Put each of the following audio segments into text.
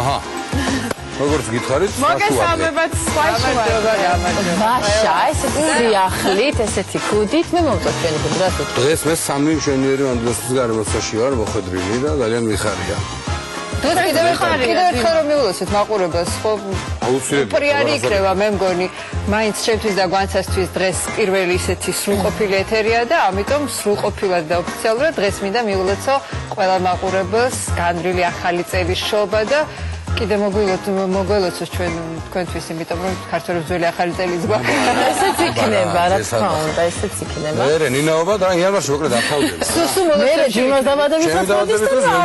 აჰა. როგორც გითხარით, მოგესალმებათ სხვა მაშა, ესე პური ახლით, ესეთი ქუდით, მე მომწონს ჩვენი ქუდი, რა თქმა უნდა. დღეს მე სამი მშვენიერი ვანდროსის გარემოსაში ვარ, მოხვედრილი და ძალიან მიხარია. დღეს კიდევ ერთხელ რომ მიულოცეთ მაყურებელს, ხო? აუცილებლად. იქნება, მე მგონი, მაინც ჩემთვის და გვანცასთვის დღეს პირველი ისეთი სრულყოფილი ეთერია და ამიტომ სრულყოფილად და ოფიციალურად დღეს მინდა მიულოცო ყველა მაყურებელს განვლილი ახალი წელის შობა და კიდე მოგველოცოს თქვენთვის, იმიტომ რომ ქართველებს ძველი ახალი წელიც გვაქვს. ესეც იქნება, რა თქმა უნდა, ესეც იქნება. მე ნინაობა და იანვარში მოკლედ ახალდება. მე ჯიმას დავადებით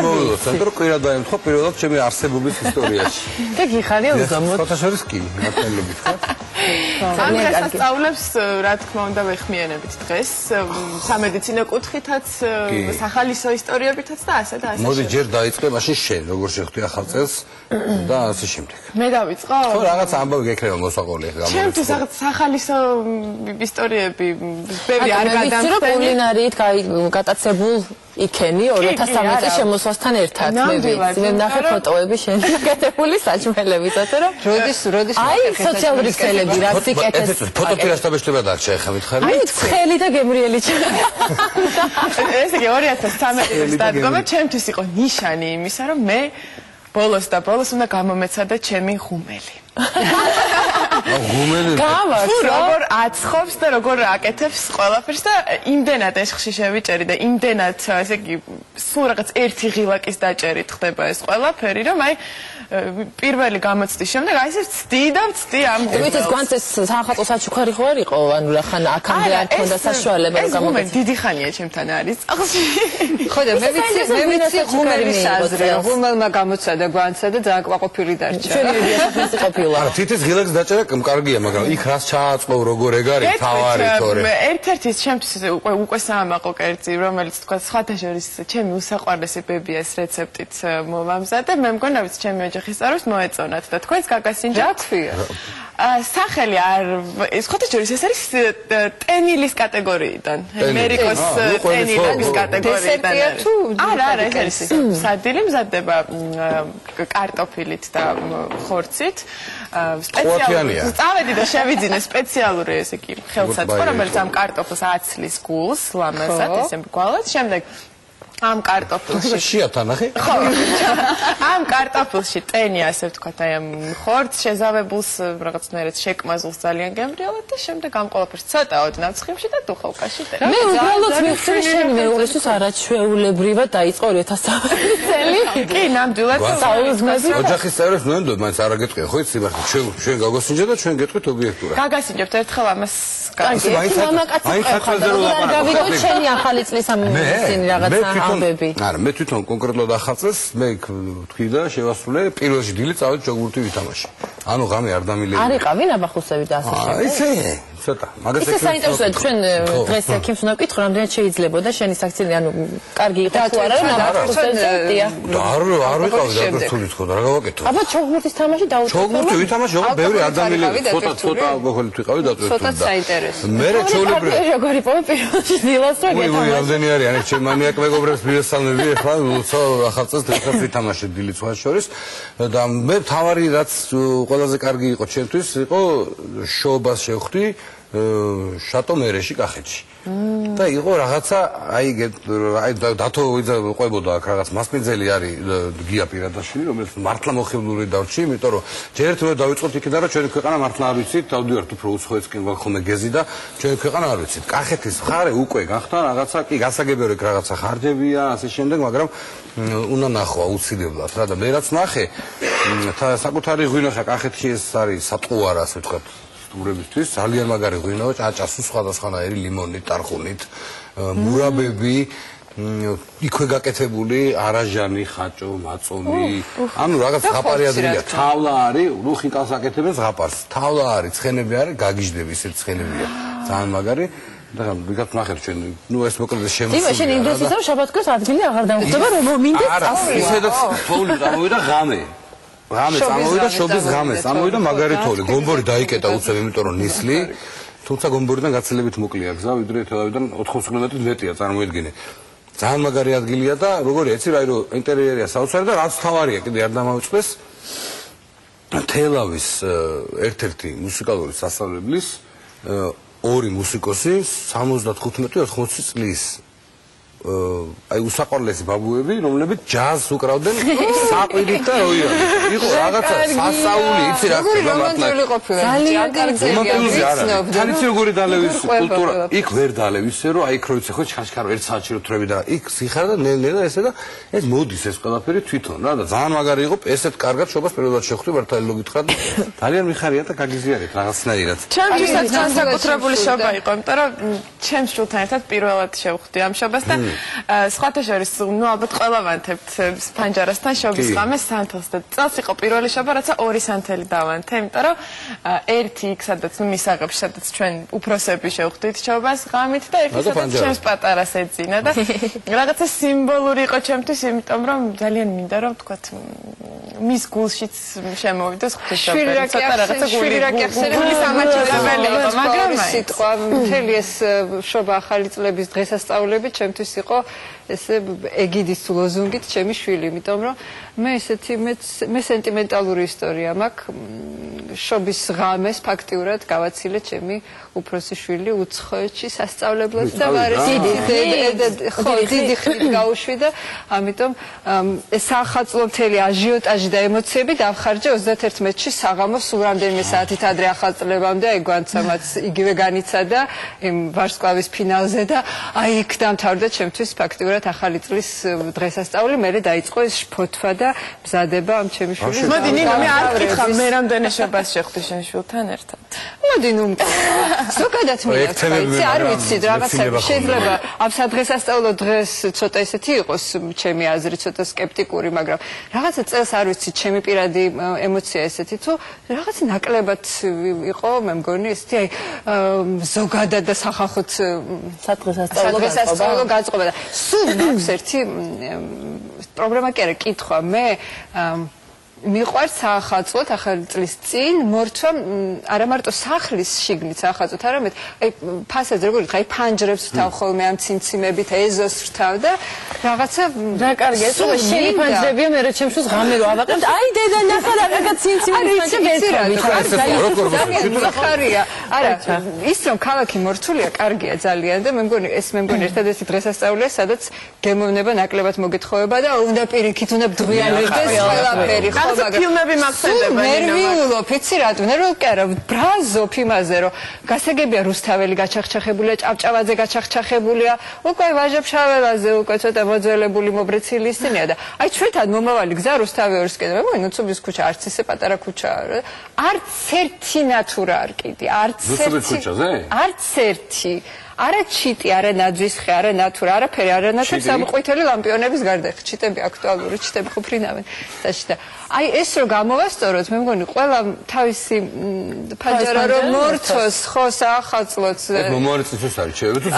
მოვიდოთ, რომ კვირა დაემთხო პირველად ჩემი არსებობის ისტორიაში. და გიხარია უზამოდ. ფოტოშორის კი, ნათელობით ხარ? ამ დღესასწაულებს რა თქმა უნდა ვეხმიანებით დღეს სამედიცინო კუთხითაც, სახალისო ისტორიებითაც და ასე და ასე. მოდი ჯერ დაიწყე მაშინ შენ, როგორ შეხვდი ახალ წელს და ასე შემდეგ. მე დავიწყო? ხო, რაღაც ამბავი გეკრება მოსაყოლი ახლა. ჩემთვის რაღაც სახალისო ისტორიები ბევრი არ გადამხდები. რომ კულინარიით გატაცებულ იქენი 2013 წლის შემოსვლასთან ერთად მე ვნახე ფოტოები შენი გაკეთებული საჭმელებისაც რომ როდის აი სოციალური ქსელები რა სიკეთეს ფოტოფილას დაბეჭდება დარჩა ახლა მითხარი აი ცხელი და გემრიელი ესე იგი 2013 წლის დადგომა ჩემთვის იყო ნიშანი იმისა რომ მე ბოლოს უნდა გამომეცადა ჩემი ღუმელი ღუმელი როგორ აცხობს და როგორ აკეთებს ყველაფერს და იმდენად ეშხში შევიჭერი და იმდენად ესე იგი სულ რაღაც ერთი ღილაკის დაჭერით ხდება ეს ყველაფერი რომ აი პირველი გამოცდის შემდეგ აი ესე ვცდი ამ ეს გვანცეს სახალხო საჩუქარი ხო არ იყო ანუ რა ხან აქამდე არ ქონდა საშუალება რომ გამომეცი დიდი ხანია ჩემთან არის წახში ხო და მე ვიცი ღუმელის აზრი ღუმელმა გამოცადა გვანცა და ძალიან კვაყოფილი დარჩა ჩვენი იასახის ყოფილა არა თითის ღილაკს დაჭერა კარგია მაგრამ იქ რას ჩააწყო როგორ ეგ არის თავარი თორე ერთ-ერთი ჩემთვის უკვე საამაყო კერძი რომელიც თქვა სხვათა შორის ჩემი უსაყვარლესი ბებიას რეცეპტით მომამზადე მე მგონა ვიცი ჩემი ოჯახის წარს მოეწონათ და თქვენს გაგასინჯა თქვია სახელი არ სხვათა შორის ეს არის ტენილის კატეგორიიდან ამერიკოს ტენილის კატეგორიიდან არა ეს არის სადილი მზადდება კარტოფილით და ხორცით სპეციალური წავედი და შევიძინე სპეციალური ესე იგი ხელსაწყო რომელიც ამ კარტოფილს აცლის გულს ლამაზად ესე მრგვალად შემდეგ ამ კარტოფილში შეათან ახე ხო ამ კარტოფილში ტენი ასე ვთქვათ აი ამ ხორცს შეზავებულს რაღაცნაირად შეკმაზულს ძალიან გემრიელად და შემდეგ ამ ყველაფერს ცოტაოდ ნაცხიმში და დუხოვკაში მე უბრალოდ მივხვდი შენი მეუღლისთვის არაჩვეულებრივად დაიწყო 2013 წელი კი ნამდვილად საუზმეზე ოჯახის წევრებს ნოენდო მაინც არ აგეტყვია ხო იცი მაგრამ ჩვენ გაგოსინჯა და ჩვენ გეტყვით ობიექტურად გაგასინჯებთ ერთხელ ამას კაცი გავიგო შენი ახალი წლის ამ ისინი რაღაცა არა მე თვითონ კონკრეტულად ახალ წელს მე თქვი და შევასრულე პირველში დილით წავედი ჯოგურთი ვითამაში ანუ ღამე არ დამილეი არ იყავი ნაბახუსები და ასე შემდეგ ისე ცოტა მაგას ისე საინტერესოა ჩვენ დღეს ექიმს უნდა ვკითხო რამდენად შეიძლებოდა შენი საქციელი ანუ კარგი იყო თუ არა ნაბახუსებზე დია არ ვიყავი დაგრთული თქო და რა გავაკეთო აბა ჯოგურთის თამაში დაუწყო ჯოგურთი ვითამაში ოღონდ ბევრი არ დამილეი ცოტა ალკოჰოლით ვიყავი დაწვევით ცოტა საინტერესო მე ჩვეულებრივ როგორი პოვე პირველში დილას რა გეთამაში რამდენი არის ანუ ჩემ მანიაკ მეგობრებს მივესალმები ახლა უცო ახალ წელს დღეს ვითამაში დილით სხვა შორის და მე თავარი რაც ყველაზე კარგი იყო ჩემთვის იყო შოობას შევხვდი შატო მერეში კახეთში და იყო რაღაცა აი დათო ყვებოდა აქ რაღაც მასპინძელი არის გია პირადაშვილი რომელიც მართლა მოხიბლული დარჩი იმიტომ რომ ჯერ ერთმა დავიწყოთ იქიდან რომ ჩვენი ქვეყანა მართლა არ ვიცით დავდივართ უფრო უცხოეთსკენ გვახომე გეზი და ჩვენი ქვეყანა არ ვიცით კახეთის მხარე უკვე გახდა რაღაცა კი გასაგებია რომ რაღაცა ხარჯებია ასე შემდეგ მაგრამ უნდა ნახო აუცილებლად რა და მე რაც ნახე საკუთარი ღვინოშა კახეთში ეს არის სატყუარა ასე ვთქვათ სტუმრებისთვის ძალიან მაგარი ღვინო ჭაჭასუ სხვადასხვანაირი ლიმონით ტარხუნით მურაბები იქვე გაკეთებული არაჟანი ხაჭო მაწონი ანუ რაღაც ზღაპარი ადგილია თავლა არის ნუ ხინკალს აკეთებენ ზღაპარს თავლა არის ცხენები არის გაგიჟდები ისეთ ცხენებია ძალიან მაგარი და ვიღაც ნახეთ ჩვენ ნუ ეს მოკლედ შემოსული დიმა შენ იმ დროს ისე შაბათქოს ადგილი აღარ დამხვდება რომ მომინდეს წასვლა ისედაც თოვლი წამოვიდა ღამე რამე წამოვიდა შობის ღამეს წამოვიდა მაგარი თოვლი გომბორი დაიკეტა უცებ იმიტომ რომ ნისლი თუმცა გომბორიდან გაცილებით მოკლეა გზა ვიდრე თელავიდან 80 კილომეტრით მეტია წარმოიდგინე ძალიან მაგარი ადგილია და როგორია იცი რა რომ ინტერიერია საოცარი და რაც თავარია კიდე არ დამავიწყდეს თელავის ერთ-ერთი მუსიკალური სასწავლებლის ორი მუსიკოსი 75-80 წლის აი უსაყვარლესი ბაბუები, რომლებიც ჯაზს უკრავდნენ საყვირით და როიანი. იყო რაღაცა სასაული, იცი რა ხდება მართლა. ძალიან კარგი არა. ტრადიციული დალევის კულტურა იქ ვერ დალევისე, რომ აი ქროიცე ხო ჩხაშკარო ერთ საათში რო თრები და იქ სიხარ და ნელ-ნელა ესე და ეს მოდის ეს ყველაფერი თვითონ რა და ძალიან მაგარი იყო ესეთ კარგად შობას პირველად შეხვდი მართალი რო გითხრათ ძალიან მიხარია და გაგიზიარეთ რაღაცნაირად. ჩემთვისაც განსაკუთრებული შობა იყო, იმიტომ რომ ჩემს შულთან ერთად პირველად შევხვდი ამ შობას და სხვათა შორის, ნუ ალბათ ყველა ვანთებთ ფანჯარასთან შობის ღამეს სანთელს და წელს იყო პირველი შობა, რაცა ორი სანთელი დავანთე, იმიტომ რომ ერთი იქ სადაც ნუ მისაღებში, სადაც ჩვენ უფროსები შევხვდით შობას ღამით და ერთი სადაც ჩემს პატარას ეძინა და რაღაცა სიმბოლური იყო ჩემთვის, იმიტომ რომ ძალიან მინდა რომ თქვათ მის გულშიც შემოვიდეს ღვთისმშობელი, ცოტა რაღაცა გული სამაჩილებელი იყო, მაგრამ სიტყვა მთელი ეს შობა ახალი წლების დღესასწაულები ჩემთვის იყო ესე ეგიდის ლოზუნგით ჩემი შვილი, იმიტომ რომ მე ესეთი მე სენტიმენტალური ისტორია მაქვს შობის ღამეს ფაქტიურად გავაცილე ჩემი უფროსი შვილი უცხოეთში სასწავლებლად და დიდი ხნით გაუშვიდა, ამიტომ ეს სახალხო მთელი აჟიოტაჟი და ემოციები დავხარჯე 31-ში საღამოს სულ რამდენიმე საათით ადრე ახალწლებამდე, აი გვანცამაც იგივე განიცადა იმ ვარსკვლავის ფინალზე და აი იქ დამთავრდა ჩემთვის ფაქტიურად ახალი წლის დღესასწაული, მერე დაიწყო ეს შფოთვა და მზადება ამ ჩემი შვილის. მოდი ნინო, მე არ ვკითხავ, მე რამდენი შობას შეხვდი შენ შვილთან ერთად. მოდი ნუ ზოგადად მინდა, არ ვიცი, რაღაცა შეიძლება ამ სადღესასწაულო დღეს ცოტა ესეთი იყოს ჩემი აზრი, ცოტა სკეპტიკური, მაგრამ რაღაცა წელს არ ვიცი, ჩემი პირადი ემოცია ესეთი თუ რაღაცა ნაკლებად იყო, მე მგონი ესეთი აი ზოგადად და სახალხოდ სადღესასწაულო გაწყობა და სულ მაქვს ერთი პრობლემა კი არა, კითხვა, მე მიყვარს საახალწლოდ ახალი წლის წინ მორთვა არა მარტო სახლის შიგნით საახალწლოდ, არამედ აი ფასადზე როგორ ვთქვა, აი ფანჯრებს ვთავ ხოლმე ამ ციმციმებით, ეზოს ვთავ და რაღაცა რა კარგი, ეს რომ შენი ფანჯრებია, მე რა ჩემს ღამე რო ავაყებთ, აი დედა ნახა რა ციმციმების ფანჯრები. არა, ის რომ ქალაქი მორთულია, კარგია ძალიან და მე მგონი ერთადერთი დღესასწაულია, სადაც გემოვნება ნაკლებად მოგეთხოვება და უნდა პირიქით, უნდა ბდღვიალდეს ყველაფერი. ფილმები მაგსენდება ნერვიულობ, იცი რატო? ნერვიულ კი არა, ბრაზობ იმაზე, რომ გასაგებია რუსთაველი გაჩახჩახებულია, ჭავჭავაძე გაჩახჩახებულია, უკვე ვაჟა-ფშაველაზე უკვე ცოტა მოძველებული მობრეცილი ისინია და აი ჩვენთან მომავალი გზა რუსთავეორსკენ, მე მგონი ნუცუბის ქუჩა არც ისე პატარა ქუჩაა, არც ერთი ნატურა არ კიდე, არც ერთი არა ჩიტი, არა ნაძვისხე, არა ნატურა, არაფერი არ ანათებს ამ ყვითელი ლამპიონების გარდა. ჩიტები აქტუალური, ჩიტები ხუფრინავენ დაში და აი ეს რომ გამოვასწოროთ, მე მგონი ყველა თავისი ფანჯარა რომ მორთოს ხო საახალწლოც. მომავალი წლის არის ჩემი თუ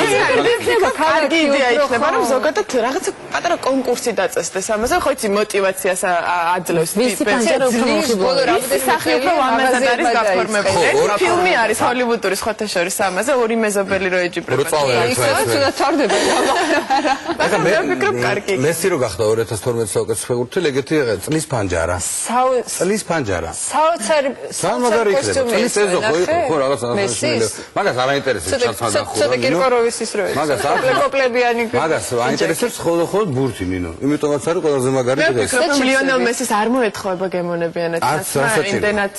კარგი იდეა იქნება, რომ ზოგადად რაღაცა პატარა კონკურსი დაწესდეს ამაზე, ხო იცი მოტივაციას აძლევს ტიპებს. ბოლო რამდენი სახე უფრო ამაზე არის გაფორმებული. ფილმი არის ჰოლივუდური სხვათა შორის ამაზე, ორი მეზობელი რო ეჯიბრება. ისაა თორდება. მე ვფიქრობ კარგი. მესი რო გახდა 2012 საუკეთესო ფეხბურთელი, ეგეთი წლის ფანჯარა. წლის ფანჯარა. საოცარი მაგარი იქნება. წლის ეზო ხო რაღაც აღნიშნული. მაგას არ აინტერესებს ჩაცმადა ხო. ცოტა კირკოროვის ის რო. მაგას არ პლებიანი. მაგას აინტერესებს ხოლმე ბურთი ნინო. იმიტომაც არის ყველაზე მაგარი დღეს. მე ვფიქრობ, რომ ლიონელ მესის არ მოეთხოვება გემოვნებიანად. იმდენად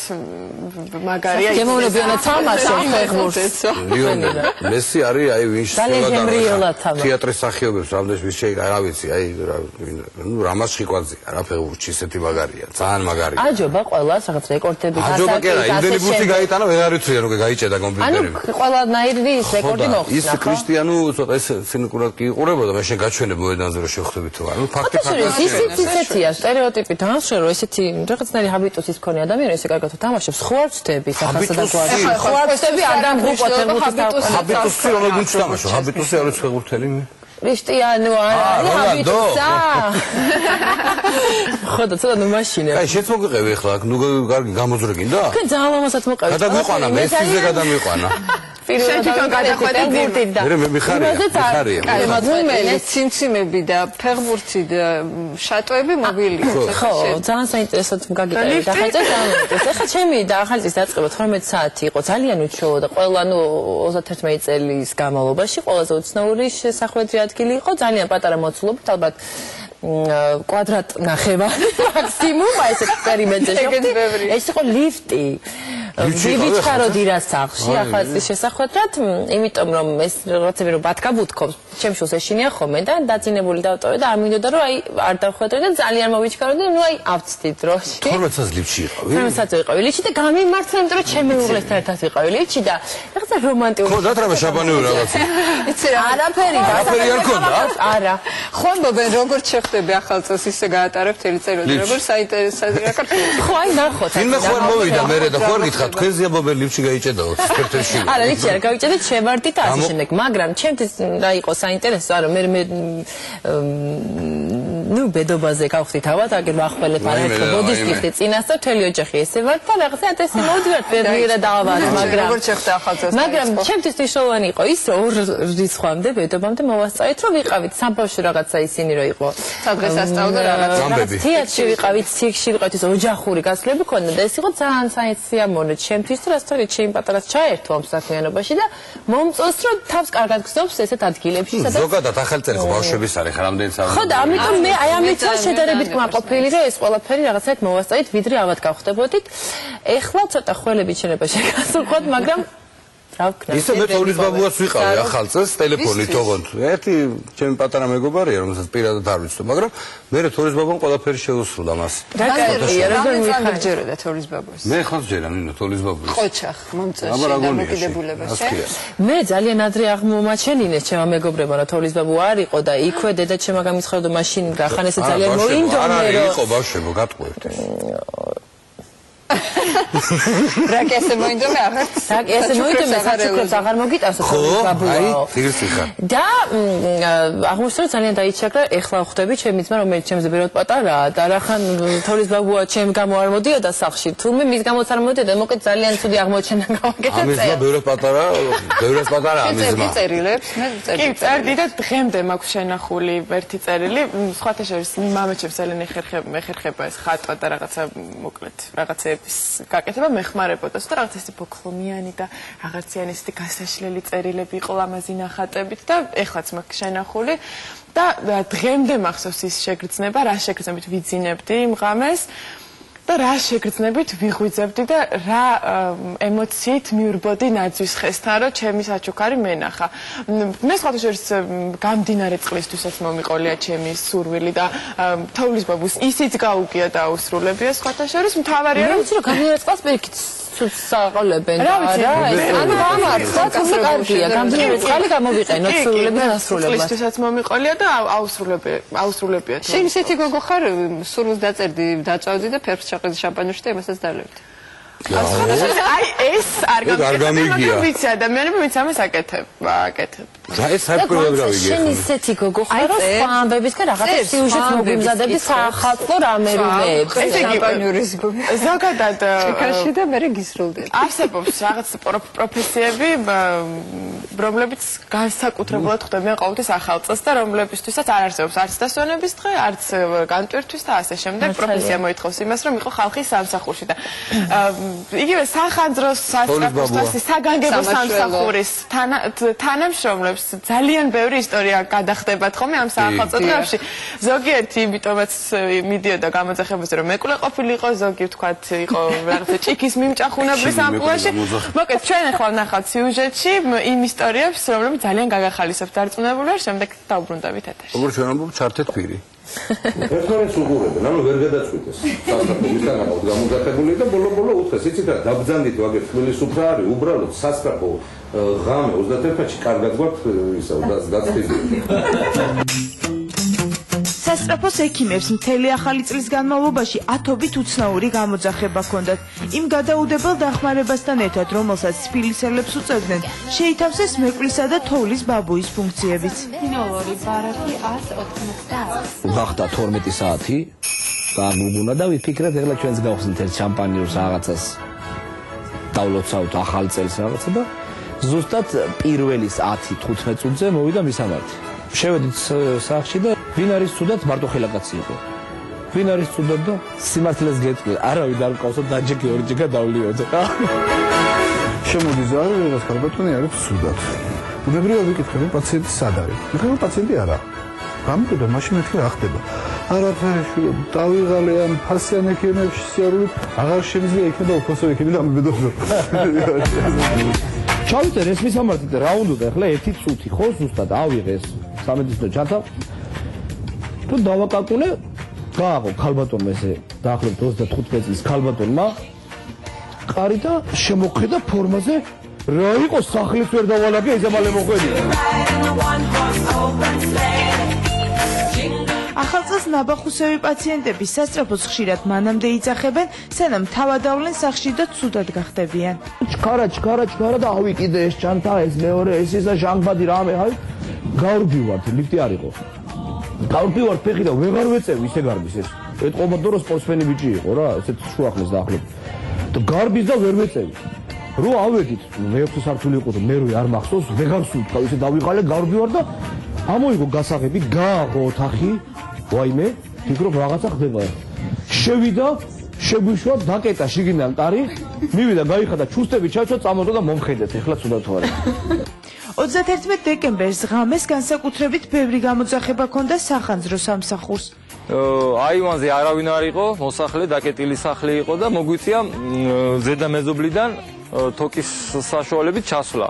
მაგარია. გემოვნებიანად თამაშობს ფეხბურთს. ლიონელ მესი არის აი ვინ შეგვიძლია თეატრის სახიობებს რამდენს ვის შეიძლება რა ვიცი აი ნუ რამას ხვიყვაძე რა ფეხბურთში ისეთი მაგარია ძალიან მაგარია აჯობა ყველას რაღაც რეკორდები აჯობა კი არა იმდენი ბურთი გაიტანა ვეღარ იციან რომ გაიჭედა კომპიუტერები ანუ ყველანაირი ის რეკორდი მოხდა ის კრისტიანუ ცოტა ეს სინიკურად კი იყურებოდა მე შენ გაჩვენებ მოედანზე რომ შევხვდები თუ არა ნუ ფაქტი ისეთია სტერეოტიპი დაასრულე რომ ესეთი რაღაცნაირი ჰაბიტუსის მქონე ადამიანი ესე კარგად თამაშობს ხო არ ვწდები სახასა და ხო არ ვწდები ადამ გუყოთ ჰაბიტუსი რომ გუნდში თამაშო ჰაბიტუსი არის ფეხბურთელი კრისტიანო არა ჰაბიტუსა ხო და ცოტა ნუ მაშინე აი შეც მოგიყევი ახლა ნუ კარგი გამოძრე გინდა კი ძალიან მომასაც მოყევი გადამიყვანა მესიზე გადამიყვანა მე მიხარია. რომელი ციმციმები და ფეხბურთი და შატოები მობილია. ხო, ძალიან საინტერესოდ გაგიტარებ და ხაჭა ძალიან. ეხლა ჩემი და ახალი წლის დაწყება 12 საათი იყო ძალიან უჩვეულო და ყველა 31 წელის განმავლობაში ყველაზე უცნაური შესახვედრი ადგილი იყო ძალიან პატარა მოცულობით ალბათ კვადრატ ნახევარი მაქსიმუმ აი ეს ექსპერიმენტზე ეს იყო ლიფტი ვიჩქაროდი რა სახლში ახალ წლის შესახვედრად იმიტომ რომ ეს რაღაცები რომ ბათქაბუთქობს ჩემ შულს ეშინია ხოლმე და დაძინებული დავტოვე და არ მინდოდა რომ აი არ დავხვედრე და ძალიან მოვიჩქაროდი ნუ აი ავწდი დროში 12 წელს ლიფტში იყავი 12 წელს იყავი ლიფტში და გამიმართლა იმიტომ რომ ჩემი უღლესთან ერთად იყავი ლიფტში და რაღაცა რომანტიკული ხო დატრაბა შაბანური რაღაცა იცი რა არაფერი არ ქონდა არა ხომბობენ როგორც შეხვდები ახალ წელს ისე გაატარებ თელი წელიწადი როგორც საინტერესოა საქართველოს ხო აი ნახოთ ვინმე ხوار მოვიდა მე და ხوار გითხრა თქვენზია ბობენ ლიფტში გაიჭედაო სპექტრში არა ლიფტში არ გავიჭედეთ შევარდით ასე შემდეგ მაგრამ ჩემთვის რა იყო საინტერესო არა მე ნუ ბედობაზე გავხდით ალბათ აგერ ვახველებ არაერთხელ ბოდიშკი ხდი წინასწარ მთელი ოჯახი ესე ვარ და რაღაცა ეს მოვდივართ პერმიერა დავავართ მაგრამ როგორც შეხვდა ახალ წელს მაგრამ ჩემთვის მნიშვნელოვანი იყო ის რომ ორ რიცხვამდე ბედობამდე მოვასწავით რომ ვიყავით სამბავშვი რაღაცა ისინი რომ იყო სადღესასწაულო რაღაცა თეატრში ვიყავით ციხში ვიყავით ის ოჯახური გასვლები ქონდა და ეს იყო ძალიან საინტერესო ჩემთვის და რასთორით ჩემ პატარას ჩაერთო ამ საქმიანობაში და მომწონს რომ თავს კარგად გზობს ესეთ ადგილებში სადაც ზოგადად ახალი წელი ხო ბავშვების არის ხა რამდენი საათი ხო და ამიტომ მე აი ამით ვარ შედარებით კმაყოფილი რომ ეს ყველაფერი რაღაცაით მოვასწავით ვიდრე ავად გავხდებოდით ეხლა ცოტა ხველები შეიძლება შეგასრულყოთ მაგრამ ისე მე თოვლის ბაბუას ვიყავი ახალ წელს ტელეფონით ოღონდ ერთი ჩემი პატარა მეგობარია რომელსაც პირადად არ ვიცნობ მაგრამ მე თოვლის ბაბუამ ყველაფერი შეუსრულა მას რა კაია როგორ მიხარჯერდა თოვლის ბაბუას მე ხალხს ჯერა ნინო თოვლის ბაბუას ყოჩახ მომწონს დამოკიდებულებაში მე ძალიან ადრე აღმომაჩენინეს ჩემმა მეგობრებმა რომ თოვლის ბაბუ არ იყო და იქვე დედა ჩემმა გამიცხადა მაშინ რახან ესე ძალიან მოინდომე რომ არა იყო ბავშვებო გატყუებთ რაკ ესე მოინდომე აღარც რაკ ესე მოინდომე საჩუქრებს აღარ მოგიტანსო თოვლის ბაბუაო და აღმოჩნდა ძალიან დაიჩაგრა ეხლა ხვდები ჩემი ძმა რომელიც ჩემზე ბევრად პატარაა და რახან თოვლის ბაბუა ჩემ გამო არ მოდიოდა სახლში თუმე მის გამოც არ მოდიოდა მოკლედ ძალიან ცუდი აღმოჩენა გავაკეთა ამის ძმა ბევრად პატარაა ამის ძმა წერილებს მე წერილ კი წერდი და დღემდე მაქვს შენახული ერთი წერილი სხვათა შორის მამაჩემს ძალიან ეხერხება ეს ხატვა და რაღაცა მოკლედ რაღაცა გაკეთება მეხმარებოდა და რაღაც ესეთი ფოქლომიანი და რაღაციანი ესეთი გასაშლელი წერილები იყო ლამაზი ნახატებით და ეხლაც მაქვს შენახული და დღემდე მახსოვს ის შეგრძნება რა შეგრძნებით ვიძინებდი იმ ღამეს და რა შეგრძნებით ვიღვიძებდი და რა ემოციით მივირბოდი ნაძვის ხესთან რომ ჩემი საჩუქარი მენახა მე სხვათა შორის გამდინარე წყლისთვისაც მომიყოლია ჩემი სურვილი და თოვლის ბაბუს ისიც გაუგია და აუსრულებია სხვათა შორის მთავარია რომ ვიცი რომ გამდინარე წყალს პირიქით საყოლებენ და რა ანუ გამართა თუმცა კარგია გამდინარე წყალი გამოვიყენოთ სრულების დასრულებას წყლისთვისაც მომიყოლია და აუსრულებია შენ ისეთი გოგო ხარ სურვილს დაწერდი დაწავდი და ფერფს ჩაყრდი შამპანიაში და იმასაც დალევდი აი ეს არ გამიგია ვიცი ადამიანები ვინც ამას აკეთებ და ეს საერთოდ გავიგე შენ ისეთი გოგო ხარ რომ ფანბებისგან რაღაცა სიუჟეტს მოგიმზადები სახალხო რამერუნეებს შამპანიურის ზოგადად ჩიკაში და მე გისრულდი არსებობს რაღაც პროფესიები რომლებიც განსაკუთრებულად ხვდებიან ყოველთვის ახალ წელს და რომლებისთვისაც არ არსებობს არც დასვენების დღე არც განტვირთვის და ასე შემდეგ პროფესია მოითხოვს იმას რომ იყო ხალხის სამსახურში და იგივე სახანძროს სასწრაფოს საგანგებო სამსახურის თანამშრომლებს ძალიან ბევრი ისტორია გადახდებათ ხოლმე ამ საახალწლო დღეებში ზოგიერთი იმიტომაც მიდიოდა გამოძახებაზე რომ მეკვლე ყოფილიყო ზოგი ვთქვათ იყო რაღაცა ჭიქის მიმჭახუნებლის ამპლუაში მოკლედ ჩვენ ახლა ვნახავთ სიუჟეტში იმ ისტორიებს რომლებიც ძალიან გაგახალისებთ დარწმუნებული ვარ შემდეგ დავბრუნდებით ეთერში როგორ ჩვენ ამბობ ჩართეთ პირი ერთმანეთს უყურებენ, ანუ ვერ გადაწყვიტეს. სასწრაფოებისგან ამბობ გამოძახებული და ბოლო-ბოლო უთხეს, იცით რა, დაბრძანდით ვაგერ თბილის უფრა არის, უბრალოდ სასწრაფო ღამე 31-ში კარგად გვაქვს ისა დაწყვეტილი. სასწრაფოს ექიმებს მთელი ახალი წლის განმავლობაში ათობით უცნაური გამოძახება ჰქონდათ. იმ გადაუდებელ დახმარებასთან ერთად, რომელსაც სპილისელებს უწევდნენ, შეითავსეს მეკვლისა და თოვლის ბაბუის ფუნქციებიც. დინოლორი ბარათი 180. გახდა 12 საათი და გუგუნა და ვიფიქრეთ ეხლა ჩვენს გავხსნით ერთ შამპანიურს რაღაცას. დავლოცავთ ახალ წელს რაღაცა და ზუსტად პირველის 10-15 წუთზე მოვიდა მისამართი. შევედით სახლში და ვინ არის ცუდად მარტო ხელაკაცი იყო. ვინ არის ცუდად და სიმართლეს გეტყვი. არავინ არ მყავსო დაჯექი ორჯერ გადავლიოდო. შემოდი ზარი ვიღაც ქალბატონი არის ცუდად. უბებრივად ვიკითხები პაციენტი სად არის. მიხელა პაციენტი არა. გამიგდა მაშინ მეთქი რა ხდება. არაფერი დავიღალე ამ ფასიან ექიმებში სიარული აღარ შემიძლია იქნება უფასო ექიმი დამებედო. ჩავიტერ ეს მისამართი და რა უნდა ახლა 1 წუთი ხო ზუსტად ავიღეს სამედიცინო ჯანსაღ თუ დავაკალკულე გააღო ქალბატონმა ესე დაახლოებით 35 წლის ქალბატონმა ყარი და შემოხედა ფორმაზე რა იყო სახლის ვერ დავალაგე იზამალე მოყვედია ახალწელს ნაბახუსები პაციენტები სასწრაფოს ხშირად მანამდე იძახებენ, სანამ თავადავლენ სახლში და ცუდად გახდებიან. ჩქარა და ავიკიდე ეს ჯანთა ეს მეორე ეს ისა ჟანგბადი რამე აი გავრბივართ ლიფტი არ იყო. გავრბივართ ფეხი და ვეღარ ვეწევი ისე გარბის ეს. ეთყობა დრო სპორტსმენი ბიჭი იყო რა, ესეთ შუახმის დაახლოებით. და გარბის და ვერ ვეწევი. რო ავედით, მეოთხე სართული იყო და მე რო არ მახსოვს, ვეღარ სულთქა ისე დავიყალე გავრბივარ და ამოიღო გასაღები, გააღო ოთახი, ვაიმე, ფიქრობ რაღაცა ხდება. შევიდა, შეგვიშვა, დაკეტა შიგნიდან ტარი, მივიდა, გაიხადა ჩუსტები, ჩაჩვა, წამოწვა და მომხედეთ, ეხლა ცუდად თუ არა. 31 დეკემბერს ღამეს განსაკუთრებით ბევრი გამოძახება ჰქონდა სახანძრო სამსახურს. აივანზე არავინ არ იყო, მოსახლე, დაკეტილი სახლი იყო და მოგვიწია ზედა მეზობლიდან თოკის საშუალებით ჩასვლა.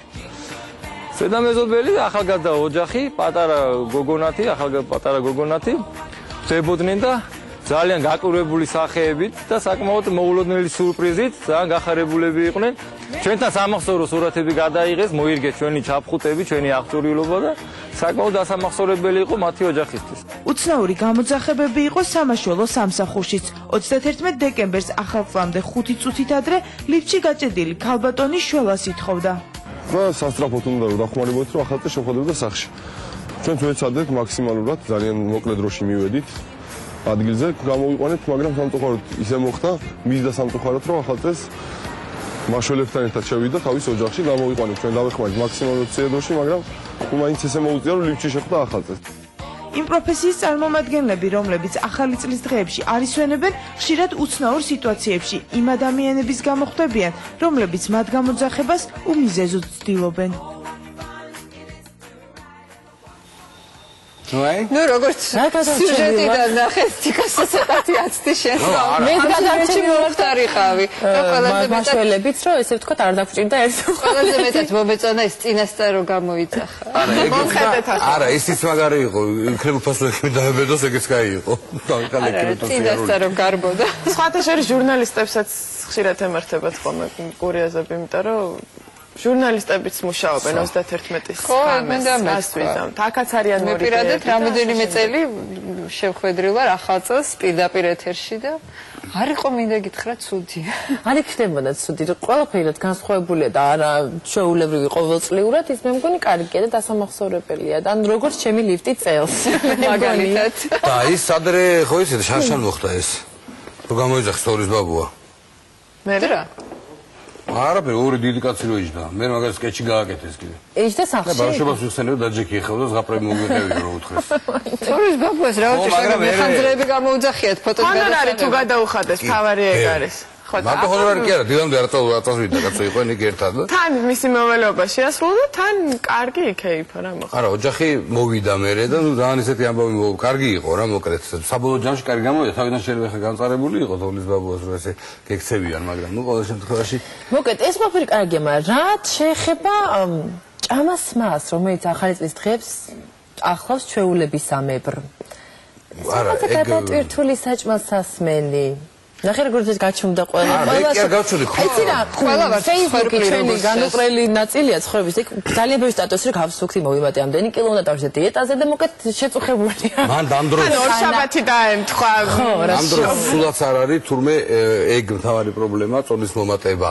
ზედა მეზობელი ახალგაზრდა ოჯახი, პატარა გოგონათი ხდებოდნენ და ძალიან გაკვირვებული სახეებით და საკმაოდ მოულოდნელი სურპრიზით ძალიან გახარებულები იყვნენ. ჩვენთან სამახსოვრო სურათები გადაიღეს, მოირგეს ჩვენი ჩაფხუტები, ჩვენი აღჭურვილობა და საკმაოდ დასამახსოვრებელი იყო მათი ოჯახისთვის. უცნაური გამოძახებები იყო სამაშველო სამსახურშიც. 31 დეკემბერს ახალწლამდე 5 წუთით ადრე ლიფტში გაჭედილი ქალბატონი შველას ითხოვდა. და სასწრაფოდ უნდა დახმარებოდეთ, რომ ახალწელს შევხვდებოდა სახლში. ჩვენ ვეცადეთ მაქსიმალურად, ძალიან მოკლე დროში მივედით ადგილზე, გამოვიყვანეთ, მაგრამ სამწუხაროდ ისე მოხდა, მისდა სამწუხაროდ, რომ ახალწელს მაშველებთან ერთად შევიდა თავის ოჯახში, გამოვიყვანეთ, ჩვენ დავეხმარეთ მაქსიმალურად ცედოში, მაგრამ მაინც ესე მოუწია, რომ ლიფტში შეხვდა ახალწელს. იმ პროფესიის წარმომადგენლები, რომლებიც ახალი წლის დღეებში არ ისვენებენ, ხშირად უცნაურ სიტუაციებში იმ ადამიანების გამო ხდებიან, რომლებიც მათ გამოძახებას უმიზეზოდ ცდილობენ. ნუ როგორც სიუჟეტიდან ნახეს, თიკასა ცოტათი აცდი შენსა. მე გადარჩი მომხდარიყავი. მაშველებიც რომ ესე ვთქვათ არ დაგჭირდა ერთო. ყველაზე მეტად მომეწონა ეს წინასწარ რო გამოიძახა. არა, ისიც მაგარი იყო, იქნებ უფასო ექიმი დაებედოს, ეგეც კაი იყო. წინასწარ რო გარბოდა. სხვათა შორის ჟურნალისტებსაც ხშირად ემართებათ ხოლმე კურიოზები, იმიტომ რომ ჟურნალისტებიც მუშაობენ 31-ის ხამს. აქაც არიან მე პირადად რამოდენიმე წელი შევხვედრილ ვარ ახალწელს პირდაპირ ეთერში და არ იყო მინდა გითხრა ცუდი. არ იქნებოდა ცუდი, ყველაფერად განსხვავებულია და არა ჩვეულებრივი ყოველწლიურად, ის მე მგონი კარგია და დასამახსოვრებელია და ან როგორც ჩემი ლიფტი წელს. მაგალითად. და ის ადრე ხო ისე შანშან მოხდა ეს. რო გამოიძახს თორის ბაბუა. მე რა? არაფერი, ორი დიდი კაცი რო იჯდა. მე მაგას სკეჩი გააკეთეს კიდე. იჯდა სახლში. ბავშვობას ვიხსენებ და დაჯექი ეხავდა ზღაპრები მოგვიყევი რო უთხრეს. თორის ბაბუას რა უჭირს მეხანძრეები გამოუძახიათ ფოტოს გადასცემა. ჰონორარი თუ გადაუხადეს, თავარი ეგ არის. მარტო ჰონორარი კი არა, დილამდე არაწავ ვიდა კაცო იყო ნიკ ერთად და თან მისი მოვალეობა შეასრულა და თან კარგი იქეიფა რა მოხდა. არა, ოჯახი მოვიდა მერე და ნუ ძალიან ისეთი ამბავი კარგი იყო რა მოკლედ. საბოლოო ჯამში კარგი გამოვიდა, თავიდან შეიძლება ხა განწარებული იყო თოვლის ბაბუას რო ესე გექცევიან, მაგრამ ნუ ყოველ შემთხვევაში მოკლედ ეს მაფერი კარგია, მაგრამ რა შეეხება ჭამას მას, რომელიც ახალი წლის დღეებს ახლავს ჩვეულებისამებრ. არა, ეგ გადატვირთული საჭმელსასმელი. ნახე როგორც ეს გაჩუმდა ყველა. კი არ გავჩვდი ხო. იცი რა, ყველა ვარ Facebook-ი ჩვენი განუყრელი ნაწილია ცხოვრების. ეგ ძალიან ბევრი სტატუსი რა გავს სუქი მოვიმატე ამდენი კილომეტრ დავშე დიეტაზე და მოკლედ შეწუხებულია. მან ამ დროს ან ორ შაბათი დაემთხვა. ამ დროს სულაც არ არის თურმე ეგ მთავარი პრობლემა წონის მომატება.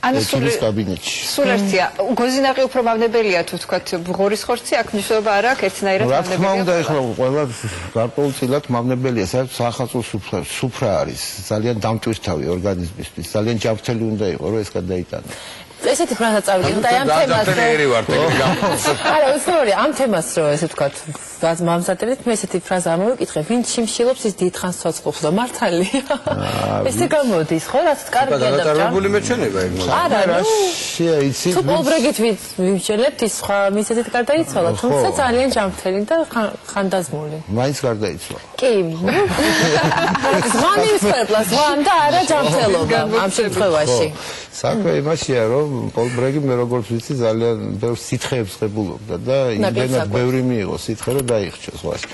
ექიმის კაბინეტში. სულ ერთია. გოზინაყი უფრო მავნებელია თუ თქვათ ღორის ხორცი აქ მნიშვნელობა არ აქვს ერთნაირად რა თქმა უნდა ეხლა ყველა გარკვეულწილად მავნებელია, საერთოდ სახალხო სუფრა არის, ძალიან დამტვირთავი ორგანიზმისთვის, ძალიან ჯანმრთელი უნდა იყოს, რომ ეს გადაიტანოს. ესეთი ფრაზა წავიდეთ და ამ თემას არა უცნაური ამ თემას რო ესე ვთქვათ მამსატერით მე ესეთი ფრაზა ამოვიკითხე ვინ ჩიმშილობს ის დიდხანს ცოცხლობს და მართალია ესე გამოდის ხო რაც კარგია და გადაწყვეტილი მეჩვენება ეგ არა შეიცი თუ პოლბრეგით ვიმჩნევთ ის სხვა მისეთით გარდაიცვალა თუმცა ძალიან ჯანმრთელი და ხანდაზმული მაინც გარდაიცვალა კი ზღანის ფერფლას ზღან და არა ჯანმრთელობა ამ შემთხვევაში საქმე იმაშია რომ პოლბრეგი მე როგორც ვიცი ძალიან ბევრ სითხეებს ღებულობდა და იმდენად ბევრი მიიღო სითხე რომ დაიხჩა ზღვაში.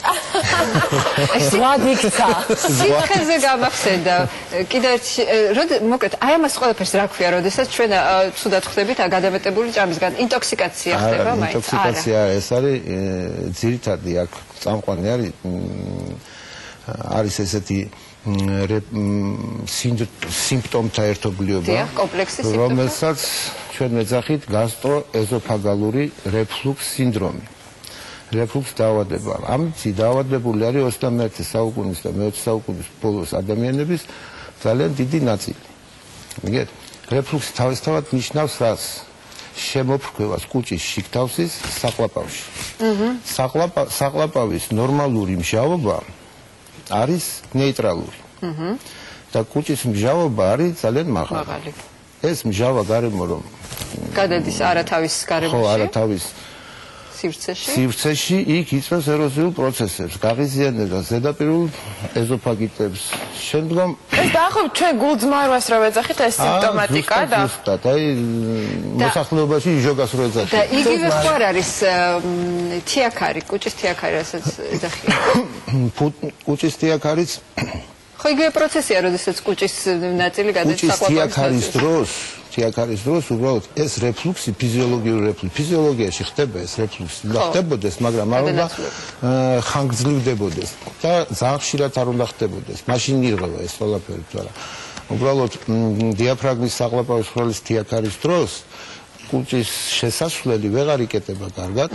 ზღვა დიქცა. სითხეზე გამახსენდა. კიდევ მოკლედ აი ამას ყველაფერს რა ქვია, როდესაც ჩვენ ცუდად ხდებით გადამეტებული ჭამისგან ინტოქსიკაცია ხდება მაინც. ინტოქსიკაცია ეს არის ძირითადი აქ წამყვანი არის ესეთი სიმპტომთა ერთობლიობა, რომელსაც ჩვენ მეძახით გასტროეზოფაგალური რეფლუქს სინდრომი. რეფლუქს დაავადება. ამით დაავადებული არის 21 საუკუნის და მე-20 საუკუნის ბოლოს ადამიანების ძალიან დიდი ნაწილი. მიგეთ, რეფლუქსი თავისთავად ნიშნავს რას? შემოფრქვევას კუჭის შიგთავსის საყლაპავში. საყლაპავის ნორმალური მჟავობა არის ნეიტრალური. და კუჭის მჟავობა არის ძალიან მაღალი. ეს მჟავა გარემო რომ გადადის არავის გარემოში. ხო, არავის სივრცეში იქ იწვევს ეროზიულ პროცესებს, გაღიზიანებას, ზედაპირულ ეზოფაგიტებს. შემდგომ ეს დაახლოებით ჩვენ გულძმარვას რო ვეძახით ეს სიმპტომატიკა და აი მოსახლეობაში იჟოგას რო ეძახით. და იგივე ხო არის თიაქარი, კუჭის თიაქარი, რასაც ეძახიან. კუჭის თიაქარიც ხო იგივე პროცესია, როდესაც კუჭის ნაწილი გადადის საყლაპავის თიაქარის დროს უბრალოდ ეს რეფლუქსი ფიზიოლოგიური რეფლუქსი ფიზიოლოგიაში ხდება ეს რეფლუქსი და ხდებოდეს, მაგრამ არ უნდა ხანგრძლივდებოდეს და ძალიან ხშირად არ უნდა ხდებოდეს. მაშინ ირღვევა ეს ყველაფერი თორე უბრალოდ დიაფრაგმის საყლაპავის ხვრელის თიაქარის დროს კუჭის შესასვლელი ვეღარ იკეტება კარგად,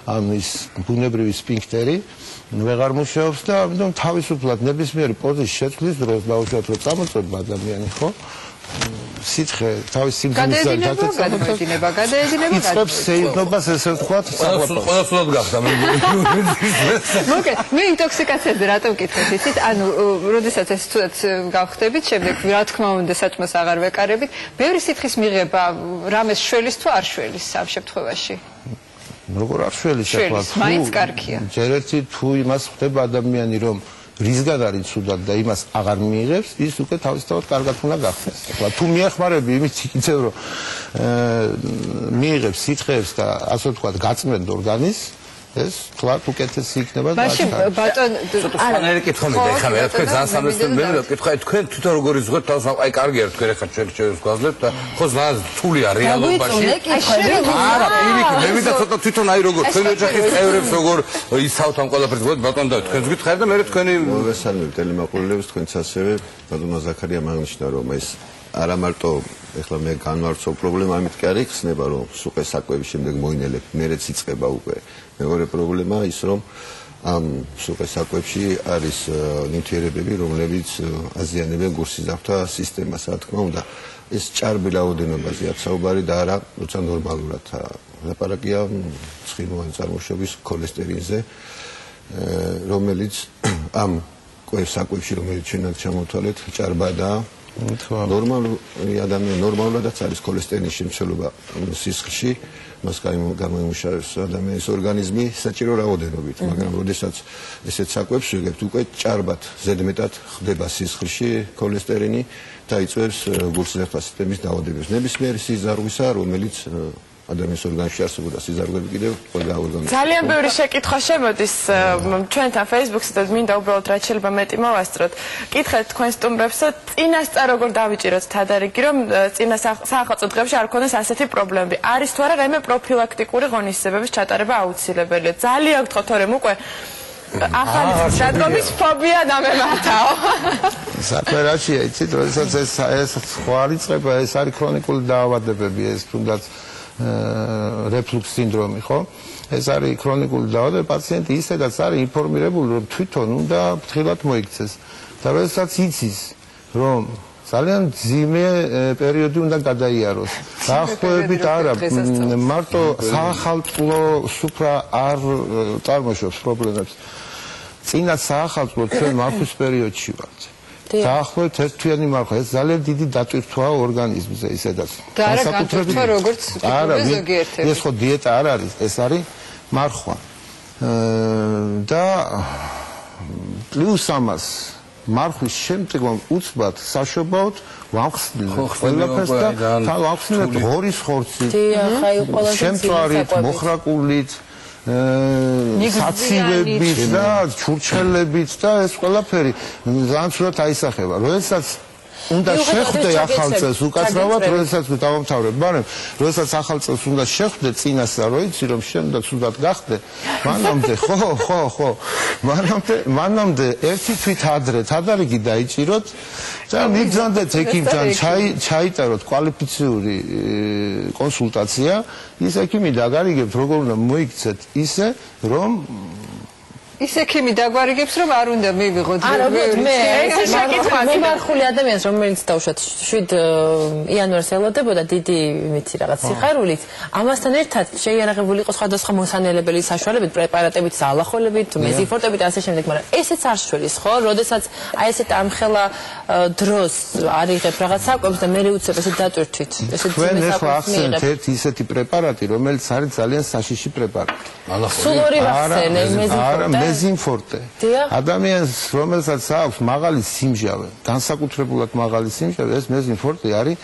ანუ ის ბუნებრივი სფინქტერი ვეღარ მუშაობს და ამიტომ თავისუფლად ნებისმიერი პოზის შეცვლის დროს დაუშვათ რომ წამოწება ადამიანი, ხო? სითხე თავის სიმძიმის გადაედინება იწვევს სეირნობას ესე ვთქვათ საყლაპავს. ყველა სულად გახდა მე. მოკეთ, მე ინტოქსიკაციაზე რატომ ვკითხეთ იცით? ანუ, როდესაც ეს თუდად გავხდებით, შემდეგ რა თქმა უნდა საჭმელს აღარ ვეკარებით, ბევრი სითხის მიღება რამეს შველის თუ არ შველის ამ შემთხვევაში? როგორ არ შველის ახლა მაინც კარგია. ჯერ ერთი თუ იმას ხდება ადამიანი რომ რისგან არის ცუდად და იმას აღარ მიიღებს, ის უკვე თავისთავად კარგად უნდა გახდეს. ახლა თუ მიეხმარები იმით იქცევ რომ მიიღებს სითხეებს და ასე ვთქვათ გაწმენდ ორგანიზმს, ეს თქვათ უკეთესი იქნება და მაშინ ბატონ არა კითხვა მე ხა მე თქვენ ძალიან სამეცნიერო მე კითხვა თქვენ თვითონ როგორ იზღოთ თავს აი კარგია თქვენ ხა ჩვენ გვაძლევთ და ხო ძალიან რთულია რეალობაში არა პირიქით მე მინდა ცოტა თვითონ აი როგორ თქვენ ოჯახის წევრებს როგორ ისავთ ამ ყველაფერს გქონდ ბატონ და თქვენს გითხარ და მე თქვენი მოგესალმებით ტელემაყურებლებს თქვენც ასევე ბატონმა ზაქარიამ აღნიშნა რომ ეს არა მარტო ეხლა მე განვარცო პრობლემა ამით კი არ იხსნება რომ სუყე საკვების შემდეგ მოინელებ მერეც იწყება უკვე მეორე პრობლემა ის რომ ამ სუყე საკვებში არის ნივთიერებები რომლებიც აზიანებენ გულსიზართა სისტემას რა თქმა უნდა ეს ჭარბი რაოდენობაზე აქვს საუბარი და არა როცა ნორმალურად ლაპარაკია ცხიმოვანი წარმოშობის ქოლესტერინზე რომელიც ამ საკვებში რომელიც ჩვენ აქ ჩამოვთვალეთ ჭარბადაა ნორმალური ადამიანი ნორმალურადაც არის ქოლესტერინის შემცველობა სისხლში მას გამოიმუშავებს ადამიანის ორგანიზმი საჭირო რაოდენობით მაგრამ როდესაც ესეთ საკვებს ვიღებთ უკვე ჭარბად ზედმეტად ხდება სისხლში ქოლესტერინი და იწვევს გულსიზართა სისტემის დაავადებებს ნებისმიერი სიზარღვისა რომელიც ადამიანის ორგანიზმში არსებობდა სიზარღვები კიდევ ყველა ორგანიზმში ძალიან ბევრი შეკითხვა შემოდის ჩვენთან Facebook-ზე და მინდა უბრალოდ რაც შეიძლება მეტი მოვასწროთ. კითხეთ თქვენ სტუმრებსო, წინასწარ როგორ დავიჭიროთ თადარიგი, რომ წინა საახალწლო დღეებში არ ქონდეს ასეთი პრობლემები. არის თუ არა რაიმე პროფილაქტიკური ღონისძიებების ჩატარება აუცილებელია. ძალიან გთხოვთ, თორემ უკვე ახალი დადგომის ფობია დამემართაო. საქმე რაშია, იცით, როდესაც ეს სხვა რიცხება, ეს არის ქრონიკული დაავადებები, ეს თუნდაც რეფლუქს სინდრომი, ხო? ეს არის ქრონიკული დაავადება, პაციენტი ისედაც არის ინფორმირებული, რომ თვითონ უნდა ფრთხილად მოიქცეს. და როდესაც იცის, რომ ძალიან ძიმე პერიოდი უნდა გადაიაროს. დაახლოებით არა, მარტო საახალწლო სუფრა არ წარმოშობს პრობლემებს. წინა საახალწლო ჩვენ მართვის პერიოდში ვართ. დაახლოებით ერთთვიანი მარხვა, ეს ძალიან დიდი დატვირთვაა ორგანიზმზე ისედაც. და არა განსაკუთრებით როგორც ზოგიერთი. ეს ხო დიეტა არ არის, ეს არის მარხვა. და პლუს ამას მარხვის შემდგომ უცბად საშობაოდ ვამხსნილ ყველაფერს და თან ვამხსნილ ღორის ხორცით, შემწვარით, მოხრაკულით, საცივებით და ჩურჩხელებით და ეს ყველაფერი ძალიან ცუდად აისახება. როდესაც უნდა შეხვდე ახალ წელს უკაცრავად, როდესაც დავამთავრებ, მაგრამ როდესაც ახალ წელს უნდა შეხვდე წინასწარ, რო იცი რომ შემდეგ სულად გახდე, მანამდე ხო, მანამდე ერთი თვით ადრე თადარიგი დაიჭიროთ და მიგზანდეთ ექიმთან, ჩაიტაროთ კვალიფიციური კონსულტაცია, ის ექიმი დაგარიგებთ როგორ უნდა მოიქცეთ ისე, რომ ის ექიმი დაგვარიგებს რომ არ უნდა მივიღოთ მე მემარხული ადამიანს რომელიც დავუშვათ 7 იანვარს ელოდებოდა დიდი მითი რაღაც სიხარულით ამასთან ერთად შეიარაღებული იყო სხვადასხვა მოსანელებელი საშუალებით პრეპარატებით ზალახოლებით მეზიფორტებით და ასე შემდეგ მაგრამ ესეც არ შველის ხო როდესაც აი ესეთ ამხელა დროს არიღებ რაღაც საკვებს და მე უცებ ესე დატვირთვით ესე ჩვენ ახლა ახსენეთ ერთი ისეთი პრეპარატი რომელიც არის ძალიან საშიში პრეპარატი სულ ორი ვახსენე მეზიფორტე მეზინფორტე ადამიანს რომელსაც აქვს მაღალი სიმჟავე განსაკუთრებულად მაღალი სიმჟავე ეს მეზინფორტე არის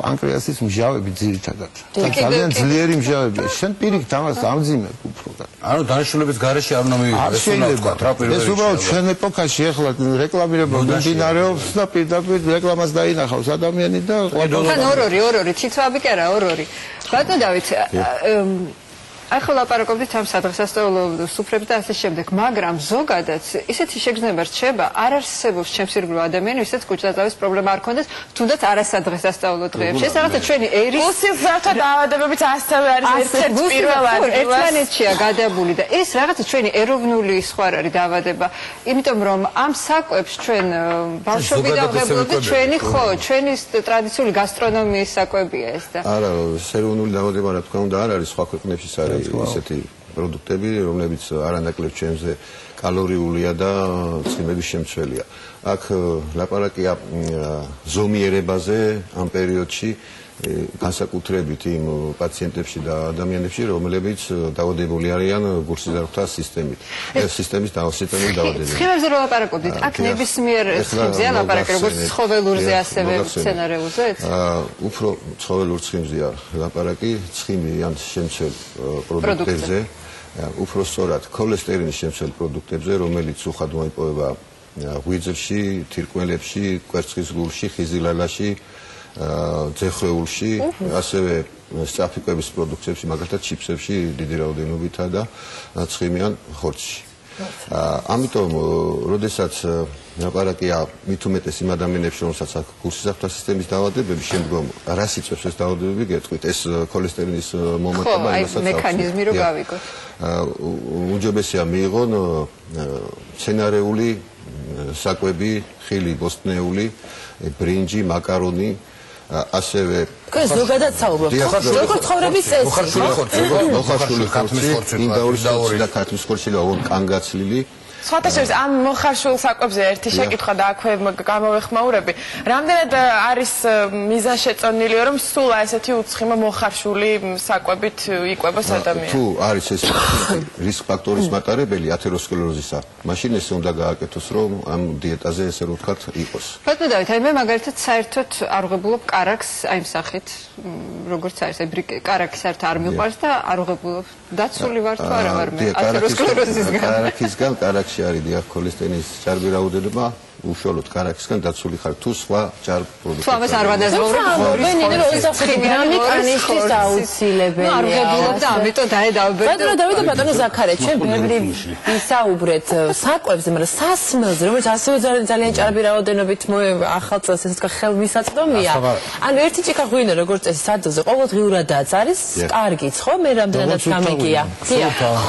პანკრეასის მჟავები ძირითადად და ძალიან ძლიერი მჟავებია შენ პირიქით ამას ამძიმებ უფრო ანუ დანიშნულების გარეშე არ უნდა მივიღოს ეს უბრალოდ ჩვენ ეპოქაში ახლა რეკლამირება მიმდინარეობს და პირდაპირ რეკლამას დაინახავს ადამიანი და ორ-ორი თითოაბი კი არა ორ-ორი ბატონო დავით ახლა ლაპარაკობდით ამ სადღესასწაულო სუფრებს და ასე შემდეგ, მაგრამ ზოგადად ისეთი შეგრძნება რჩება, არ არსებობს ჩემს ირგვლივ ადამიანი, ვისაც კუჭდაწავის პრობლემა არ ქონდეს, თუნდაც არასადღესასწაულო დღეებში. ეს რაღაცა ჩვენი ერის უსილზავთა დაავადებებიც ასევე არის ერთ-ერთი პირველად. ერთმანეთშია გადაბული და ეს რაღაცა ჩვენი ეროვნული სხვა არის დაავადება, იმიტომ რომ ამ საკვებს ჩვენ ბავშვობიდან ვღებულობთ ჩვენი ხო, ჩვენი ტრადიციული გასტრონომიის საკვებია ეს და არა, ეროვნული დაავადება რა თქმა უნდა არ არის სხვა ქვეყნებშიც არის ისეთი პროდუქტები, რომლებიც არანაკლებ ჩემზე კალორიულია და წიმების შემცველია. აქ ლაპარაკია ზომიერებაზე ამ პერიოდში განსაკუთრებით იმ პაციენტებში და ადამიანებში, რომლებიც დაავადებული არიან გულსიზარღვთა სისტემით. ეს სისტემის დაავადებები. სხივებზე რო ლაპარაკობდით, აქ ნებისმიერ სხივზეა ლაპარაკი, როგორც ცხოველურზე ასევე სცენარეულზე? უფრო ცხოველურ ცხიმზეა ლაპარაკი, ცხიმი ან შემცველ პროდუქტებზე, უფრო სწორად ქოლესტერინის შემცველ პროდუქტებზე, რომელიც უხად მოიპოვება ღვიძლში, თირკმელებში, კვერცხის გულში, ხიზილალაში ძეხვეულში, ასევე სწრაფიკვების პროდუქტებში, მაგალითად ჩიპსებში დიდი რაოდენობითა და ცხიმიან ხორცში. ამიტომ, როდესაც ლაპარაკია მით უმეტეს იმ ადამიანებში, რომელსაც აქვს გულსიზარღვთა სისტემის დაავადებები, შემდგომ რას იწვევს ეს დაავადებები, გეტყვით, ეს ქოლესტერინის მომატება იმასაც აქვს. მექანიზმი რო გავიგოთ. უჯობესია მიიღონ მცენარეული საკვები, ხილი, ბოსტნეული, ბრინჯი, მაკარონი ასევე ზოგადად საუბრობთ როგორც ცხოვრების წესი მოხარშული ხორცი ინდაურის ხორცი და ქათმის ხორცი და კანგაცლილი სხვათა შორის ამ მოხარშულ საკვებზე ერთი შეკითხვა და აქვე გამოვეხმაურები რამდენად არის მიზანშეწონილი რომ სულ ესეთი უცხიმო მოხარშული საკვებით იკვებოს ადამიანი თუ არის ეს რისკ ფაქტორის მატარებელი ათეროსკლეროზისა მაშინ ეს უნდა გააკეთოს რომ ამ დიეტაზე ესე რომ ვთქვათ იყოს ბატონო დავით აი მე მაგალითად საერთოდ არ ვღებულობ კარაქს აი ამ სახით როგორც არის აი კარაქი საერთოდ არ მიყვარს და არ ვღებულობ დაცული ვარ თუ არა ვარ მე ათეროსკლეროზისგან კარაქისგან კარაქში არის დიახ ქოლესტერინის ჭარბი რაოდენობა უშუალოდ კარაქისგან დაცული ხარ თუ სხვა ჯარ პროდუქტებს. თუ ამას არ ვადაზღაურებ, ვენინე 25 გრამი კანისტრის აუცილებელია. არ ვღებულობ და ამიტომ დაედავებდი. ბატონო ზაქარია, ჩვენ ბევრი ვისაუბრეთ საკვებზე, მაგრამ სასმელზე, რომელიც ასევე ძალიან ჭარბი რაოდენობით ახალ წელს ეს ხელმისაწვდომია. ანუ ერთი ჭიქა ღვინო როგორც წესი სადოზე ყოველდღიურადაც არის კარგიც, ხო? მე რამდენადაც გამიგია.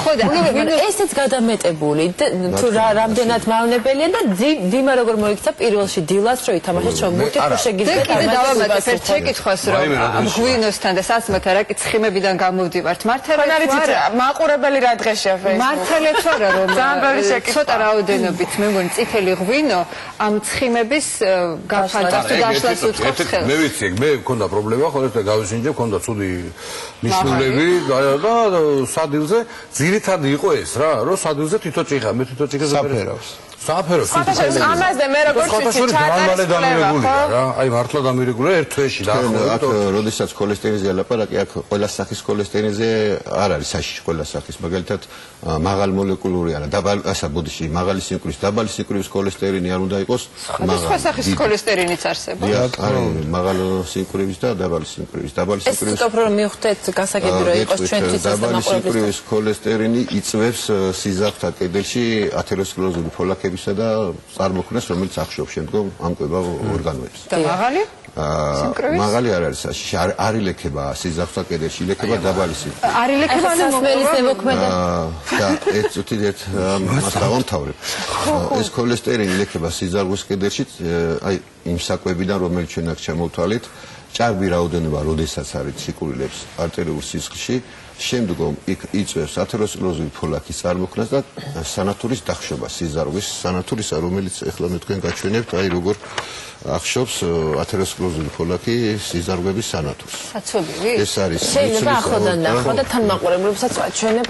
ხო და ესეც გადამეტებული თუ რამდენად მავნებელია და დიმა როგორ მოიქცა პირველში დილას რო ითამაშეს რომ მუთი თუ შეგიძლიათ კიდე დავამატებ ერთ შეკითხვას რომ ამ ღვინოსთან და სასმელთან რა კი ცხიმებიდან გამოვდივართ მართალია მაყურებელი რა დღეშია Facebook მართალია თუ არა რომ ცოტა რაოდენობით მე მგონი წითელი ღვინო ამ ცხიმების გაფანტას თუ დაშლას უწყობს ხელს მე ვიცი მე მქონდა პრობლემა ხოლმე გავიშინჯე მქონდა ცუდი ნიშნულები და სადილზე ძირითადი იყო ეს რა რომ სადილზე თვითონ ჭიხა მე თვითონ ჭიხაზე საფეროს ამაზე მე როგორც ვიცი ჩატარებულია რა აი მართლა დამირეგულია ერთ თვეში და აქ როდესაც ქოლესტერიზე ლაპარაკი აქ ყველა სახის ქოლესტერიზე არ არის საშიში ყველა სახის მაგალითად მაღალ მოლეკულური არა დაბალი ასა ბოდიში მაღალი სინკვრის დაბალი სინკვრის ქოლესტერინი არ უნდა იყოს სხვა სახის ქოლესტერინიც არსებობს არის მაღალ სინკვრის და დაბალი სინკვრის ეს უფრო მივხვდეთ გასაგები რომ იყოს ჩვენთვის ეს დაბალი სინკვრის ქოლესტერინი იწვევს სიზარდთა კედელში ათეროსკლეროზული ფოლაკებისა და წარმოქმნას რომელიც ახშობს შემდგომ ამკვება ორგანოებს და მაღალი მაღალი არ არის საშიში არ ილექება სიზარდთა კედელში ილექება დაბალი სინკვრი არ ილექება სასმელის ზემოქმედა და ერთ მას დავამთავრებ ეს ქოლესტერინი ილექება სიზარგოს კედელში აი იმ საკვებიდან რომელიც ჩვენ აქ ჩამოვთვალეთ ჭარბი რაოდენობა როდესაც არის ციკულილებს არტერიულ სისხლში შემდგომ იქ იწვევს ათეროსკლეროზული ფოლაკის წარმოქმნას და სანათურის დახშობას სიზარგოს სანათურისა რომელიც ეხლა მე თქვენ გაჩვენებთ აი როგორ ახშობს ათეროსკლეროზული ფოლაკი სიზარგოების სანათურს საცობილი ეს არის შეიძლება ახლოდან ნახო და თან მაყურებლებსაც ვაჩვენებ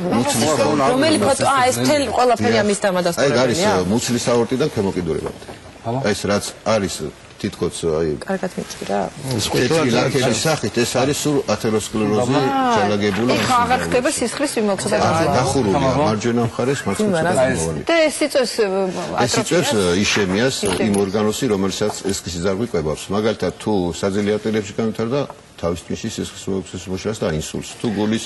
რომელი ფოტო ეს მთელი ყველაფერი ამის დამადასტურებელია აი არის მუცლის აორტიდან ქვემოკიდურებამდე აი ეს რაც არის თითქოს აი კარგად მიჭირა სპეციალური ლაქების სახით ეს არის სულ ათეროსკლეროზი ჩალაგებული იქ აღარ ხდება სისხლის ვიმოქმედება დახურულია მარჯვენა მხარეს მარცხენა და ეს იწვევს ეს იწვევს იშემიას იმ ორგანოსი რომელსაც ეს სიზარგვი ყვებავს მაგალითად თუ საძილე არტერიებში განვითარდა თავის თვისში სისხლის მოშლას და ინსულტს თუ გულის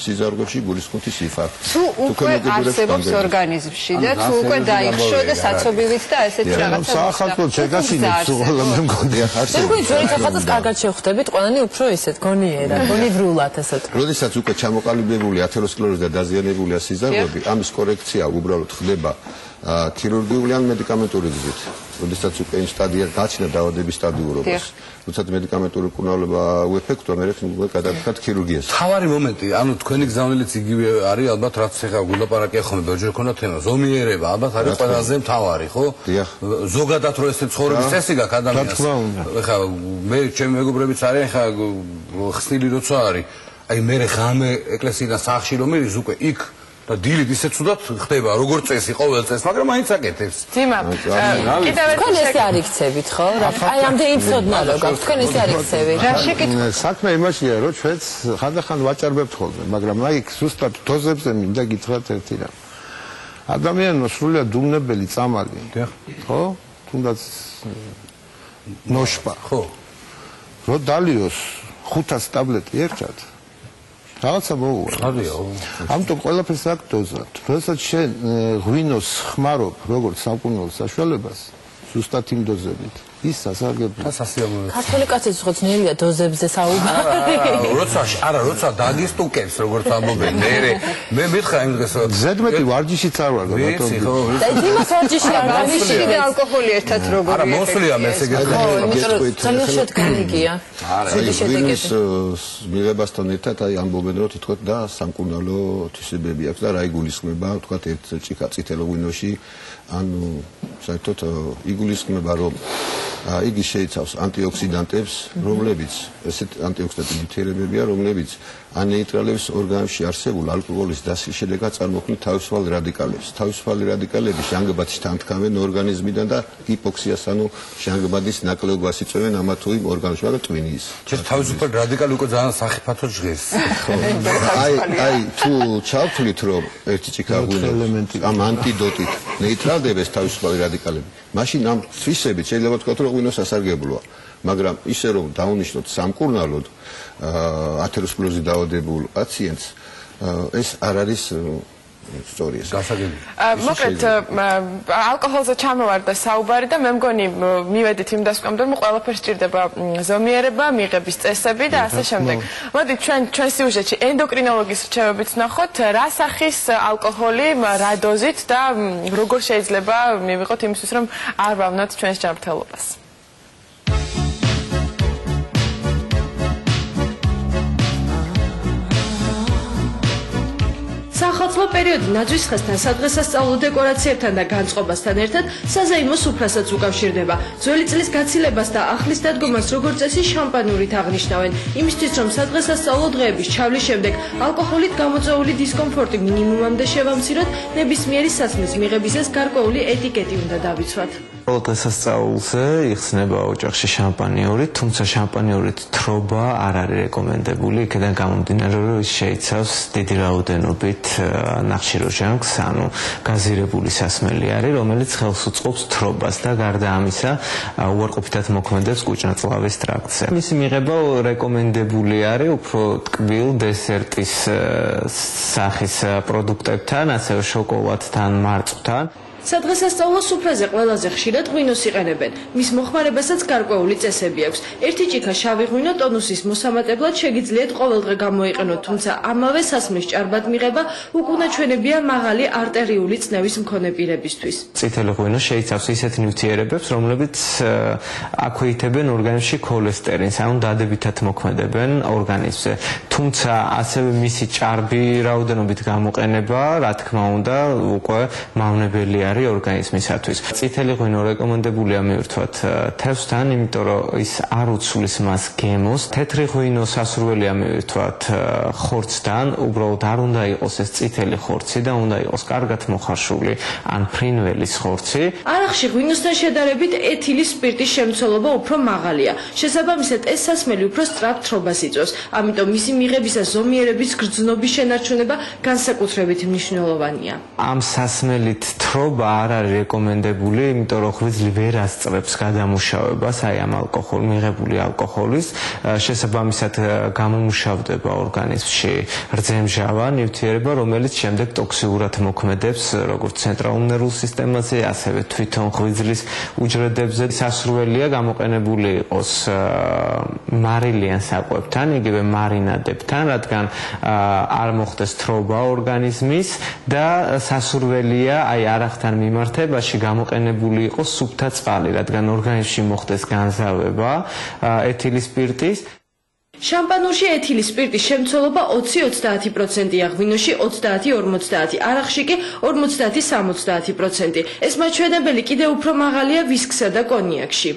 სიზარგვებში გულისხმობის ინფარქტი თუ უკვე არსებობს ორგანიზმში და თუ უკვე დაიხშო და საცობივით და ესეთი რაღაცა საახალწლო შეგასინებს უყოლა მე მგონია არსებობს თქვენ ძველი ხალხს კარგად შევხვდებით ყველანი უფრო ისეთ გონიერა გონივრულად ასე თქვა როდესაც უკვე ჩამოყალიბებული ათეროსკლეროზი და დაზიანებულია სიზარგვები ამის კორექცია უბრალოდ ხდება ქირურგიული ან მედიკამენტური გზით როდესაც უკვე იმ სტადია გაჩნდა დაავადების სტადიურობას როდესაც მედიკამენტური მკურნალობა უეფექტოა მე გადავხდათ ქირურგიას თავარი მომენტი ანუ თქვენი გზავნილიც იგივე არის ალბათ რაც ახლა გულაპარაკია ხოლმე ბევრჯერ ქონდა თემა ზომიერება ალბათ არის ყველაზე მთავარი ხო ზოგადად რო ესე ცხოვრების წესი გაქვს ადამიანს ახლა მე ჩემი მეგობრებიც არიან ახლა ხსნილი როცა არის აი მე ხამე ეკლესიიდან სახში რომ მიდის უკვე იქ და დილით ისე ცუდად ხდება როგორც წესი ყოველ წელს მაგრამ მაინც აკეთებს ძიმა კიდევ თქვენ ესე არ იქცევით ხო აი ამდენი ცოდნა რო გაქვს თქვენ ესე არ იქცევით რა შეკითხვა საქმე იმაშია რომ ჩვენც ხანდახან ვაჭარბებთ ხოლმე მაგრამ აი ზუსტად დოზებზე მინდა გითხრათ ერთი რამ ადამიანო სრულიად დუმნებელი წამალი ხო თუნდაც ნოშპა ხო რო დალიოს 500 ტაბლეტი ერთად რაღაცა მოუვა. ამიტომ ყველაფერს აქ დოზა. როდესაც შენ ღვინოს ხმარობ როგორც სამკურნალო საშუალებას, ზუსტად იმ დოზებით. ის სასარგებლოა. ქართული კაციც ხო ძნელია დოზებზე საუბარი. როცა დაგისტუკებს როგორც ამბობენ, მე მითხრა იმ დღეს ზედმეტი ვარჯიშიც არ ვარ ბატონო. და იმას ვარჯიში არ ვარჯიში და ალკოჰოლი ერთად როგორია. არა მოსვლია მე ესე გეტყვით. ძალიან შედგენილია. ღვინის მიღებასთან ერთად აი ამბობენ რომ თითქოს და სამკურნალო თვისებები აქვს და რა იგულისხმება, თქვა ერთ ჭიქა წითელ ღვინოში ანუ საერთოდ იგულისხმება რომ იგი შეიცავს ანტიოქსიდანტებს, რომლებიც ესეთ ანტიოქსიდანტები ნივთიერებებია, რომლებიც ანეიტრალებს ორგანიზმში არსებულ ალკოჰოლის დასის შედეგად წარმოქმნილ თავისუფალ რადიკალებს. თავისუფალი რადიკალები ჟანგბადში თანთქავენ ორგანიზმიდან და ჰიპოქსიას, ანუ ჟანგბადის ნაკლეობას იწვევენ ამა თუ იმ ორგანიზმში, მაგრამ ტვინის. ეს თავისუფალი რადიკალი უკვე ძალიან სახიფათო ჟღერს. აი თუ ჩავთვლით რომ ერთი ჭიქა ღვინოს ამ ანტიდოტით ნეიტრალდებს თავისუფალი რადიკალები, მაშინ ამ თვისებით შეიძლება ვთქვათ რომ ღვინო სასარგებლოა, მაგრამ ისე რომ დავუნიშნოთ სამკურნალოდ ათეროსკლეროზით დაავადებულ პაციენტს ეს არ არის სწორი ეს. მოკლედ ალკოჰოლზე ჩამოვარდა საუბარი და მე მგონი მივედით იმ დასკვნამდე რომ ყველაფერს სჭირდება ზომიერება, მიღების წესები და ასე შემდეგ. მოდით ჩვენ სიუჟეტში ენდოკრინოლოგის რჩევებით ვნახოთ რა სახის ალკოჰოლი, რა დოზით და როგორ შეიძლება მივიღოთ იმისთვის რომ არ ვავნოთ ჩვენს ჯანმრთელობას. სახალხო პერიოდი ნაძვისხესთან, სადღესასწაულო დეკორაციებთან და განწყობასთან ერთად საზეიმოს უფლასაც უკავშირდება. ძველი წლის გაცილებას და ახლის დადგომას როგორც წესი შამპანურით აღნიშნავენ. იმისთვის რომ სადღესასწაულო დღეების ჩავლის შემდეგ ალკოჰოლით გამოწვეული დისკომფორტი მინიმუმამდე შევამციროთ, ნებისმიერი სასმის მიღებისას გარკვეული ეტიკეტი უნდა დავიცვათ. დღესასწაულზე იხსნება ოჯახში შამპანიურით, თუმცა შამპანიურით თრობა არ არის რეკომენდებული, იქიდან გამომდინარე რომ ის შეიცავს დიდი რაოდენობით ნახშირორჟანგს, ანუ გაზირებული სასმელი არის, რომელიც ხელს უწყობს თრობას და გარდა ამისა უარყოფითად მოქმედებს კუჭნაწლავის ტრაქტზე. მისი მიღება რეკომენდებული არის უფრო ტკბილ დესერტის სახის პროდუქტებთან, ასევე შოკოლადთან, მარწყვთან. სადღესასწაულო სუფრაზე ყველაზე ხშირად ღვინოს იყენებენ. მის მოხმარებასაც გარკვეული წესები აქვს. ერთი ჭიქა შავი ღვინო ტონუსის მოსამატებლად შეგიძლიათ ყოველდღე გამოიყენოთ, თუმცა ამავე სასმლის ჭარბად მიღება უკუნაჩვენებია მაღალი არტერიული წნევის მქონე პირებისთვის. წითელი ღვინო შეიცავს ისეთ ნივთიერებებს, რომლებიც აქვეითებენ ორგანიზმში ქოლესტერინს, ანუ დადებითად მოქმედებენ ორგანიზმზე. თუმცა ასევე მისი ჭარბი რაოდენობით გამოყენება, რა თქმა უნდა, უკვე მავნებელია ორგანიზმისათვის. წითელი ღვინო რეკომენდებულია მივირთვათ თევზთან, იმიტომ რომ ის არ უცვლის მას გემოს. თეთრი ღვინო სასურველია მივირთვათ ხორცთან, უბრალოდ არ უნდა იყოს ეს წითელი ხორცი და უნდა იყოს კარგად მოხარშული ან ფრინველის ხორცი. არახში ღვინოსთან შედარებით ეთილის სპირტის შემცველობა უფრო მაღალია. შესაბამისად ეს სასმელი უფრო სწრაფ თრობას იწვევს, ამიტომ მისი მიღებისას ზომიერების გრძნობის შენარჩუნება განსაკუთრებით მნიშვნელოვანია. ამ სასმელით თრობა არ არის რეკომენდებული, იმიტომ რომ ღვიძლი ვერ ასწრებს გადამუშავებას, აი ამ მიღებული ალკოჰოლის, შესაბამისად გამომუშავდება ორგანიზმში რძემჟავა ნივთიერება, რომელიც შემდეგ ტოქსიურად მოქმედებს როგორც ცენტრალურ ნერვულ სისტემაზე, ასევე თვითონ ღვიძლის უჯრედებზე. სასურველია გამოყენებული იყოს მარილიან საკვებთან, იგივე მარინადებთან, რადგან არ მოხდეს თრობა ორგანიზმის და სასურველია აი არახთან მიმართებაში გამოყენებული იყოს სუფთა წყალი, რადგან ორგანიზმში მოხდეს განზავება ეთილის სპირტის. შამპანურში ეთილის სპირტის შემცველობა 20-30%-ია, ღვინოში 30-50%, არახში კი 50-70%. ეს მაჩვენებელი კიდევ უფრო მაღალია ვისკსა და კონიაკში.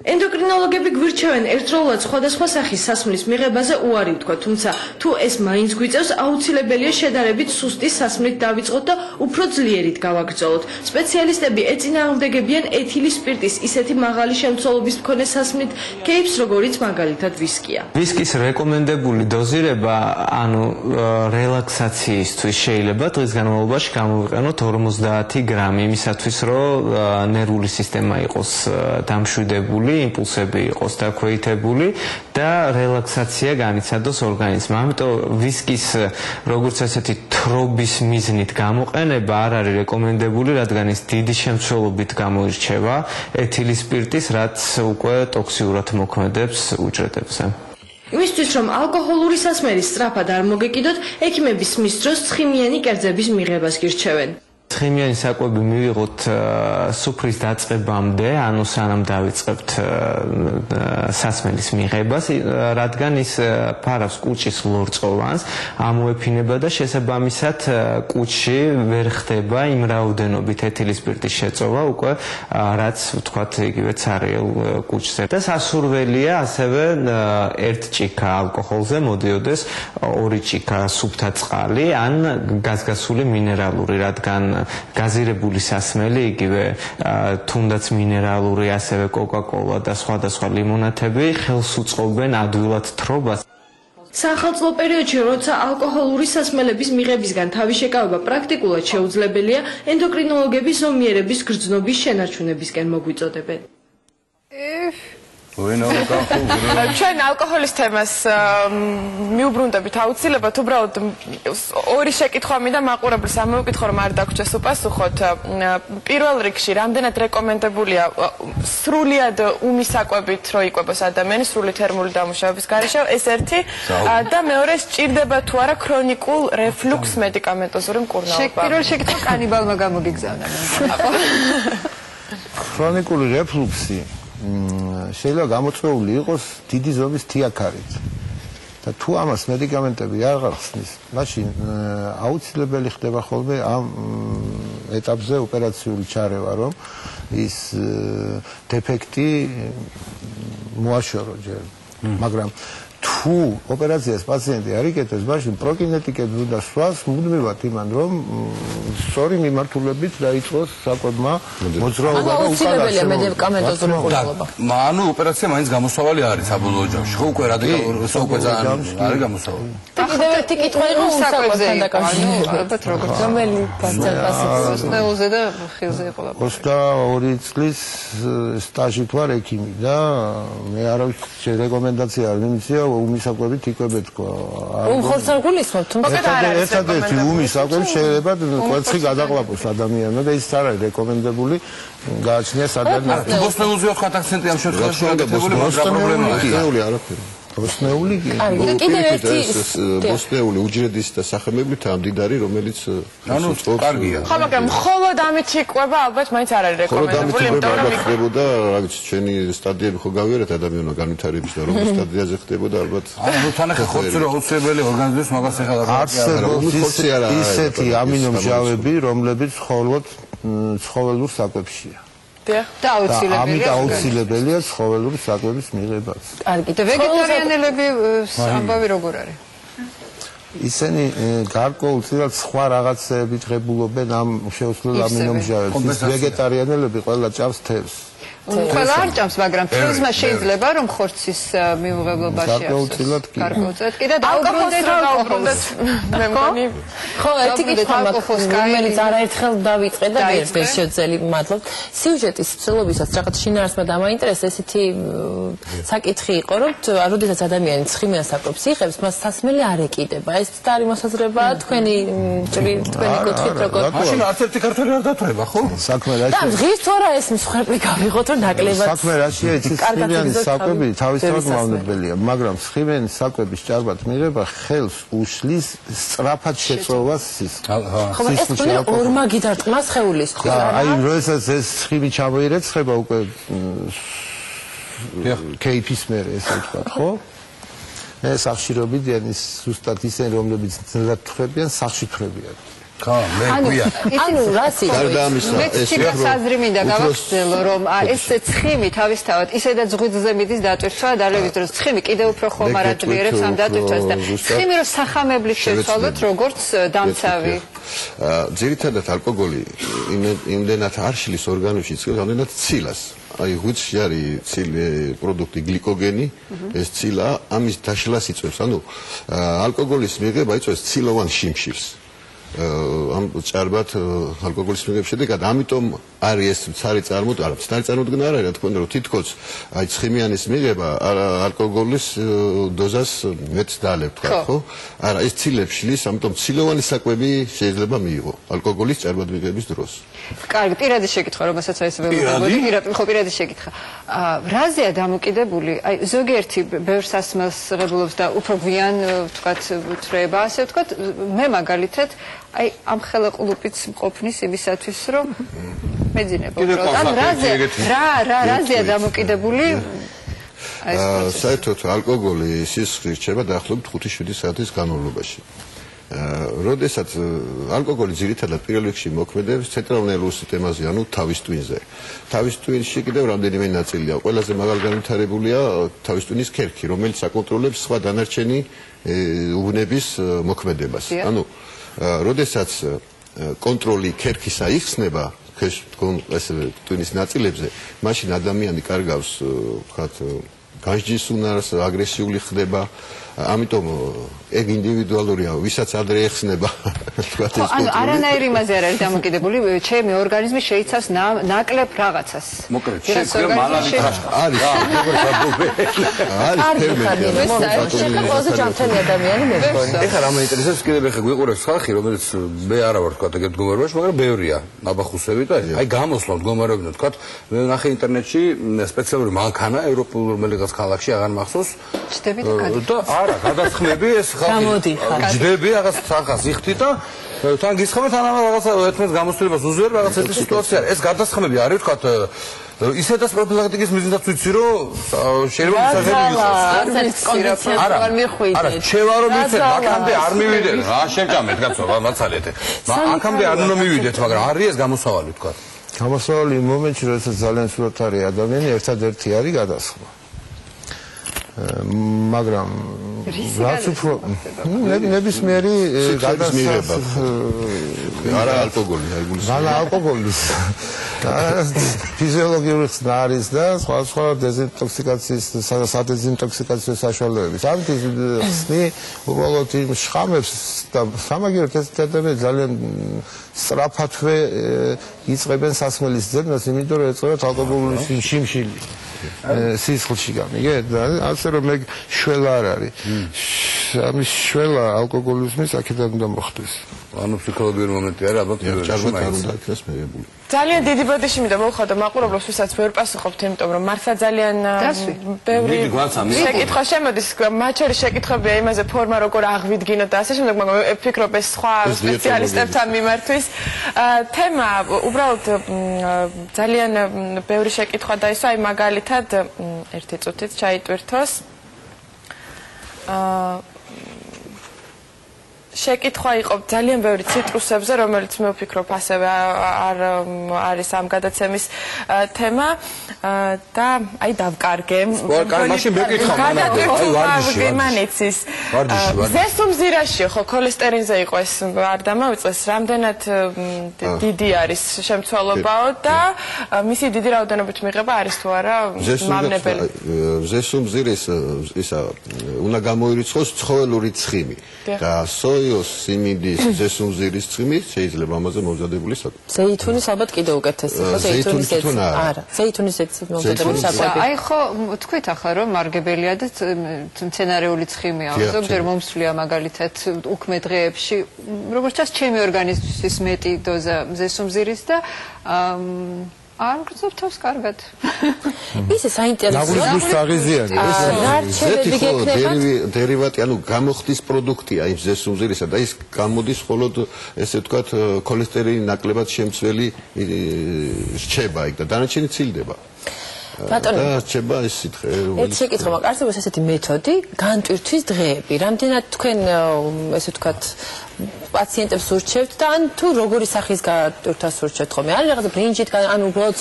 ენდოკრინოლოგები გვირჩევენ ერთდროულად სხვადასხვა სახის სასმლის მიღებაზე უარი ვთქვათ, თუმცა თუ ეს მაინც გვიწევს, აუცილებელია შედარებით სუსტი სასმლით დავიწყოთ და უფრო ძლიერით გავაგრძელოთ. სპეციალისტები ეწინააღმდეგებიან ეთილის სპირტის ისეთი მაღალი შემცველობის მქონე სასმლით კეიფს, როგორიც მაგალითად ვისკია. ვისკის რეკომენდებული დოზირება, ანუ რელაქსაციისთვის შეიძლება დღის განმავლობაში გამოვიყენოთ 50 გრამი, იმისათვის რომ ნერვული სისტემა იყოს დამშვიდებული, იმპულსები იყოს დაქვეითებული და რელაქსაცია განიცადოს ორგანიზმმა. ამიტომ ვისკის როგორც ასეთი თრობის მიზნით გამოყენება არ არის რეკომენდებული, რადგან ის დიდი შემცველობით გამოირჩევა ეთილის სპირტის, რაც უკვე ტოქსიურად მოქმედებს უჯრედებზე. იმისთვის რომ ალკოჰოლური სასმელი სწრაფად არ მოგეკიდოთ, ექიმები სმის დროს ცხიმიანი კერძების მიღებას გირჩევენ. ცხიმიანი საკვები მივიღოთ სუფრის დაწყებამდე, ანუ სანამ დავიწყებთ სასმელის მიღებას, რადგან ის ფარავს კუჭის ლორწოვანს, ამოეფინება და შესაბამისად კუჭში ვერ ხდება იმ რაოდენობით ეთილისპირტის შეწოვა უკვე რაც ვთქვათ იგივე ცარიელ კუჭზე. და სასურველია ასევე ერთ ჭიქა ალკოჰოლზე მოდიოდეს 2 ჭიქა სუფთა წყალი ან გაზგასული მინერალური, რადგან გაზირებული სასმელი იგივე თუნდაც მინერალური ასევე კოკა-კოლა და სხვადასხვა ლიმონათები ხელს უწყობენ ადვილად თრობას. სახელმწიფო პერიოდში, როცა ალკოჰოლური სასმელების მიღებისგან თავის შეკავება პრაქტიკულად შეუძლებელია, ენდოკრინოლოგები ზომიერების გრძნობის შენარჩუნებისკენ მოგვიწოდებენ. ჩვენ ალკოჰოლის თემას მიუბრუნდებით აუცილებლად, უბრალოდ ორი შეკითხვა მინდა მაყურებელს ამოვიკითხო, რომ არ დაგვრჩეს უპასუხოთ. პირველ რიგში, რამდენად რეკომენდებულია სრულიად უმის საკვებით რო იკვებოს ადამიანი სრული თერმული დამუშავების გარეშე, ეს ერთი და მეორე სჭირდება თუ არა ქრონიკულ რეფლუქს მედიკამენტოზური მკურნალობა. პირველ შეკითხვა კანიბალმა გამოგიგზავნა. ქრონიკული რეფლუქსი შეიძლება გამოწვეული იყოს დიდი ზომის თიაქარით. და თუ ამას მედიკამენტები არ გახსნის, მაშინ აუცილებელი ხდება ხოლმე ამ ეტაპზე ოპერაციული ჩარევა, რომ ის დეფექტი მოაშორო ჯერ. მაგრამ თუ ოპერაციას პაციენტი არ იკეთებს, მაშინ პროკინეტიკები უნდა სვას მუდმივად იმან, რომ სწორი მიმართულებით დაიწყოს საკვებმა მოძრაობა და აუცილებელია მედიკამენტოზური მკურნალობა. ანუ ოპერაცია მაინც გამოსავალი არის საბოლოო ჯამში. ხო უკვე რადიკალური უკვე ძალიან არის გამოსავალი. და კიდევ ერთი კითხვა იყო უსაკვებთან დაკავშირებით. ალბათ როგორც რომელი პასუხზე და ხილზე იყო ლაპარაკი. 22 წლის სტაჟით ვარ ექიმი და მე არავის რეკომენდაცია არ მიმიწია უმის საკვებით იკვებეთ თქვა. ხორცს არ გულისხმობთ, თუმცა ერთადერთი უმის საკვები შეიძლება კვერცხი გადაყლაპოს ადამიანმა და ის არ არის რეკომენდებული გააჩნია სადარნაირად. ბოსტნეულზე ვთქვათ აქცენტი ამ შემთხვევაში გაკეთებული, მაგრამ პრობლემაა არაფერი. ბოსტნეული კი. კიდევ ერთი ბოსტნეული უჯრედის და სახელმწიფოთა მდიდარი, რომელიც ანუ კარგია. ხო, მაგრამ მხოლოდ ამით იკვება ალბათ მაინც არ არის რეკომენდებული, იმიტომ რომ ხდებოდა, რა ვიცი, ჩვენი სტადიები ხო გავიარეთ ადამიანმა განვითარების და რომელ სტადიაზე ხდებოდა ალბათ. ანუ თანახე ხორცი რა აუცილებელი ორგანიზმის მაგას ეხლა არსებობს ისეთი ამინომჟავები, რომლებიც მხოლოდ ცხოველურ საკვებშია. და აუცილებელია აუცილებელია ცხოველური საკვების მიღებაც. კარგი, და ვეგეტარიანელები ამბავი როგორ არის? ისინი გარკვეულწილად სხვა რაღაცეებით ღებულობენ ამ შეუცვლელ ამინომჟავებს. ის ვეგეტარიანელები ყველა ჭამს თევზს. ყველა არ ჭამს, მაგრამ თევზმა შეიძლება რომ ხორცის მიუღებლობაში გარკვეულწილად კი. გარკვეულწილად კი და დაუბრუნდეთ მე მგონი. ხო, ერთი კითხვა მაქვს, რომელიც არაერთხელ დავიწყე და ვერ შეძლე, მადლობთ. სიუჟეტის ცდილობისას რაღაც შინაარსმა დამაინტერესა ესეთი საკითხი იყო, რომ როდესაც ადამიანი ცხიმიან საკვებს იღებს, მას სასმელი არ ეკიდება. ეს და არის მოსაზრება თქვენი კუთხით როგორ? მაშინ არც ერთი ქართველი არ დათვრება, ხო? საქმე რაში? და ღირს თორა ეს მსხვერპლი გავიღოთ, რომ ნაკლებად საქმე რაშია, იცი ცხიმიანი საკვები თავისთავად მავნებელია, მაგრამ ცხიმიანი საკვების ჭარბად მიღება ხელს უშლის სწრაფად შეწოვას სისხლს. ხო, ეს თუნდაც ორმაგი დარტყმა სხეულისთვის. აი, როდესაც ეს ცხიმი ჩამოირეცხება უკვე კეიფის მერე ესე ვთქვა, ხო? ეს სახშირობიდან ის ზუსტად ისინი რომლებიც ძნელად თხრებიან, სახში თხრებიან. ხო, მე გვია. ანუ რას იცი? მე ცოტა საზრი მინდა გავაგრძელო, რომ ეს ცხიმი თავისთავად ისედაც ღვიძლზე მიდის დატვირთვა, დალევის დროს ცხიმი კიდევ უფრო ხომ არადვიერებს ამ დატვირთვას და ცხიმი რო სახამებლის შეცვალოთ, როგორც დამცავი. ძირითადად ალკოგოლი იმდენად არ შლის ორგანოში, იმდენად ცილას. აი ღვიძლში არის ცილი პროდუქტი გლიკოგენი, ეს ცილა ამის დაშლას იწვევს. ანუ ალკოგოლის მიღება იწვევს ცილოვან შიმშილს. ამ ჭარბად ალკოგოლის მიღების შედეგად, ამიტომ არის ეს მცარი წარმოდგენა, არა, მცარი წარმოდგენა არ არის, რა თქმა უნდა, რომ თითქოს აი ცხიმიანის მიღება ალკოგოლის დოზას მეც დაალებ თქვა, ხო? არა, ეს ცილებს შლის, ამიტომ ცილოვანი საკვები შეიძლება მიიღო ალკოგოლის წარმატებების დროს. კარგი, პირადი შეკითხვა, რომელსაც აი ეს პირადი შეკითხვა. რაზეა დამოკიდებული? აი ზოგიერთი ბევრ სასმელს ღებულობს და უფრო გვიან ვთქვათ უთრეება, ასე ვთქვათ, მე მაგალითად აი ამ ხელაყლუპიც მყოფნის იმისათვის, რომ მეძინება უბრალოდ. ან რაზეა დამოკიდებული? საერთოდ ალკოგოლი სისხლში რჩება დაახლოებით 5-7 საათის განმავლობაში. როდესაც ალკოგოლი ძირითადად პირველ რიგში მოქმედებს ცენტრალურ ნერვულ სისტემაზე, ანუ თავის ტვინზე. თავის ტვინში კიდევ რამდენიმე ნაწილია. ყველაზე მაღალ განვითარებულია თავის ტვინის ქერქი, რომელიც აკონტროლებს სხვა დანარჩენი უბნების მოქმედებას. ანუ როდესაც კონტროლი ქერქისა იხსნება ეს ტვინის ნაწილებზე, მაშინ ადამიანი კარგავს, ვთქვათ, განსჯის უნარს, აგრესიული ხდება. ამიტომ ეგ ინდივიდუალურია, ვისაც ადრე ეხსნება, ვთქვათ ეს კონტროლი. ანუ არანაირი იმაზე არ არის დამოკიდებული, ჩემი ორგანიზმი შეიცავს ნაკლებ რაღაცას. მოკლედ, შეგვიძლია მალალი არის, ყველაზე ჯანმრთელი ადამიანი მე მგონი. ეხლა რა მეინტერესებს, კიდევ ეხლა გვიყურებს ხალხი, რომელიც მე არა ვარ თქვა ეგეთ მდგომარეობაში, მაგრამ ბევრია ნაბახუსები და აი გამოსვლა მდგომარეობიდან თქვა, მე ნახე ინტერნეტში სპეციალური მანქანა ევროპულ რომელიღაც ქალაქში აღარ მახსოვს. ჩდები და გადი. არა, გადასხმები ეს ხალხი ჯდები რაღაც სახას იხდი და თან გისხმეთ ან რაღაცა ერთმანეთს გამოსვლებას უზიარ რაღაც ეს სიტუაცია არის. ეს გადასხმები არის ვთქვათ ისედაც პროფილაქტიკის მიზნით ვიცი რომ შეიძლება მისაღები იყოს. არა, არა, შევა რომ იცით, აქამდე არ მივიდეთ. რა შეჭამეთ კაცო, მაცალეთ. აქამდე არ უნდა მივიდეთ, მაგრამ არის ეს გამოსავალი ვთქვათ. გამოსავალი იმ მომენტში, როდესაც ძალიან სრულად არის ადამიანი, ერთადერთი არის გადასხმა. მაგრამ რაც უფრო ნებისმიერი გადასხმა არა ალკოგოლი, არა ალკოგოლის ფიზიოლოგიური ხსნა არის და სხვა დეზინტოქსიკაციის სადეზინტოქსიკაციო საშუალებები. ამით ხსნი უბრალოდ იმ შხამებს და სამაგიეროდ ეს ადამიანები ძალიან სწრაფადვე იწყებენ სასმელის ძებნას, იმიტომ რომ ეწევათ ალკოგოლის შიმშილი. სისხლში გამიგეთ და ასე რომ ეგ შველა არ არის. ამის შველა ალკოგოლიზმის აქედან უნდა მოხდეს. ანუ ფსიქოლოგიური მომენტი არის, ალბათ ჭარბად არ უნდა იქნას მიღებული. ძალიან დიდი ბოდიში მინდა მოვხადო მაყურებლებს, ვისაც ვერ პასუხობთ, იმიტომ რომ მართლა ძალიან ბევრი შეკითხვა შემოდის, მათ შორის შეკითხვებია იმაზე ფორმა როგორ აღვიდგინოთ და ასე შემდეგ, მაგრამ ვფიქრობ ეს სხვა სპეციალისტებთან მიმართვის. თემა უბრალოდ ძალიან ბევრი შეკითხვა დაისვა, აი მაგალითად ერთი წუთით ჩაიტვირთოს. შეკითხვა იყო ძალიან ბევრი ციტრუსებზე, რომელიც მე ვფიქრობ ასევე არ არის ამ გადაცემის თემა და აი დავკარგე. მაშინ მეკითხა მანიცის. ზესუმზირაში ხო ქოლესტერინზე იყო ეს არ დამავიწყეს, რამდენად დიდი არის შემცველობაო და მისი დიდი რაოდენობით მიღება არის თუ არა მავნებელი. ზესუმზირის ისა უნდა გამოირიცხოს ცხოველური ცხიმი და სიმინდის ზესუმზირის ცხიმი შეიძლება ამაზე მომზადებული საკვები. ზეითუნის ალბათ კიდევ უკეთესი ხო ზეითუნის არა ზეითუნის მომზადებული საკვები. აი ხო თქვით ახლა რომ მარგებელია და მცენარეული ცხიმია. ზოგჯერ მომსვლია მაგალითად უქმე დღეებში როგორც ჩანს ჩემი ორგანიზმისთვის მეტი დოზა ზესუმზირის და არ გრძნობ თავს კარგად. ისე საინტერესოა. ნაგვიზის საღიზიანი. დერივატი, ანუ გამოხდის პროდუქტია იმ ზესუმზირისა და ის გამოდის მხოლოდ ესე ვთქვათ ქოლესტერინის ნაკლებად შემცველი რჩება იქ და დანარჩენი ცილდება. ბატონო, რჩება ეს სითხე. ეს შეკითხვა მაკარსებს ესეთი მეთოდი განტვირთვის დღეები. რამდენად თქვენ ესე ვთქვათ პაციენტებს ურჩევთ და ან თუ როგორი სახის განტვირთვას ურჩევთ ხოლმე? არის რაღაცა ბრინჯით ან უბრალოდ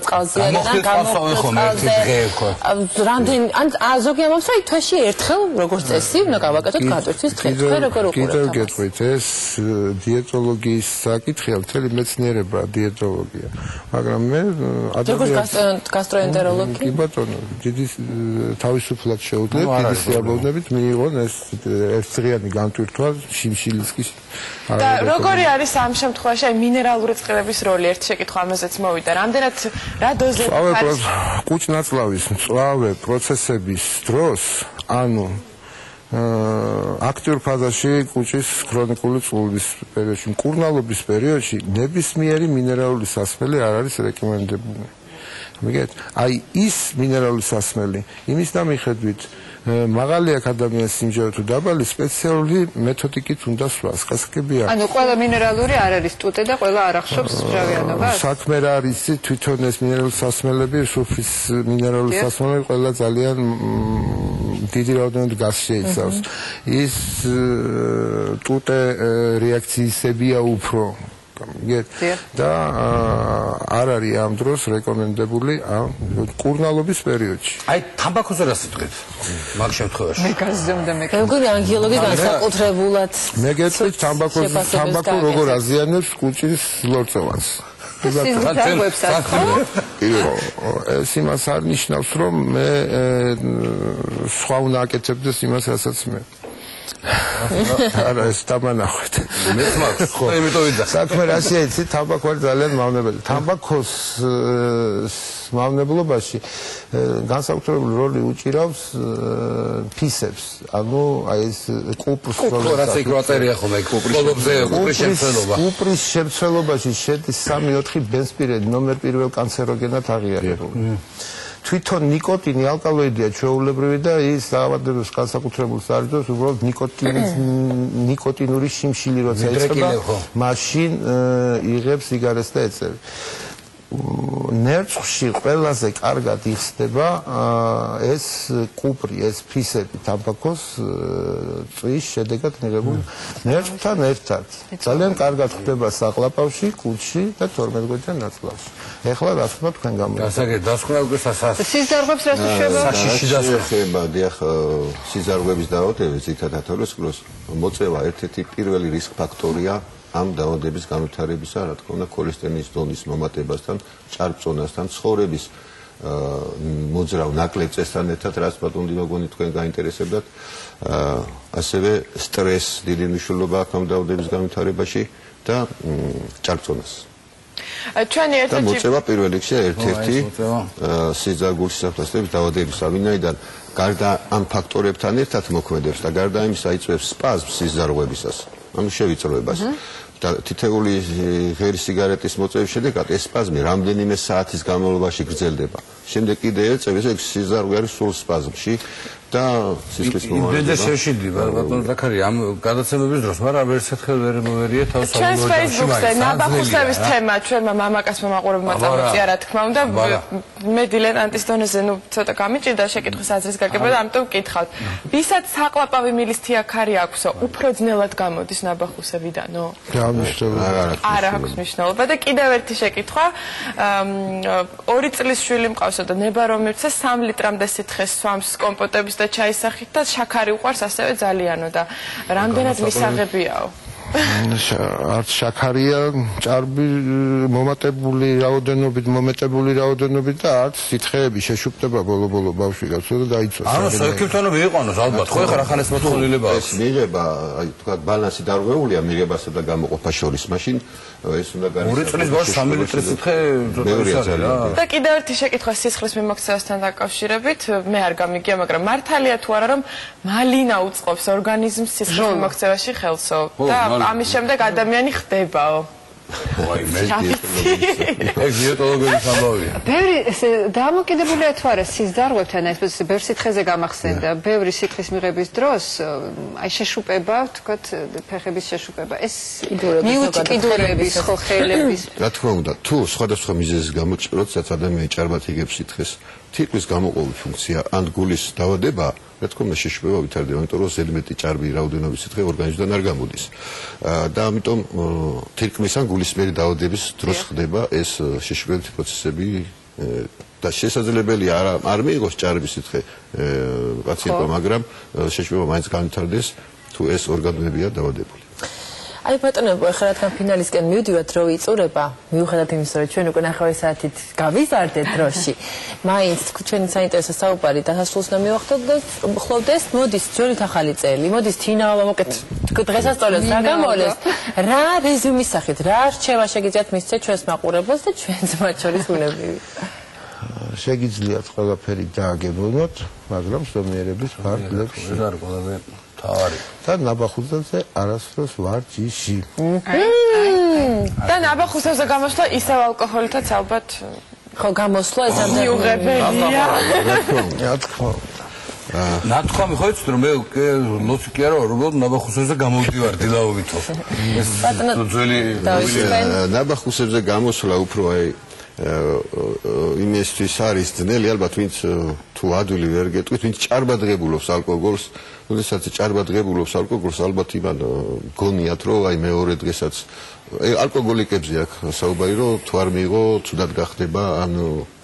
წყალზე ან რამდენი ან ზოგი ამბობს რომ თვეში ერთხელ როგორც წესი უნდა გავაკეთოთ განტვირთვის დღე. თქვენ როგორ უყურებთ? კიდევ გეტყვით ეს დიეტოლოგიის საკითხია, მთელი მეცნიერება დიეტოლოგია. მაგრამ მე გასტროენტეროლოგი? კი ბატონო, დიდი თავისუფლად შეუძლებ დიდი სიამოვნებით მიიღონ ეს ერთდღიანი განტვირთვა შიმშილის კი და როგორი არის ამ შემთხვევაში აი მინერალური წყლების როლი? ერთი შეკითხვა ამაზეც მოვიდა. რამდენად რა დოზები არის? კუჭ-ნაწლავის მწვავე პროცესების დროს, ანუ აქტიურ ფაზაში კუჭის ქრონიკული წყლების პერიოდში, მკურნალობის პერიოდში ნებისმიერი მინერალური სასმელი არ არის რეკომენდებული. მიგეთ, აი ის მინერალური სასმელი იმის დამიხედვით მაღალი აქ ადამიანის სიმჟავე თუ დაბალი სპეციალური მეთოდიკით უნდა სვას. გასაგებია. ანუ ყველა მინერალური არ არის ტუტე და ყველა არ ახსოვს მჟავიანობას? საქმე რა არის თვითონ ეს მინერალური სასმელები, სუფრის მინერალური სასმელები ყველა ძალიან დიდი რაოდენობით გაზს შეიცავს. ის ტუტე რეაქციისებია უფრო და არ არის ამ დროს რეკომენდებული ამ კურნალობის პერიოდში. აი თამბაქოზე რა სიტყვით? მაგ შემთხვევაში. მე გაზრდა მე. როგორი ანგიოლოგი განსაკუთრებულად მე გეტყვით თამბაქო როგორ აზიანებს კუჭის ლორწოვანს. ეს იმას არ ნიშნავს, რომ მე სხვა უნდა აკეთებდეს იმას, რასაც მე არა ეს დამანახეთ. მეც მაქვს. ხო, იმიტომ ვიდა. საქმე რასია იცი, თამბაქო არის ძალიან მავნებელი. თამბაქოს მავნებლობაში განსაკუთრებული როლი უჭირავს ფისებს. ანუ აი ეს კუპრს როლი. რაც იქ რაწერია ხომ აი კუპრისზე, კუპრის შემცველობა. კუპრის შემცველობაში შედის 3-4 ბენზპირენი ნომერ პირველ კანცეროგენად აღიარებული. თვითონ ნიკოტინი ალკალოიდია ჩვეულებრივი და ის დაავადების განსაკუთრებულს არიდოს უბრალოდ ნიკოტინური შიმშილი როცა ეწება მაშინ იღებს სიგარეტს და ეწევი. ნერწყვში ყველაზე კარგად იხსნება ეს კუპრი, ეს ფისები თამბაქოს წვის შედეგად მიღებული ნერწყვთან ერთად. ძალიან კარგად ხდება საყლაპავში, კუჭში და 12 გვერდიან ნაწლავში. ეხლა რა თქმა თქვენ გამოიწვია. გასაგებია, დასკვნა უკვე სიზარღვებს რაც შეება. საშიში დასკვნა, დიახ, სიზარღვების დაავადების ძირითადად ათეროსკლეროზ მოწევა ერთ-ერთი პირველი რისკ ფაქტორია ამ დაავადების განვითარებისა, რა თქმა უნდა, ქოლესტერინის დონის მომატებასთან, ჭარბწონასთან, ცხოვრების მოძრავ ნაკლებ წესთან ერთად, რაც ბატონო დიმაგონი თქვენ გაინტერესებდათ, ასევე სტრესს დიდი მნიშვნელობა აქვს ამ დაავადების განვითარებაში და ჭარბწონას. ჩვენი ერთ-ერთი მოწევა პირველ რიგში ერთ-ერთი სიზარგულის საფასების დაავადებისა, ვინაიდან გარდა ამ ფაქტორებთან ერთად მოქმედებს და გარდა იმისა იწვევს სპაზმს სიზარღვებისას, ანუ შევიწროებას. და თითეული ღერი სიგარეტის მოწევის შედეგად ეს სპაზმი რამდენიმე საათის განმავლობაში გრძელდება. შემდეგ კიდე ეწევს ეს სიზარღვე არის სულ სპაზმში და სისხლის მომარაგება. იმდენად შეშიდი ბატონო ზაქარია ამ გადაცემების დროს, მაგრამ ერთ ერთხელ ვერ მოვერია თავს ამბობ. ჩვენს Facebook-ზე ნაბახუსების თემა ჩვენმა მამაკაცმა მაყურებელმა წამოწია რა თქმა უნდა. მე დილეტანტის დონეზე ნუ ცოტა გამიჭირდა შეკითხვის აზრის გაგება და ამიტომ ვკითხავთ. ვისაც საყლაპავი მილის თიაქარი აქვსო, უფრო ძნელად გამოდის ნაბახუსებიდანო? არ აქვს მნიშვნელობა და კიდევ ერთი შეკითხვა. 2 წლის შვილი მყავსო და ნება რომ მივცე 3 ლიტრამდე სითხეს სვამს კომპოტების და ჩაის სახით და შაქარი უყვარს ასევე ძალიანო და რამდენად მისაღებიაო? არც შაქარია ჭარბი მომატებული რაოდენობით და არც სითხეები შეშუპდება ბოლო-ბოლო ბავშვი გაცო და დაიცვა. ანუ სოქიფთანები იყონოს ალბათ, ხო ეხლა რახან ეს მოთხოვნილება აქვს. ეს მიღება, აი თქვა ბალანსი დარღვეულია მიღებასა და გამოყოფა შორის, მაშინ ეს უნდა განისაზღვროს. 2 წლის ბავშვს 3 ლიტრი სითხე და კიდევ ერთი შეკითხვა სისხლის მიმოქცევასთან დაკავშირებით, მე არ გამიგია, მაგრამ მართალია თუ არა რომ მალინა უწყობს ორგანიზმს სისხლის მიმოქცევაში ხელსო და ამის შემდეგ ადამიანი ხდებაო. აი მე დიეტოლოგების ამბავია. ბევრი დამოკიდებულია თუ არა სიზარღვებთან ეს ბევრი სითხეზე გამახსენდა. ბევრი სითხის მიღების დროს აი შეშუპება, ვთქვათ, ფეხების შეშუპება. ეს მიუტკიდურების ხო ხელების. რა თქმა უნდა, თუ სხვადასხვა მიზეზის გამო როდესაც ადამიანი ჭარბად იგებს სითხეს, თითქმის გამოყოფი ფუნქცია ან გულის დაავადება, რა თქმა უნდა შეშუპება ვითარდება, იმიტომ რომ ზედმეტი ჭარბი რაოდენობის სითხე ორგანიზმიდან არ გამოდის. და ამიტომ თითქმის ან გულისმერი დაავადების დროს ხდება ეს შეშუპებითი პროცესები და შესაძლებელია არ მიიღოს ჭარბი სითხე პაციენტმა, მაგრამ შეშუპება მაინც განვითარდეს თუ ეს ორგანოებია დაავადებული. აი ბატონო, ახლა რადგან ფინალისკენ მივდივართ, რო იწურება, მიუხედავად იმისა, რომ ჩვენ უკვე ნახევარი საათით გავიზარდეთ დროში, მაინც ჩვენი საინტერესო საუბარი დასასრულს უნდა მივახდოთ, მოდის ძველი ახალი წელი, მოდის თინაობა მოკეთ დღესასწაულს რა გამოვლეს, რა რეზუმის სახით, რა რჩევა შეგიძლიათ მისცეთ ჩვენს მაყურებელს და ჩვენს მათ შორის უნებრივი. შეგიძლიათ ყველაფერი დააგებინოთ, მაგრამ ზომიერების ფარგლებში. ეს არის ყველაზე თავარი. და ნაბახუძეზე არასდროს ვარჯიში. და ნაბახუძეზე გამოსვლა ისევ ალკოჰოლითაც ალბათ ხო გამოსვლა ეს მიუღებელია. რა თქმა უნდა. ნათქვამი ხო იცით რომ მე ლოცი კი არა რომ ნაბახუსებზე გამოვდივარ დილაობითო. ეს ძველი ნაბახუსებზე გამოსვლა უფრო აი იმისთვის არის ძნელი ალბათ ვინც თუ ადვილი ვერ გეტყვით ვინც ჭარბადღებულობს ალკოგოლს როდესაც ჭარბადღებულობს ალკოგოლს ალბათ იმან გონიათ რომ აი მეორე დღესაც ალკოგოლიკებზე აქვს საუბარი რომ თუ არ მიიღო ცუდად გახდება ან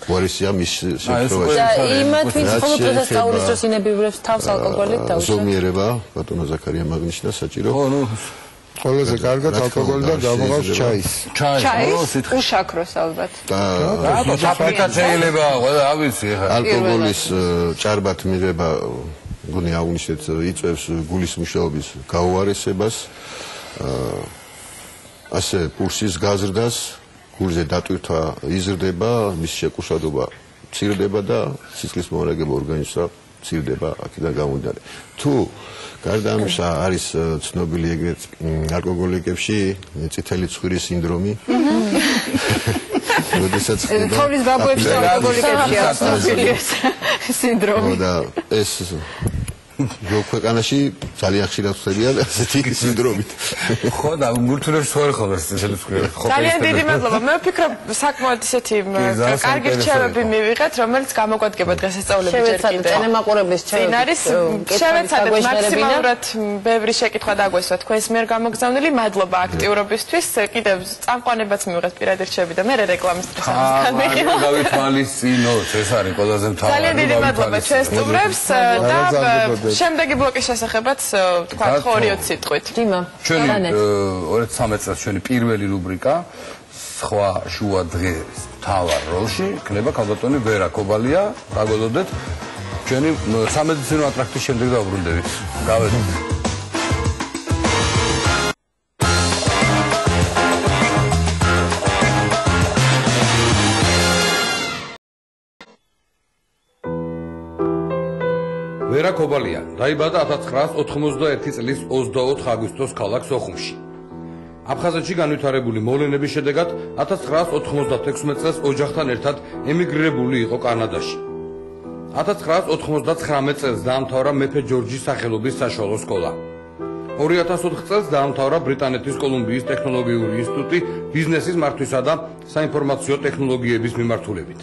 უარესია მის შემთხვევაში და იმათ ვინც მხოლოდ დღესასწაულის დროს ინებივრებს თავს ალკოგოლით დაუშვათ ზომიერება ბატონო ზაქარია მაგნიშნა საჭირო ყველაზე კარგად ალკოგოლიდან გამოყავს ჩაის. ჩაის? უშაქროს ალბათ. რატო საფრიკად შეიძლება ყველა ავიცი ახლა. ალკოგოლის ჭარბად მიღება გონი აღნიშნეთ იწვევს გულის მუშაობის გაუარესებას. ასე პულსის გაზრდას, გულზე დატვირთვა იზრდება, მის შეკუშადობა მცირდება და სისხლის მომარაგება ორგანიზმსა მცირდება აქედან გამომდინარე. თუ გარდა ამისა არის ცნობილი ეგრეთ ალკოგოლიკებში წითელი ცხვირის სინდრომი. როდესაც თოვლის ბაბუებში ალკოგოლიკებში არის ცნობილი სინდრომი. და ეს ქვეყანაში ძალიან ხშირად ხდებიან ასეთი სინდრომით. ხო და მურთულებს ხო ხომ ეს წითელი ცხვირი. ძალიან დიდი მადლობა. მე ვფიქრობ საკმაოდ ისეთი კარგი რჩევები მივიღეთ, რომელიც გამოგვადგება დღესასწაულების ჯერ კიდევ. ტელემაყურებლის წინ არის შევეცადეთ მაქსიმალურად ბევრი შეკითხვა დაგვესვა თქვენს მიერ გამოგზავნილი. მადლობა აქტიურობისთვის. კიდევ წამყვანებაც მივიღეთ პირადი რჩევები და მე რეკლამის დღესაც განმიყივა. გავითვალისწინოთ, ეს არის ყველაზე მთავარი. ძალიან დიდი მადლობა ჩვენს სტუმრებს და შემდეგი ბლოკის შესახებაც თქვა 2-20 სიტყვით. დიმა. ჩვენი 2013 წელს ჩვენი პირველი რუბრიკა სხვა შუა დღეს მთავარ როლში იქნება ქალბატონი ვერა კობალია. დაგველოდეთ ჩვენი სამედიცინო ატრაქტის შემდეგ დავბრუნდებით. გავედით. ვერა კობალია დაიბადა 1991 წლის 24 აგვისტოს ქალაქ სოხუმში. აფხაზეთში განვითარებული მოვლენების შედეგად 1996 წელს ოჯახთან ერთად ემიგრირებული იყო კანადაში. 1999 წელს დაამთავრა მეფე ჯორჯის სახელობის საშუალო სკოლა. 2004 წელს დაამთავრა ბრიტანეთის კოლუმბიის ტექნოლოგიური ინსტიტუტი ბიზნესის მართვისა და საინფორმაციო ტექნოლოგიების მიმართულებით.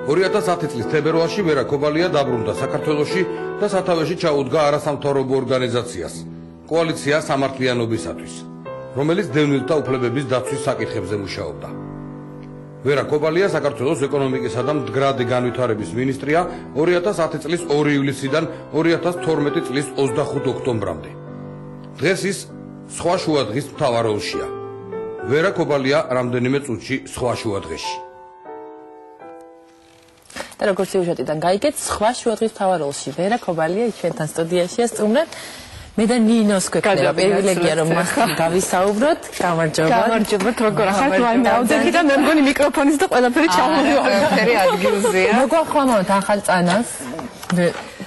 2010 წლის თებერვალში ვერა კობალია დაბრუნდა საქართველოში და სათავეში ჩაუდგა არასამთავრობო ორგანიზაციას კოალიცია სამართლიანობისათვის, რომელიც დევნილთა უფლებების დაცვის საკითხებზე მუშაობდა. ვერა კობალია საქართველოს ეკონომიკისა და მდგრადი განვითარების მინისტრია 2010 წლის 2 ივლისიდან 2012 წლის 25 ოქტომბრამდე. დღეს ის სხვა შუა დღის მთავარ როლშია. ვერა კობალია რამდენიმე წუთში სხვა შუა დღეში. და როგორც სიუჟეტიდან გაიგეთ, სხვა შუა დღის მთავარ როლში ვერა კობალია ჩვენთან სტუდიაშია სტუმრად. მე და ნინოს გვექნება პრივილეგია რომ მასთან გავისაუბროთ. გამარჯობა. გამარჯობათ, როგორ ახართ? დავდექი და მე მგონი მიკროფონის და ყველაფერი ჩამოვივალ. ყველაფერი ადგილზეა. მოგვახმამავთ ახალ წანას.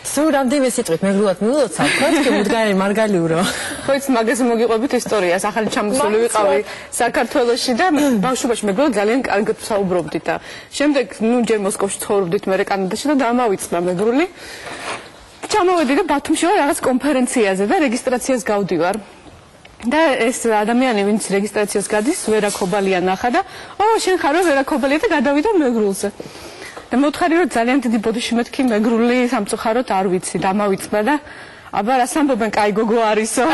სულ რამდენიმე სიტყვით მეგრულად მივულოცავ, თქვენ მუდმივი მარგალიურო. ხო იცი მაგაზე მოგიყვებით ისტორიას, ახალი ჩამოსული ვიყავი საქართველოში და ბავშვობაში მეგრულად ძალიან კარგად ვსაუბრობდით და შემდეგ ჯერ მოსკოვში ცხოვრობდით, მე კანადაში და დამავიწყდა მეგრული. ჩამოვედი და ბათუმში ვარ რაღაც კონფერენციაზე და რეგისტრაციას გავდივარ. და ეს ადამიანი ვინც რეგისტრაციას გადის, ვერა კობალია ნახა და შენ ხარო ვერა კობალია და გადავიდა მეგრულზე. და მოთხარი რომ ძალიან დიდი ბოდიში მეთქი მეგრული სამწუხაროდ არ ვიცი, დამავიწყდა და აბა რას ამბობენ, კაი გოგო არისო.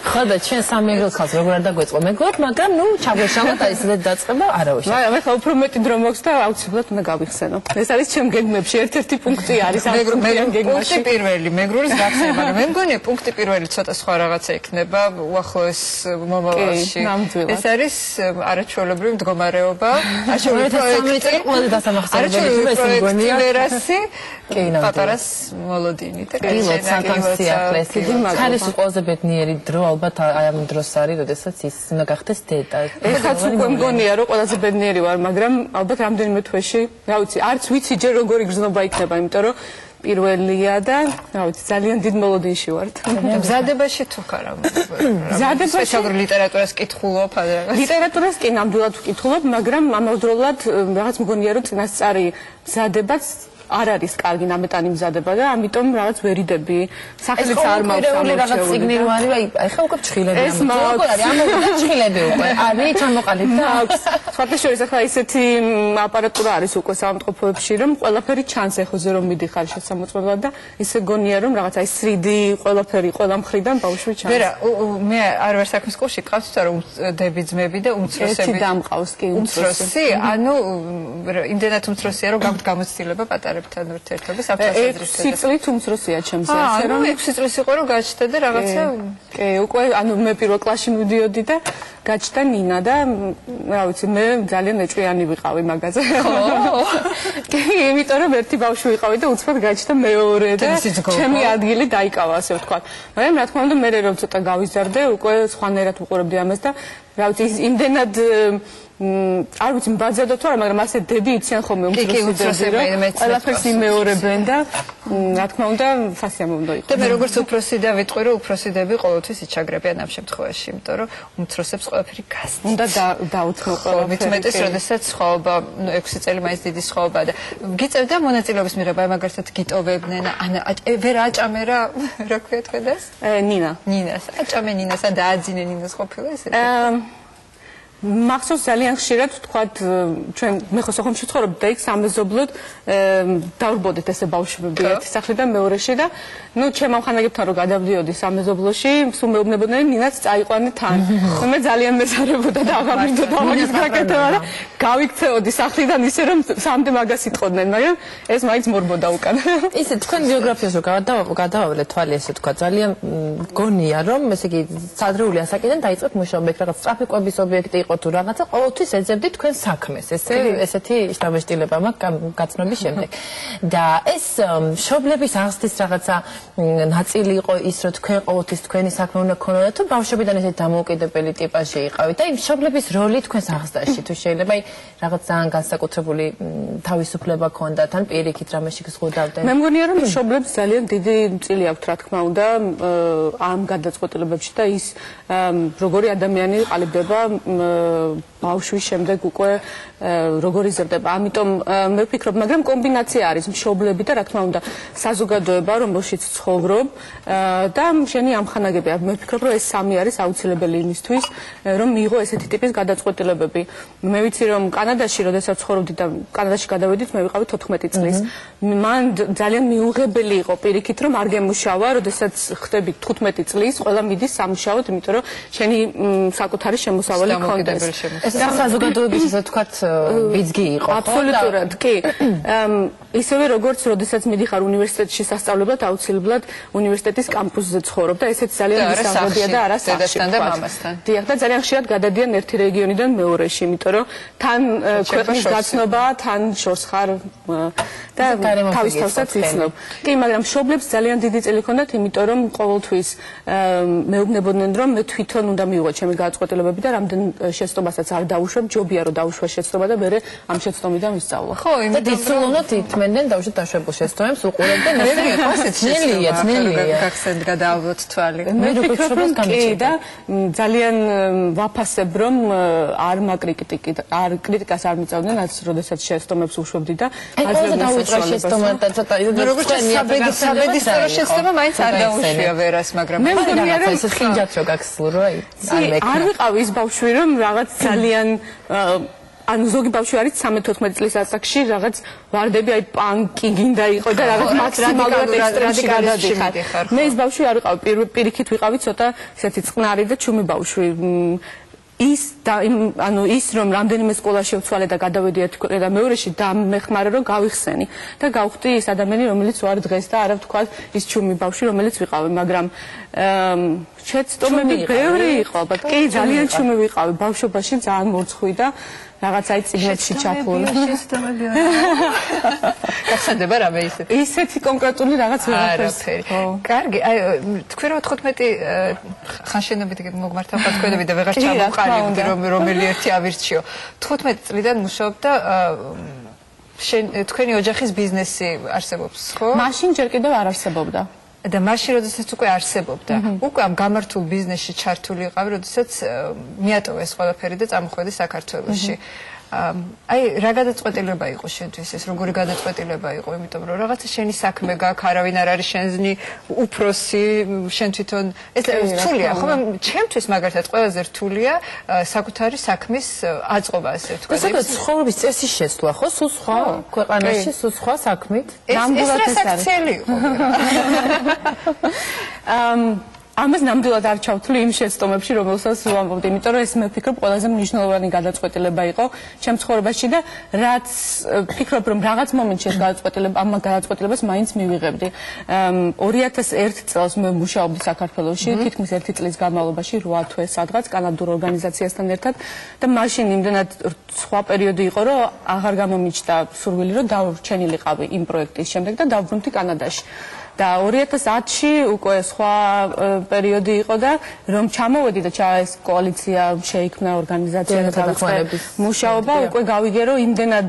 ხო და ჩვენ სამეგრელ ხალხს როგორ არ დაგვეწყო მეგრად, მაგრამ ნუ ჩაგვეშალოთ აი ესეთ დაწყება არავის. მე ხა უფრო მეტი დრო მოქვს და აუცილებლად უნდა გავიხსენო. ეს არის ჩემ გეგმებში ერთ-ერთი პუნქტი არის ამ გეგმაში. პუნქტი პირველი, მეგრულის გახსნა, მაგრამ მე მგონია პუნქტი პირველი ცოტა სხვა რაღაცა იქნება უახლოეს მომავალში. ეს არის არაჩვეულებრივი მდგომარეობა. არაჩვეულებრივი ყველა დასამახსოვრებელი ეს მგონია. პატარას მოლოდინი და ხარის ყველაზე ბედნიერი დრო ალბათ აი ამ დროს არის, როდესაც ის უნდა გახდეს დედა. ეხაც უკვე მგონია რომ ყველაზე ბედნიერი ვარ, მაგრამ ალბათ რამდენიმე თვეში, რა ვიცი, არც ვიცი ჯერ როგორი გრძნობა იქნება, იმიტომ რომ პირველია და რა ვიცი, ძალიან დიდ მოლოდინში ვართ. მზადებაში თუ ხარ ამ მზადებაში სპეციალურ ლიტერატურას კითხულობ, ლიტერატურას კი ნამდვილად ვკითხულობ, მაგრამ ამავდროულად რაღაც მგონია რომ წინასწარი მზადებაც არ არის კარგი ნამეტანი მზადება და ამიტომ რაღაც ვერიდები სახელიც არ მაქვს ამერჩეული რაღაც სიგნი რო არის აი ხა უკვე ჩხილები ამბობ არის ამბობ ჩხილები უკვე არის ჩამოყალიბ და აქვს სხვადასხვა ახლა ისეთი აპარატურა არის უკვე სამწყობოებში რომ ყველაფერი ჩანს ეხოზე რომ მიდიხარ შესამოწმებლად და ისე გონია რომ რაღაც აი 3D ყველაფერი ყველა მხრიდან ბავშვი ჩანს ვერა მე არ ვარ საქმის კურსში ყავს თორე დები ძმები და უმცროსები ერთი დამყავს კი უმცროსი ანუ იმდენად უმცროსია რომ გაგვთ გამოცდილება პატარა თან ურთიერთობის ავტოსადრის სიწლით უმცროსია ჩემს ასე რომ 6 წლის იყო რომ გაჩნდა და რაღაცა კი უკვე ანუ მე პირველ კლასში მივდიოდი და გაჩნდა ნინა და რა ვიცი მე ძალიან ეჭვიანი ვიყავი მაგაზე ხო კი იმიტომ რომ ერთი ბავშვი ვიყავი და უცბად გაჩნდა მეორე და ჩემი ადგილი დაიკავა ასე ვთქვა მაგრამ რა თქმა უნდა მე რომ ცოტა გავიზარდე უკვე სხვანაირად ვუყურებდი ამას და რა ვიცი იმდენად არ ვიცი ბაძადო თუ არა, მაგრამ ასე დები იციან ხოლმე უმცროსები რომ ყველაფერს იმეორებენ და რა თქმა უნდა ფასია მომდო იყო. და მე როგორც უფროსი და ვიტყვი რომ უფროსიდები ყოველთვის იჩაგრებიან ამ შემთხვევაში, იმიტომ რომ უმცროსებს ყველაფერი გასცენ. უნდა დაუცხო ყველაფერი. მეტეს როდესაც სხვაობა 6 წელი მაინც დიდი სხვაობა და გიწევდა მონაწილეობის მიღება, მაგალითად გიტოვებდნენ, ვერ აჭამე რა ქვია თქვენას? ნინა. ნინას. აჭამე ნინას და აძინე ნინას ყოფილა ესეთი. მახსოვს ძალიან ხშირად ვთქვათ ჩვენ მე ხო სოხუმში ვცხოვრობ და იქ სამეზობლოდ დავრბოდეთ ესე ბავშვები ერთი სახლიდან მეორეში და ნუ ჩემ ამხანაგებთან რომ გადავდიოდი სამეზობლოში სულ მეუბნებოდნენ ნინაც წაიყვანე თან მე ძალიან მეზარებოდა და აღარ მაგის გაკეთება და გავიქცეოდი სახლიდან ისე რომ სამდე მაგას იტყოდნენ მაგრამ ეს მაინც მორბოდა უკან ისე თქვენ ბიოგრაფიას რო გადავავლეთ თვალი ესე თქვა ძალიან გონია რომ ესე იგი სადრეული ასაკიდან დაიწყეთ მუშაობა ეგ რაღაც ტრაფიკობის ობიექტი იყო თუ რაღაცა ყოველთვის ეძებდით თქვენ საქმეს ესეთი შთაბეჭდილება მაქვს გაცნობის შემდეგ და ეს მშობლების აღზრდის რაღაცა ნაწილი იყო ის რომ თქვენ ყოველთვის თქვენი საქმე უნდა გქონოდეთ თუ ბავშვობიდან ესეთი დამოუკიდებელი ტიპაჟი იყავით და იმ მშობლების როლი თქვენს აღზრდაში თუ შეიძლება რაღაც ძალიან განსაკუთრებული თავისუფლება გქონდათ ან პირიქით რამეში გზღუდავდნენ მე მგონია რომ მშობლებს ძალიან დიდი წილი აქვთ რა თქმა უნდა ამ გადაწყვეტილებებში და ის როგორი ადამიანი ყალიბდება ბავშვის შემდეგ უკვე როგორ იზრდება. ამიტომ მე ვფიქრობ, მაგრამ კომბინაცია არის მშობლები და რა თქმა უნდა საზოგადოება, რომელშიც ცხოვრობ და შენი ამხანაგები. მე ვფიქრობ, რომ ეს სამი არის აუცილებელი იმისთვის, რომ მიიღო ესეთი ტიპის გადაწყვეტილებები. მე ვიცი, რომ კანადაში, როდესაც ცხოვრობდი და კანადაში გადავედით, მე ვიყავი 14 წლის. მან ძალიან მიუღებელი იყო პირიქით, რომ არ გემუშავა, როდესაც ხდები 15 წლის, ყველა მიდის სამუშაოდ, იმიტომ რომ შენი საკუთარი შემოსავალი ქონდეს. ეს საზოგადოების ასე ვთქვათ ბიძგი იყო ხო? აბსოლუტურად, კი. ისევე როგორც როდესაც მიდიხარ უნივერსიტეტში სასწავლებლად, აუცილებლად უნივერსიტეტის კამპუსზე ცხოვრობ და ესეც ძალიან ისაღებია და არა სახში. და მამასთან. დიახ, და ძალიან ხშირად გადადიან ერთი რეგიონიდან მეორეში, იმიტომ რომ თან ქვეყნის გაცნობა, თან შორს ხარ და თავის თავსაც იცნობ. კი, მაგრამ მშობლებს ძალიან დიდი წილი ჰქონდათ, იმიტომ რომ ყოველთვის მეუბნებოდნენ, რომ მე თვითონ უნდა მივიღო ჩემი გადაწყვეტილებები და რამდენ შეცდომასაც არ დაუშვებ, ჯობია რომ დაუშვა შეცდომა და მე ამ შეცდომიდან ვისწავლა. ხო, იმიტომ რომ უნდა ითმენდნენ დაუშვათ დაშვებულ შეცდომებს, უყურებდნენ ნელია, ნელია. გახსენდ გადაავლოთ თვალი. მე ვფიქრობ, და ძალიან ვაფასებ, რომ არ კრიტიკას არ მიწავდნენ, რაც როდესაც შეცდომებს უშვებდი და დაუშვა შეცდომა და ცოტა როგორც საბედისწერო შეცდომა მაინც არ დაუშვია ვერას, მაგრამ მე მგონია რომ ეს ხინჯად რო გაქსულ რო აი არ ვიყავი ის ბავშვი რომ რაღაც ძალიან ანუ ზოგი ბავშვი არის 13-14 წლის ასაკში რაღაც ვარდები აი პანკი გინდა იყო და რაღაც მაქსიმალურად ექსტრემში გადადიხარ. მე ეს ბავშვი არ ვიყავი, პირიქით ვიყავი ცოტა ისეთი წყნარი და ჩუმი ბავშვი. ის რომ რამდენიმე სკოლაში ვცვალე და გადავედი ერთი ქვეყნა და მეორეში დამეხმარე რომ გავიხსენი და გავხდი ის ადამიანი რომელიც ვარ დღეს და არა ვთქვა ის ჩუმი ბავშვი რომელიც ვიყავი მაგრამ შეცდომები ბევრი იყო ალბათ კი ძალიან ჩუმი ვიყავი ბავშვობაში ძალიან მორცხვი და რაღაც აი წიგნებში ჩაფლული გასადება რამე ისეთი კონკრეტული რაღაც ვეღარაფერი კარგი აი თქვენ რომ 15 ხანშენობით მოგმართავ თქვენები და ვეღარ ჩამოყალიბდი რომელი ერთი ავირჩიო 15 წლიდან მუშაობდა თქვენი ოჯახის ბიზნესი არსებობს ხო? მაშინ ჯერ კიდევ არ არსებობდა და მაშინ როდესაც უკვე არსებობდა უკვე ამ გამართულ ბიზნესში ჩართული იყავი როდესაც მიატოვა ეს ყველაფერი და წამოხვედი საქართველოში აი რა გადაწყვეტილება იყო შენთვის ეს როგორი გადაწყვეტილება იყო იმიტომ რომ რაღაცა შენი საქმე გაქვს არავინ არ არის შენზნი უფროსი შენ თვითონ ეს რთულია ხო ჩემთვის მაგალითად ყველაზე რთულია საკუთარი საქმის აწყობა ასე ვთქვათ და სადაც ცხოვრების წესი შეცვლა ხო სულ სხვა ქვეყანაში სულ სხვა საქმით ნამდვილად ეს არის ამას ნამდვილად არ ჩავთვლი იმ შეცდომებში, რომელსაც ვამბობდი, იმიტომ რომ ეს მე ვფიქრობ ყველაზე მნიშვნელოვანი გადაწყვეტილება იყო ჩემ ცხოვრებაში და რაც ვფიქრობ რომ რაღაც მომენტში ეს გადაწყვეტილება ამ გადაწყვეტილებას მაინც მივიღებდი. 2001 წელს მე მუშაობდი საქართველოში, თითქმის 1 წლის განმავლობაში 8 თვე სადღაც კანადურ ორგანიზაციასთან ერთად და მაშინ იმდენად სხვა პერიოდი იყო, რომ აღარ გამომიჩნდა სურვილი, რომ დავრჩენილიყავი იმ პროექტის შემდეგ და დავბრუნდი კანადაში. და 2010-ში უკვე სხვა პერიოდი იყო და რომ ჩამოვედი და ეს კოალიცია შეიქმნა ორგანიზაცია და დაიწყო მუშაობა უკვე გავიგე რომ იმდენად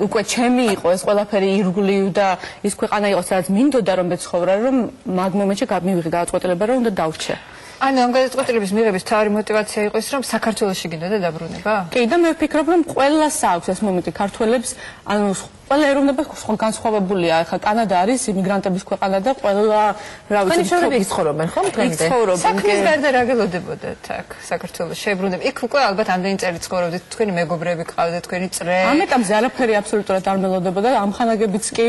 უკვე ჩემი იყო ეს ყველაფერი ირგვლივ და ის ქვეყანა იყო სადაც მინდოდა რომ მეცხოვრა რომ მაგ მომენტში გამივიღე გადაწყვეტილება რომ უნდა დავრჩე ანუ ამ გადაწყვეტილების მიღების თავი мотиваცია იყო ის რომ საქართველოში გინდოდა დაბრუნება? კი და მე ვფიქრობ რომ ყველას აქვს ეს მომენტი ქართველებს ანუ ყველა ეროვნება განსხვავებულია. ახლა კანადა არის იმიგრანტების ქვეყანა და ყველა რა ვიცი ცხოვრობენ ცხოვრობენ ხო დღემდე? საქმის გარდა რა გელოდებოდეთ აქ საქართველოს შებრუნდება? იქ უკვე ალბათ ამდენი წელი ცხოვრობდით, თქვენი მეგობრები ყავდათ, თქვენი წრე. ამ ეტაპზე არაფერი აბსოლუტურად არ მელოდებოდა და ამ ხანაგებიც კი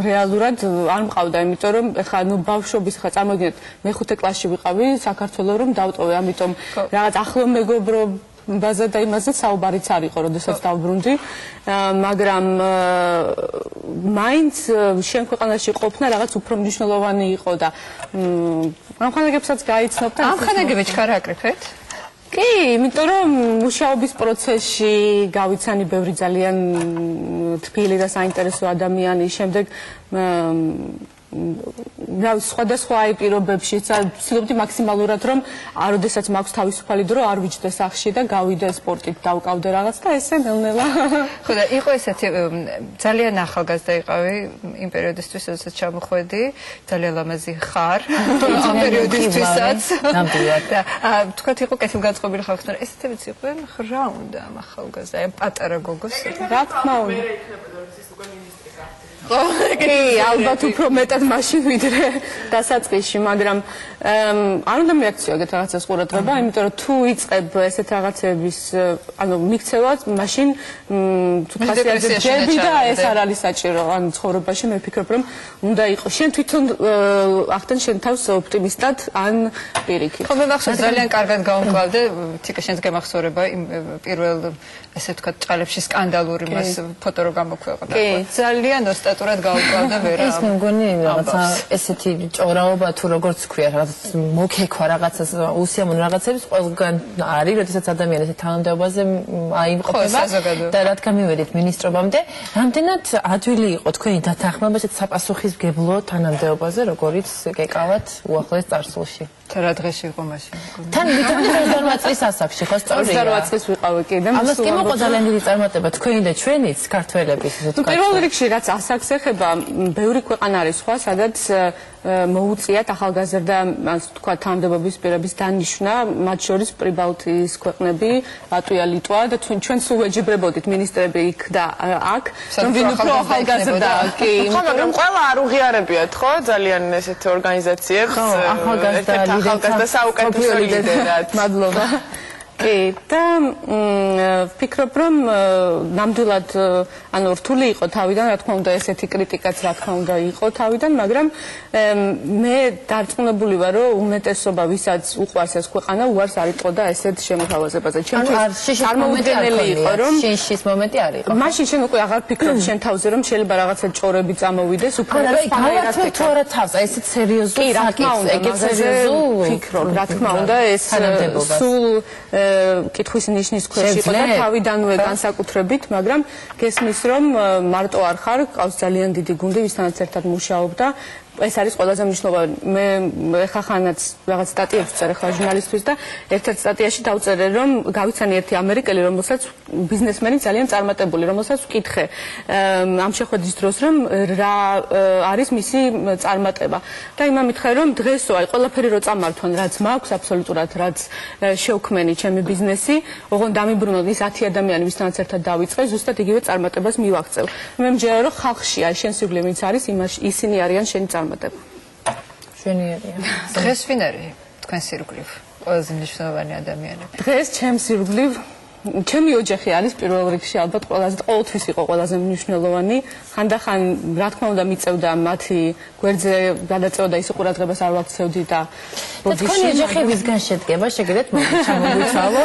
რეალურად არ მყავდა, იმიტომ რომ ახლა ნუ ბავშვობის ახლა წარმოგიდგენთ მე-5 კლასში ვიყავი საქართველოს რომ დავტოვე, ამიტომ რაღაც ახლო მეგობრობაზე და იმაზე საუბარიც არ იყო, როდესაც დავბრუნდი, მაგრამ მაინც შენ ქვეყანაში ყოფნა რაღაც უფრო მნიშვნელოვანი იყო და ამ ხანაგებსაც გაიცნობ და ამ ხანაგებიც ხარ აკრიფეთ? კი, იმიტომ რომ მუშაობის პროცესში გავიცანი ბევრი ძალიან თბილი და საინტერესო ადამიანი, შემდეგ რა სხვადასხვა პირობებში ვცდილობდი მაქსიმალურად რომ როდესაც მაქვს თავისუფალი დრო არ ვიჯდე სახში და გავიდე სპორტით დავკავდე რაღაც და ესე ნელ-ნელა ხო და იყო ესეთი ძალიან ახალგაზრდა იყავი იმ პერიოდისთვის როდესაც ჩამოხვედი ძალიან ლამაზი ხარ ამ პერიოდისთვისაც ნამდვილად და თქვათ იყო კეთილგანწყობილი ხალხი მაგრამ ესეთებიც იყვნენ რა უნდა ამ ახალგაზრდა ამ პატარა გოგოს რა თქმა უნდა კი, ალბათ უფრო მეტად მაშინ ვიდრე დასაწყისში, მაგრამ არ უნდა მიაქციო ეგეთ რაღაცას ყურადღება, იმიტომ რომ თუ იწყებ ესეთ რაღაცების, ანუ მიქცევა, მაშინ თუ ხასიათდება და ეს არ არის საჭირო, ანუ ცხოვრებაში მე ვფიქრობ, რომ უნდა იყოს. შენ თვითონ ახდენ შენ თავს ოპტიმისტად ან პირიქით. ხო, მე მახსოვს ძალიან კარგად გავუმკლავდე, თიკა შენს გამახსოვრება იმ პირველ ესე ვთქვათ, ჭალებში სკანდალური მას ფოტო რო გამოქვეყნდა. კი, ძალიან ოსტატურად გავუკლავდა ვერა. ეს მე მგონი რაღაცა ესეთი ჭორაობა თუ როგორც ქვია, რაღაც მოგექვა რაღაცას უსიამოვნო რაღაცების ყველგან არის, როდესაც ადამიანი ესე თანამდებობაზე აიმყოფება და რადგან მივედით მინისტრობამდე, რამდენად ადვილი იყო თქვენი დათანხმება ესეთ საპასუხისმგებლო თანამდებობაზე, როგორიც გეკავათ უახლოეს წარსულში. რა დღეში იყო მაშინ? თან 28 წლის ასაკში ხო სწორია? 28 წლის ვიყავი კი და ამას კი მოყვა ძალიან დიდი წარმატება თქვენი და ჩვენიც ქართველების ისე თქვა. პირველ რიგში რაც ასაკს ეხება, ბევრი ქვეყანა არის სხვა, სადაც მოუწიათ ახალგაზრდა ასე თქვა თანამდებობის პირების დანიშვნა, მათ შორის პრიბალტიის ქვეყნები, ლატვია, ლიტვა და ჩვენ სულ ვეჯიბრებოდით მინისტრები იქ და აქ, რომ ვინ უფრო ახალგაზრდა კი, მაგრამ ყველა არ უღიარებიათ ხო ძალიან ესეთ ორგანიზაციებს ახალგაზრდა საუკეთესო ლიდერად. მადლობა. კი, და ვფიქრობ, რომ ნამდვილად ანუ რთული იყო თავიდან, რა თქმა უნდა, ესეთი კრიტიკაც რა თქმა უნდა იყო თავიდან, მაგრამ მე დარწმუნებული ვარ, რომ უმეტესობა ვისაც უყვარს ეს ქვეყანა, უარს არ იტყოდა ესეთ შემოთავაზებაზე. ჩემთვის წარმოუდგენელი იყო, რომ შიშის მომენტი არ იყო. მაშინ შენ უკვე აღარ ფიქრობ შენ თავზე, რომ შეიძლება რაღაცა ჭორები წამოვიდეს, უფრო გავაცნობ თუ არა თავს, ესეც სერიოზული საკითხი, ეგეც სერიოზული ფიქრობ, რა თქმა უნდა, ეს სულ კითხვის ნიშნის ქვეშ იყო და თავიდანვე განსაკუთრებით, მაგრამ გესმის, რომ მარტო არ ხარ, ყავს ძალიან დიდი გუნდი, ვისთანაც ერთად მუშაობდა. ეს არის ყველაზე მნიშვნელოვანი. მე ხახანაც რაღაც სტატიებს ვწერე ხარ ჟურნალისტვის და ერთ-ერთ სტატიაში დავწერე, რომ გავიცანი ერთი ამერიკელი, რომელსაც ბიზნესმენი ძალიან წარმატებული, რომელსაც ვკითხე ამ შეხვედრის დროს, რომ რა არის მისი წარმატება. და იმან მითხრა, რომ დღესო, აი ყველაფერი რო წამართვან, რაც მაქვს აბსოლუტურად, რაც შევქმენი ჩემი ბიზნესი, ოღონდ დამიბრუნოთ ის 10 ადამიანი, ვისთანაც ერთად დავიწყე, ზუსტად იგივე წარმატებას მივაღწევ. მე მჯერა, რომ ხალხში არის შენ სიკვდილი, ვინც არის, ისინი არიან შენი წარმატება. შვენიერია. დღეს ვინ არის თქვენ სირგლივ? ყველაზე მნიშვნელოვანი ადამიანები. დღეს ჩემ სირგლივ ჩემი ოჯახი არის პირველ რიგში ალბათ ყოველთვის იყო ყველაზე მნიშვნელოვანი. ხანდახან რა თქმა უნდა მიწევდა მათი გვერდზე გადაწევა ის ყურადღებას არ ვაქცევდი და თქვენი ოჯახი ვისგან შედგება? შეგიძლიათ ჩამოვიცვალო?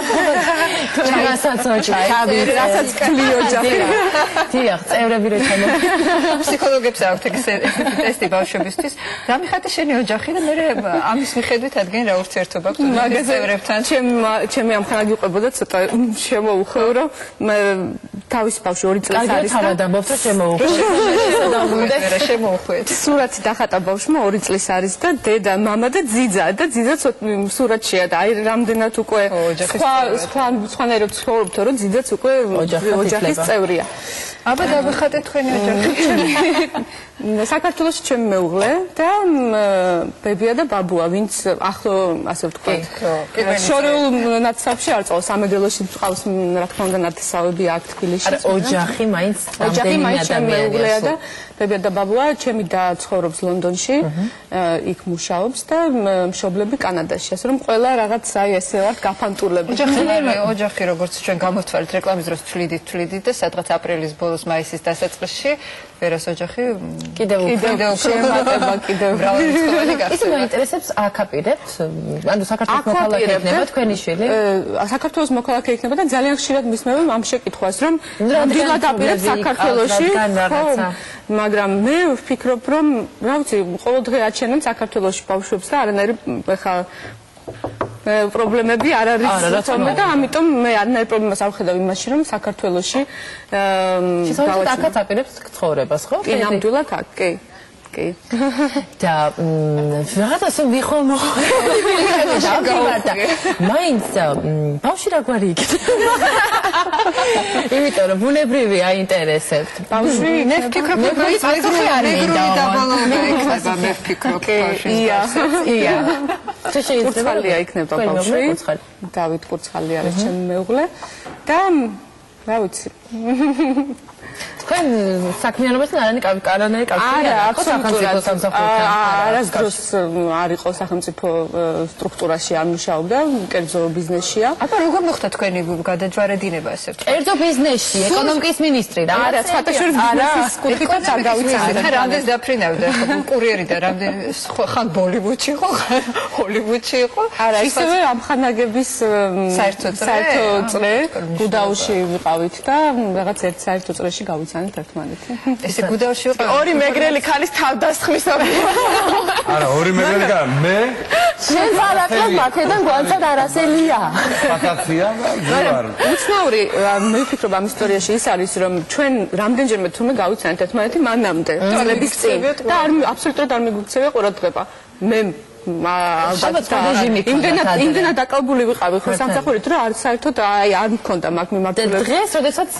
ჩემასაც ოჯახი. რასაც კლი ოჯახი. დიახ, წევრები რო ჩამოვიცვალო. ფსიქოლოგებს აქვთ ტესტი ბავშვებისთვის. გამიხატე შენი ოჯახი და მე ამის მიხედვით ადგენენ რა ურთიერთობა აქვს წევრებთან. ჩემი ამხანა გიყვებოდა ცოტა შემოუხო, რომ თავის ბავშვი 2 წელს არის და დავამბობთ, რომ შემოუხვეთ. სურათი დახატა ბავშვმა 2 წლის არის და დედა, მამა და ძიძა და ძიძა სურათშია და აი რამდენად უკვე სხვანაირად ცხოვრობთ, რომ ძიძაც უკვე ოჯახის წევრია. აბა დავიხატეთ თქვენი ოჯახი. საქართველოში ჩემი მეუღლე და ბებია და ბაბუა, ვინც ახლო ასე ვთქვათ. შორეულ ნათესავში არ წავალ, სამეგრელოში მყავს რა თქმა უნდა ნათესავები აქ თბილისში. არა, ოჯახი მაინც ჩემი მეუღლეა და ბებია და ბაბუა, ჩემი და ცხოვრობს ლონდონში, იქ მუშაობს და მშობლები კანადაში. ასე რომ ყველა რაღაც აი ესე ვართ გაფანტულები. ოჯახი როგორც ჩვენ გამოვთვალეთ რეკლამის დროს თვლიდით და სადღაც აპრილის ბოლოს მაისის დასაწყისში ვერას ოჯახი კიდევ შემატება კიდევ მრავალრიცხოვანი გახდება. ის მაინტერესებს აკაპირებთ? ანუ საქართველოს მოქალაქე იქნება თქვენი შვილი? საქართველოს მოქალაქე იქნება და ძალიან ხშირად მისმევენ ამ შეკითხვას, რომ ნამდვილად აპირებს საქართველოში, მაგრამ მე ვფიქრობ, რომ რა ვიცი, ყოველდღე აჩენენ საქართველოში ბავშვებს და არანაირი ხა პრობლემები არ არის თორმე და ამიტომ მე არანაირ პრობლემას არ ვხედავ იმაში, რომ საქართველოში შესაძლოა აქაც აპირებს ცხოვრებას, ხო? კი, ნამდვილად აქ, კი. კი. და რაღაცა ვიხომ მაინც ბავშვი რა გვარი იქნება? იმიტომ რომ ბუნებრივი აინტერესებთ. ბავშვი მე ვფიქრობ, რომ ის მეგრული იქნება, მე ვფიქრობ, ია. კურცხალია იქნება ბავშვი. დავით კურცხალი არის ჩემი მეუღლე და რა ვიცი. თქვენ საქმიანობასთან არანაირი კავშირი არ აქვს სახელმწიფო სამსახურთან? არასდროს არ იყო სახელმწიფო სტრუქტურაში არ მუშაობდა, კერძო ბიზნესშია. აბა როგორ მოხდა თქვენი გადაჯვარედინება ესე? კერძო ბიზნესში, ეკონომიკის მინისტრი და არა, სხვათაშორის ბიზნესის კუთხითაც არ გავიცანე. რამდენს დაფრინავდა კურიერი და რამდენ ხან ბოლივუდში იყო, ხან ჰოლივუდში იყო? არა, ისევე ამხანაგების საერთო წრე გუდაუში ვიყავით და რაღაც ერთ საერთო წრეში გავიცანეთ ერთმანეთი. ესე გუდაუში იყო? ორი მეგრელი ქალის თავდასხმისობრივი. არა, ორი მეგრელი ქალი, მე შენ ფარაკლებ მაქედან გვანცად არასელია. ფათაცია და ვარ. უცნაური, მე ვფიქრობ ამ ისტორიაში ის არის, რომ ჩვენ რამდენჯერმე თურმე გავიცანეთ ერთმანეთი მანამდე, წლების წინ და აბსოლუტურად არ მიგვიქცევია ყურადღება. მე ალბათ იმდენად დაკავებული ვიყავი ხო სამსახურით, რომ არ საერთოდ არ მქონდა მაგ მიმართულებით. დღეს, როდესაც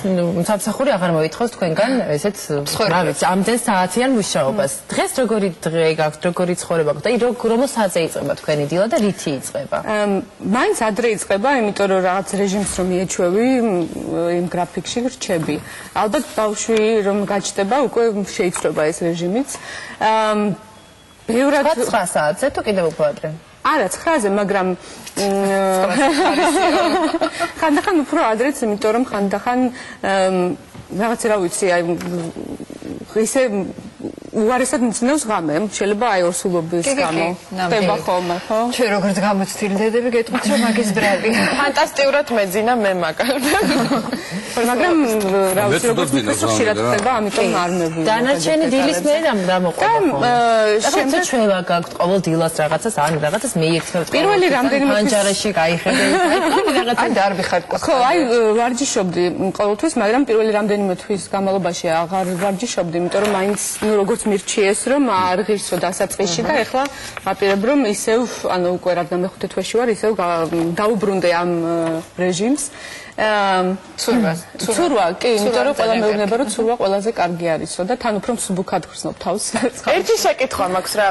სამსახური აღარ მოითხოვს თქვენგან ესეც რა ვიცი, ამდენ საათიან მუშაობას. დღეს როგორი დღე გაქვთ, როგორი ცხოვრება გაქვთ და რომელ საათზე იწყება თქვენი დილა და რითი იწყება? მაინც ადრე იწყება, იმიტომ რომ რაღაც რეჟიმს რომ მიეჩვევი, იმ გრაფიკში რჩები. ალბათ ბავშვი რომ გაჩნდება, უკვე შეიცვლება ეს რეჟიმიც. ბევრად 9 საათზე თუ კიდევ უფრო ადრე? არა 9-ზე, მაგრამ ხანდახან უფრო ადრეც, იმიტომ რომ ხანდახან რაღაც რა ვიცი, აი ისე უარესად მძნევს ღამე, შეიძლება აი ორსულობის გამო. ხდება ხოლმე, ხო? ჩვენ როგორც გამოცდილი დედები გეტყვით რომ მაგის ბრალი. ფანტასტიურად მეძინა მე მაგალითად. მაგრამ რა ვიცი, როგორც ხშირად ხდება, ამიტომ არ მევიდა. დანარჩენი დილის მე რა მოყვება. შემდეგ ჩვევა გაქვთ ყოველ დილას რაღაცას, ან რაღაცას მეიქცევთ. პირველი რამდენიმე ფანჯარაში გაიხედეთ. რაღაცა დარბიხართ ყო. ხო, აი ვარჯიშობდი ყოველთვის, მაგრამ პირველი რამდენიმე თვის განმავლობაში აღარ ვარჯიშობდი, იმიტომ რომ მაინც ნუ როგორც მირჩიეს რომ არ ღირსო დასაწყისში და ეხლა ვაპირებ რომ ისევ ანუ უკვე რადგან მე-5 თვეში ვარ ისევ დაუბრუნდე ამ რეჟიმს ცურვა კი იმიტომ რომ ყველა მეუბნება რომ ცურვა ყველაზე კარგი არისო და თან უფრო მსუბუქად გრძნობ თავს ერთი შეკითხვა მაქვს რა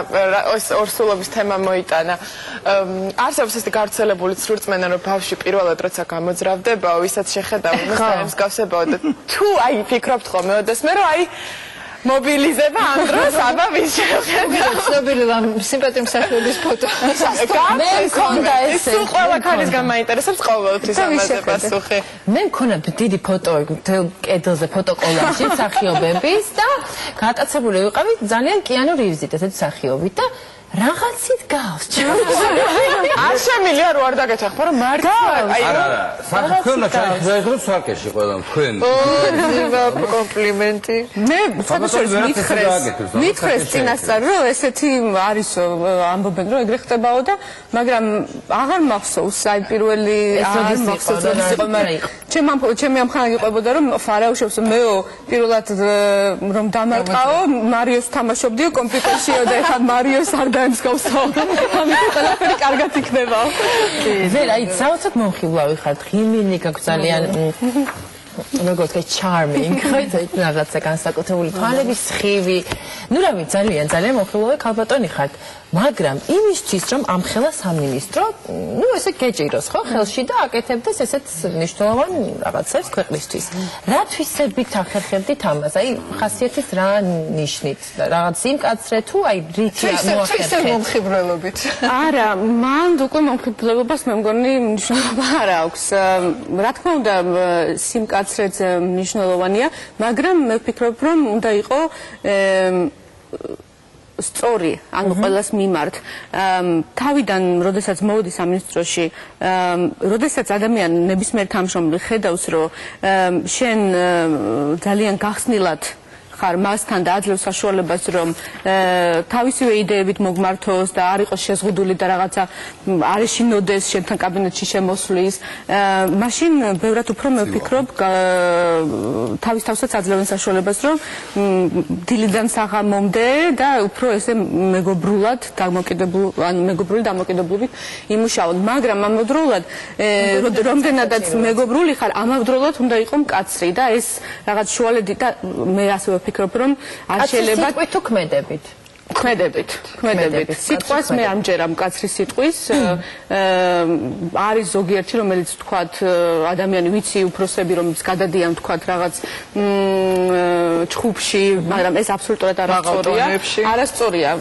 ორსულობის თემა მოიტანა არსებობს ეს გავრცელებული ცრურწმენა რომ ბავშვი პირველად როცა გამოძრავდება ვისაც შეხედავ იმას გავსებაო და თუ აი ფიქრობთ ხოლმე ოდესმე რომ აი მობილიზება ამ დროს აბა ვის შეხედა ცნობილი სიმპათიურ მსახიობის ფოტო მე მქონდა ესე სულ ყველა ქალის გამაინტერესებს ყოველთვის ამაზე პასუხი მე მქონდა დიდი ფოტოები კედელზე ფოტოკოლაჟი მსახიობების და გატაცებული ვიყავი ძალიან კიანუ რივზით ესეთი მსახიობით და რაღაცით გავს არ შემილია რო არ დაგეთახმა რომ მართლა არა საქართველოს ჩაიხდეთ სარკეში ყველა თქვენ ო კომპლიმენტი მე საფასურს მითხრეს წინასწარ რომ ესეთი არისო ამბობენ რომ ეგრე ხდებაო და მაგრამ აღარ მახსოვს აი პირველი არ მახსოვს ჩემი ამხანა გიყვებოდა რომ ფარაუშობს მეო პირველად რომ დამარყაო მარიოს თამაშობდიო კომპიუტერშიო და ეხლა მარიოს არ მსგავსო. ამიტომ ყველაფერი კარგად იქნება. ვერ აი საოცრად მომხიბლავი ხარ. ღიმინი გაქვს ძალიან როგორც კი charming. ხოიცით რაღაცა განსაკუთრებული თვალების სხივი. ნუ რავი ძალიან მომხიბლავი ქალბატონი ხარ. მაგრამ იმისთვის რომ ამხელა სამინისტრო, ნუ ესე გეჭიროს ხო ხელში და აკეთებდეს ესეთ მნიშვნელოვან რაღაცებს ქვეყნისთვის. რა თვისებით ახერხებდით ამას? აი ხასიათის რა ნიშნით? რაღაც სიმკაცრე თუ აი რითია მოახერხეთ? მომხიბვლელობით. არა, მან უკვე მომხიბვლელობას მე მგონი მნიშვნელობა არ აქვს. რა თქმა უნდა სიმკაცრეც მნიშვნელოვანია, მაგრამ მე ვფიქრობ რომ უნდა იყო სწორი, ანუ ყველას მიმართ. თავიდან, როდესაც მოდის სამინისტროში, როდესაც ადამიანი ნებისმიერ თანამშრომელი ხედავს, რომ შენ ძალიან გახსნილად ხარ მასთან და აძლევს საშუალებას რომ თავისივე იდეებით მოგმართოს და არ იყოს შეზღუდული და რაღაცა არ ეშინოდეს შენთან კაბინეტში შემოსვლის მაშინ ბევრად უფრო მე ვფიქრობ თავისთავად აძლევენ საშუალებას რომ დილიდან საღამომდე და უფრო ესე მეგობრულად დამოკიდებლობით იმუშაონ მაგრამ ამავდროულად რამდენადაც მეგობრული ხარ ამავდროულად უნდა იყო მკაცრი და ეს რაღაც შუალედი და მე ასევე ვფიქრობ რომ არ შეიძლება სიტყვით თუ ქმედებით სიტყვას მე ამჯერა მკაცრი სიტყვის არის ზოგიერთი რომელიც თქვათ ადამიანი ვიცი უფროსები რომელიც გადადიან თქვათ რაღაც ჩხუბში მაგრამ ეს აბსოლუტურად არასწორია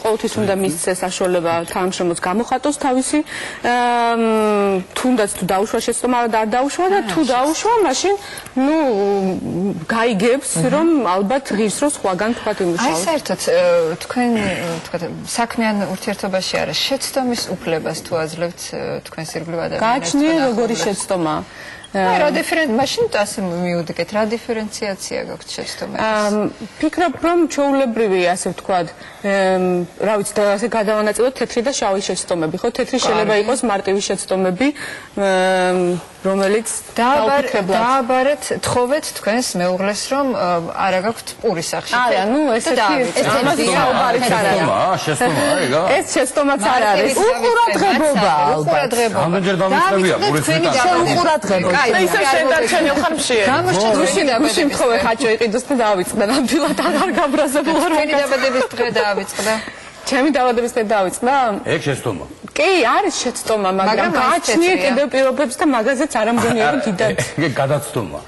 ყოველთვის უნდა მისცეს საშუალება თანამშრომლს გამოხატოს თავისი თუნდაც თუ დაუშვა შეცდომა და არ დაუშვა და თუ დაუშვა მაშინ ნუ გაიგებს რომ ალბათ ღირსროს ხვაგან თქვათ იმუშაოს აი საერთოდ თქვენ თქვათ საქმიან ურთიერთობაში არის შეცდომის უფლებას თუ აძლევთ თქვენს ირგვლივ ადამიანებს გააჩნია როგორი შეცდომა რა მაშინ ასე მივუდგეთ რა დიფერენციაცია გაქვთ შეცდომების ფიქრობ რომ ჩვეულებრივი ასე ვთქვათ რა ვიცი და ასე გადავანაწილოთ თეთრი და შავი შეცდომები ხო თეთრი შეიძლება იყოს მარტივი შეცდომები რომელიც დააბარეთ თხოვეთ თქვენს მეუღლეს რომ არა გაქვთ პური სახში არა ნუ ესეთი საუბარიც არ არის ეს შეცდომაც არ არის უყურადღებობა ამდენჯერ დამიწყებია პურის უყურადღებობა ისე შენდარჩენილ ხანმშია გუშინ მხოვე ხაჭო იყიდოს და დავიწყდა ნამდვილად აღარ გაბრაზებულა თქვენი დაბადების დღე დავიწყდა ჩემი დაბადების დღე დავიწყდა ეგ შეცდომა კი არის შეცდომა მაგრამ გააჩნია კიდევ პირობებს და მაგაზეც არ ამგონია რომ დიდად ეგ გადაცდომა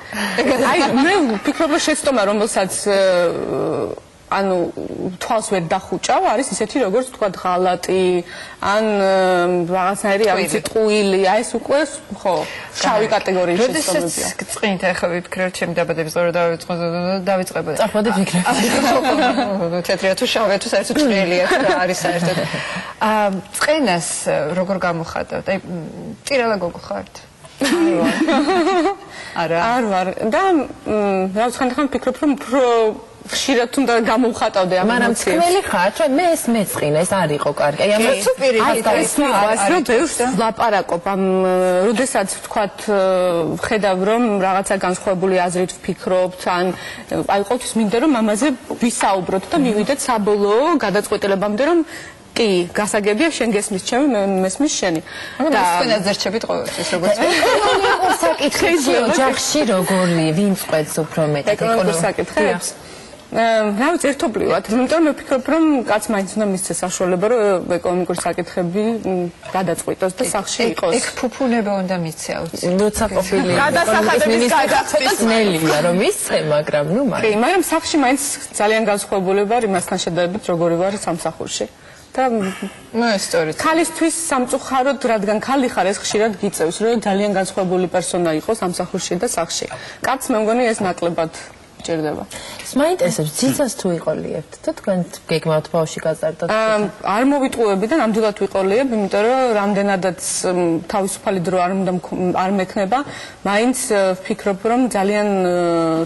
აი მე ვფიქრობ რომ შეცდომა რომელსაც ანუ თვალს ვერ დახუჭავ, არის ისეთი როგორც თქვა ღალატი, ან რაღაცნაირი ავიცი ტყუილი, აი ეს უკვე ხო, შავი კატეგორიის შეცდომებია. როდესაც წინთ ახლა ვიფიქრეთ ჩემი დაბადების დღე დავიწყებოდი. წარხვადი ფიქრები. თეთრია თუ შავია თუ საერთოდ ჭრელია და არის საერთოდ. წენას როგორ გამოხატავთ? აი ტირალა გოგო ხართ? არა. არ ვარ. და რა ხანდახან ვფიქრობ, რომ ხშირად უნდა გამოვხატავდე ამ ამოცებს. მაგრამ თქვენი ხართ, რომ მე ეს მეწყინა, ეს არ იყო კარგი. აი ამას ეს მიყავს, რომ ბევრს ვლაპარაკობ ამ როდესაც ვთქვათ ხედავ რომ რაღაცა განსხვავებული აზრით ვფიქრობთ, ან აი ყოველთვის მინდა რომ ამაზე ვისაუბროთ და მივიდეთ საბოლოო გადაწყვეტილებამდე რომ კი, გასაგებია შენ გესმის ჩემი, მე მესმის შენი. და თქვენაც ზერჩებით ყოველთვის როგორც ეკონომიკურ საკითხებში ოჯახში როგორი, ვინ წყვეტს უფრო მეტად ეკონომიკურ საკითხებს? რა ვიცი, ერთობლივად. იმიტომ მე ვფიქრობ, რომ კაც მაინც უნდა მისცეს საშუალება, რომ ეკონომიკური საკითხები გადაწყვიტოს და სახლში იყოს. ეგ ფუფუნება უნდა მიცე აუცილებლად. როცა ყოფილი გადასახადების გადაწყვეტას ნელია რომ მისცე, მაგრამ ნუ კი, მაგრამ სახლში მაინც ძალიან განსხვავებული ვარ იმასთან შედარებით, როგორი ვარ სამსახურში. და სწორედ ქალისთვის სამწუხაროდ, რადგან ქალი ხარ, ეს ხშირად გიწევს, რომ ძალიან განსხვავებული პერსონა იყოს სამსახურში და სახლში. კაც მე მგონი ეს ნაკლებად ჭირდება. მაინტერესებს, ციცას თუ იყოლიებთ და თქვენ გეგმავთ ბავშვი გაზარდოთ? არ მოვიტყუები და ნამდვილად ვიყოლიებ, იმიტომ რომ რამდენადაც თავისუფალი დრო არ მექნება, მაინც ვფიქრობ, რომ ძალიან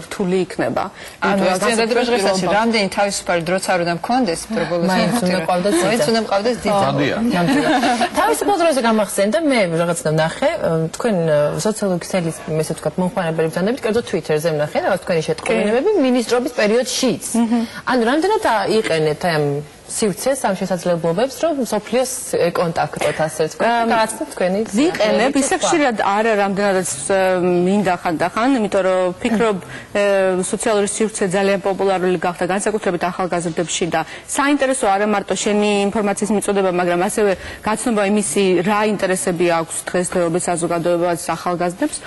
რთული იქნება. ანუ ეს დღესდღეობით რამდენი თავისუფალი დროც არ უნდა მქონდეს, პრობლემას მაინც უნდა მყავდეს ციცა. მაინც უნდა მყავდეს დიდა. თავისუფალ დროზე გამახსენდა, მე რაღაცა ვნახე, თქვენ სოციალური ქსელის, ესე ვთქვათ, მომხმარებელი ბრძანებით, კერძო Twitter-ზე ვნახე, რაღაც თქვენი შეტყობინებები მინისტრობის პერიოდშიც. ანუ რამდენად იყენებთ ამ სივრცეს ამ შესაძლებლობებს, რომ სოფლიოს კონტაქტოთ ასე ვთქვათ, გააცნოთ თქვენი. ვიყენებ, ისე ხშირად არა რამდენადაც მინდა ხანდახან, იმიტომ რომ ვფიქრობ სოციალური სივრცე ძალიან პოპულარული გახდა განსაკუთრებით ახალგაზრდებში და საინტერესო არა მარტო შენი ინფორმაციის მიწოდება, მაგრამ ასევე გაცნობა იმისი რა ინტერესები აქვს დღესდღეობით საზოგადოებას ახალგაზრდებს,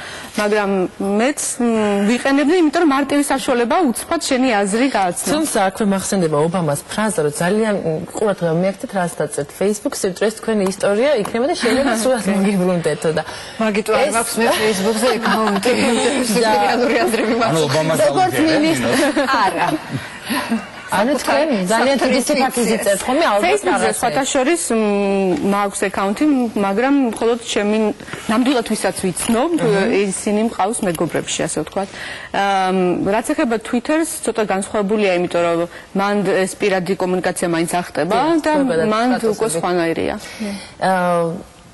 მაგრამ მეც ვიყენებდი, იმიტომ რომ მარტივი საშუალება უცბად შენი აზრი გააცნო. თუმცა აქვე მახსენდება ობამას ფრაზა, რომ ძალიან ყურადღება მიაქცეთ რას დაწერთ Facebook სივრცეს თქვენი ისტორია იქნება და შეიძლება სულაც მოგიბრუნდეთო და მაგით არ მაქვს მე Facebook-ზე აკაუნტი სუპერიანური აზრები მაქვს ანუ ობამას დაუდგე არა ანუ თქვენ ძალიან დიდი სიფათიზი წერთ ხოლმე ალბათ რაღაცა სხვათა შორის მაქვს აკაუნტი მაგრამ მხოლოდ ჩემი ნამდვილად ვისაც ვიცნობ ისინი მყავს მეგობრებში ასე ვთქვათ რაც ეხება Twitter-ს ცოტა განსხვავებულია იმიტომ რომ მან ეს პირადი კომუნიკაცია მაინც ახტება და მან უკვე სხვანაირია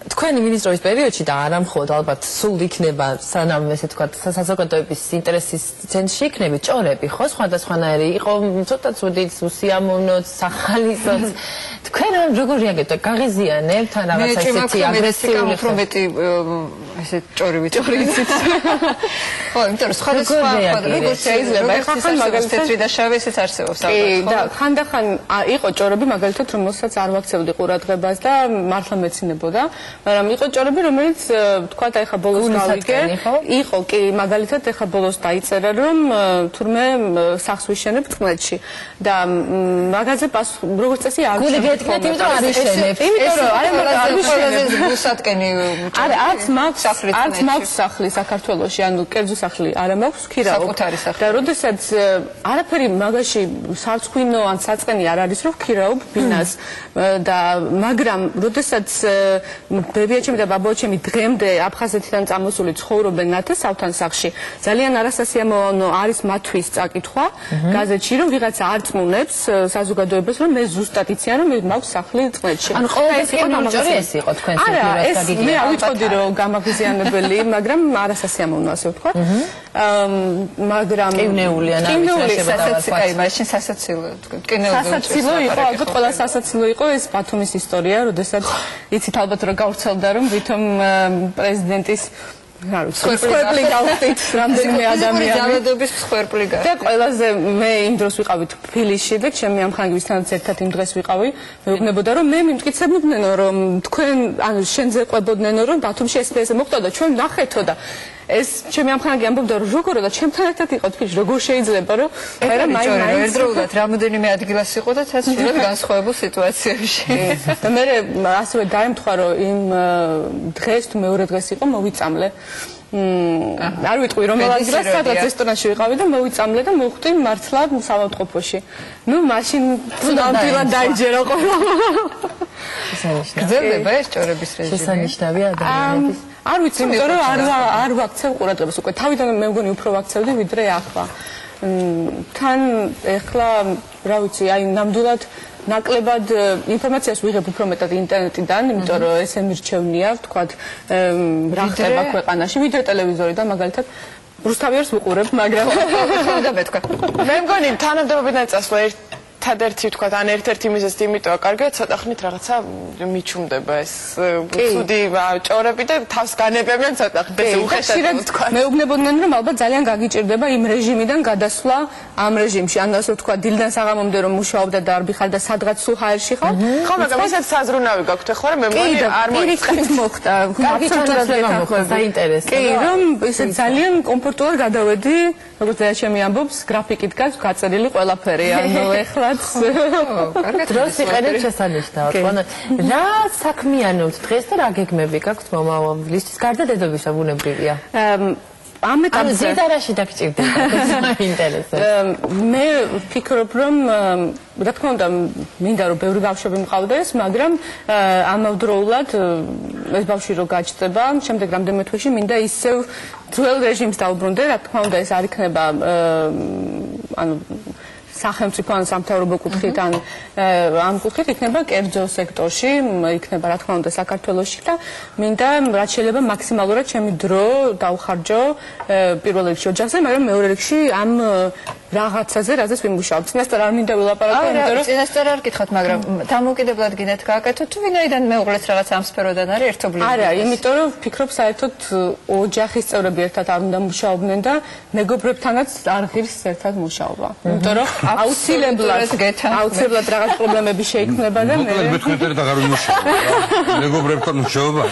თქვენი მინისტრობის პერიოდში და არა მხოლოდ ალბათ სულ იქნება სანამ ესე ვთქვათ საზოგადოების ინტერესის ცენტრში იქნება ჭორები ხო სხვადასხვანაირი იყო ცოტა ცუდიც უსიამოვნოც სახალისოც თქვენ როგორ რეაგებთ გაღიზიანებთ ან რაღაცა ისეთი აგრესიული პრომეტი ესე ჭორი ვიცით ხო იმიტომ რომ სხვადასხვა როგორ შეიძლება ხან მაგალითად თეთრი და შავი ესეც არსებობს ალბათ ხო და ხანდახან იყო ჭორები მაგალითად რომელსაც არ ვაქცევდი ყურადღებას და მართლა მეცინებოდა მაგრამ იყო ჭორები რომელიც თქვათ ახლა ბოლოს გავიგე იყო კი მაგალითად ახლა ბოლოს დაიწერა რომ თურმე სახს ვიშენებ წყნეთში და მაგაზე როგორც წესი არ გულიგეთქეთ იმიტომ რომ არ იშენებ იმიტომ რომ არ ვიშენებ გულსატკენი არა არც მაქვს სახლი საქართველოში ანუ კერძო სახლი არა მაქვს ქირავ და როდესაც არაფერი მაგაში სარცხვინო ან საწყენი არ არის რომ ქირავ ბინას და მაგრამ როდესაც ბებიაჩემი და ბაბუაჩემი დღემდე აფხაზეთიდან წამოსული ცხოვრობენ ნათესავთან სახლში ძალიან არასასიამოვნო არის მათთვის წაკითხვა გაზეთში რომ ვიღაცა არ წმუნებს საზოგადოებას რომ მე ზუსტად იციან რომ მაქვს სახლი წყნეთში ანუ ყოველთვის ეს იყო თქვენ ეს მე ავიტყოდი რომ გამაგვიზიანებელი მაგრამ არასასიამოვნო ასე ვთქვა მაგრამ კინეულია აი მაშინ სასაცილო სასაცილო იყო ალბათ ყველა სასაცილო იყო ეს ბათუმის ისტორია როდესაც იცით ალბათ რომ გავრცელდა რომ ვითომ პრეზიდენტის სხერპლი გავხდით რამდენიმე ადამიანი ძალადობის სხერპლი გავხდით და ყველაზე მე იმ დროს ვიყავით თბილისში და ჩემი ამხანგისთანაც ერთად იმ დღეს ვიყავი მეუბნებოდა რომ მე მიმტკიცებდნენ რომ თქვენ ანუ შენზე ყვებოდნენ რომ ბათუმში ეს მოხდა და ჩვენ ნახეთო და ეს ჩემი ამხანაგი ამბობდა რომ როგორ და ჩემთან ერთად იყო თქვი როგორ შეიძლება რომ არა მაინც ერთდროულად რამოდენიმე ადგილას იყო და ცეცხლად განსხვავებულ სიტუაციებში და მე ასევე დაემთხვა რომ იმ დღეს თუ მეორე დღეს იყო მოვიწამლე არ ვიტყვი რომ ადგილას სადღაც რესტორანში ვიყავი და მოვიწამლე და მოვხვდი მართლა საავადმყოფოში ნუ მაშინ ნამდვილად დაიჯერა ყველა გრძელდება ეს ჭორების რეჟიმი შესანიშნავი ადამიანების არ ვიცი იმიტომ რომ არ ვაქცევ ყურადღებას უკვე თავიდან მე მგონი უფრო ვაქცევდი ვიდრე ახლა თან ეხლა რა ვიცი აი ნამდვილად ნაკლებად ინფორმაციას ვიღებ უფრო მეტად ინტერნეტიდან, იმიტომ რომ ესე მირჩევნია, ვთქვათ, რა ხდება ქვეყანაში, ვიდრე ტელევიზორიდან, მაგალითად, რუსთავიერს ვუყურებ, მაგრამ და მეთქვა. მე მგონი თანამდებობიდან წასვლა ერთადერთი ვთქვათ, ან ერთ-ერთი მიზეზი იმიტოა, კარგია, ცოტა ხნით რაღაცა მიჩუმდება ეს ცუდი ჭორები და თავს განებებიან ცოტა ხნით ეს უხეშად ვთქვათ. მეუბნებოდნენ რომ ალბათ ძალიან გაგიჭირდება იმ რეჟიმიდან გადასვლა ამ რეჟიმში, ან ასე ვთქვათ, დილიდან საღამომდე რომ მუშაობდა და არ ვიხარ და სადღაც სულ ჰაერში ხარ. ხო, მაგრამ ისეთ საზრუნავი გაქვთ ახლა რომ მე მგონი არ მოხდა. გაგიჭირდება საინტერესო. კი, რომ ისე ძალიან კომფორტულად გადავედი, როგორც ჩემი ამბობს, გრაფიკით გაწერილი ყველაფერი, ანუ ეხლა დროს იყენებ შესანიშნავად. რა საქმიანობთ დღეს და რა გეგმები გაქვთ მომავალისთვის? გარდა დედობისა ბუნებრივია. ამ ეტაპზე ზედარაში დაგჭირდება. საინტერესო. მე ვფიქრობ რომ რა თქმა უნდა მინდა რომ ბევრი ბავშვები მყავდეს, მაგრამ ამავდროულად ეს ბავშვი რო გაჩნდება, შემდეგ რამდენიმე თვეში მინდა ისევ ძველ რეჟიმს დაუბრუნდე, რა თქმა უნდა ეს არ იქნება ანუ სახელმწიფო ან სამთავრობო კუთხით ან ამ კუთხით იქნება კერძო სექტორში, იქნება რა თქმა უნდა საქართველოში და მინდა რაც შეიძლება მაქსიმალურად ჩემი დრო დავხარჯო პირველ რიგში ოჯახზე, მაგრამ მეორე რიგში ამ რაღაცაზე, რაზეც ვიმუშავებ. წინასწარ არ მინდა ვილაპარაკო, იმიტომ რომ წინასწარ არ გითხოთ, მაგრამ დამოუკიდებლად გინდათ გააკეთოთ, თუ ვინაიდან მეუღლეს რაღაც ამ სფეროდან არის ერთობლივი? არა, იმიტომ რომ ვფიქრობ საერთოდ ოჯახის წევრები ერთად არ უნდა მუშაობდნენ და მეგობრებთანაც არ ღირს ერთად მუშაობა. იმიტომ რომ აუცილებლად რაღაც პრობლემები შეიქმნება და მე მეტყვით აღარ ვიმუშაობ. მეგობრებთან მუშაობა.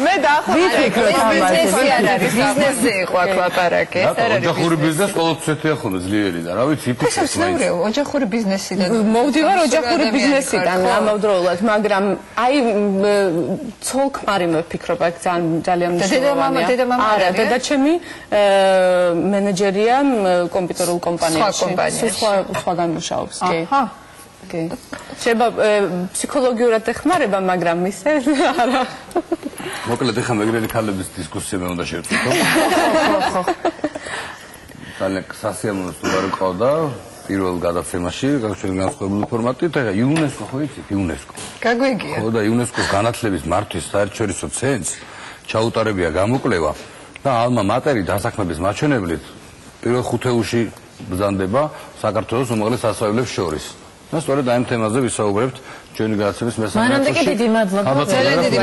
მე დაახმარებდი ბიზნესი არ არის, ბიზნესზე იყო აქ ლაპარაკი. ეს არ არის ოჯახური ბიზნესი ყოველთვის ერთია ხოლმე ძლიერი და რა ვიცი იფიქრეს მაინც. ოჯახური ბიზნესიდან მოვდივარ ოჯახური ბიზნესიდან ამავდროულად, მაგრამ აი ცოლ-ქმარი მე ვფიქრობ აქ ძალიან მნიშვნელოვანია. დედა-მამა არა, დედა-ჩემი მენეჯერია კომპიუტერულ კომპანიაში. სხვაგან მუშაობს, კი. კი. შეიძლება ფსიქოლოგიურად ეხმარება, მაგრამ ისე არა. მოკლედ ეხლა მეგრელი ქალების დისკუსია მე უნდა შევწყვეტო. ხო. ძალიან სასიამოვნო სტუმარი ყავდა პირველ გადაცემაში, გაგვჩნდა განსხვავებული ფორმატით, ეხლა იუნესკო ხო იცით, იუნესკო. გაგვიგია. ხო და იუნესკოს განათლების მართვის საერთაშორისო ცენტრს ჩაუტარებია გამოკვლევა და ალმა მატერი დასაქმების მაჩვენებლით პირველ ხუთეულში ბრძანდება საქართველოს უმაღლეს სასწავლებლებს შორის. და სწორედ ამ თემაზე ვისაუბრებთ ჩვენი გადაცემის მესამე მანამდე კი დიდი მადლობა. ძალიან დიდი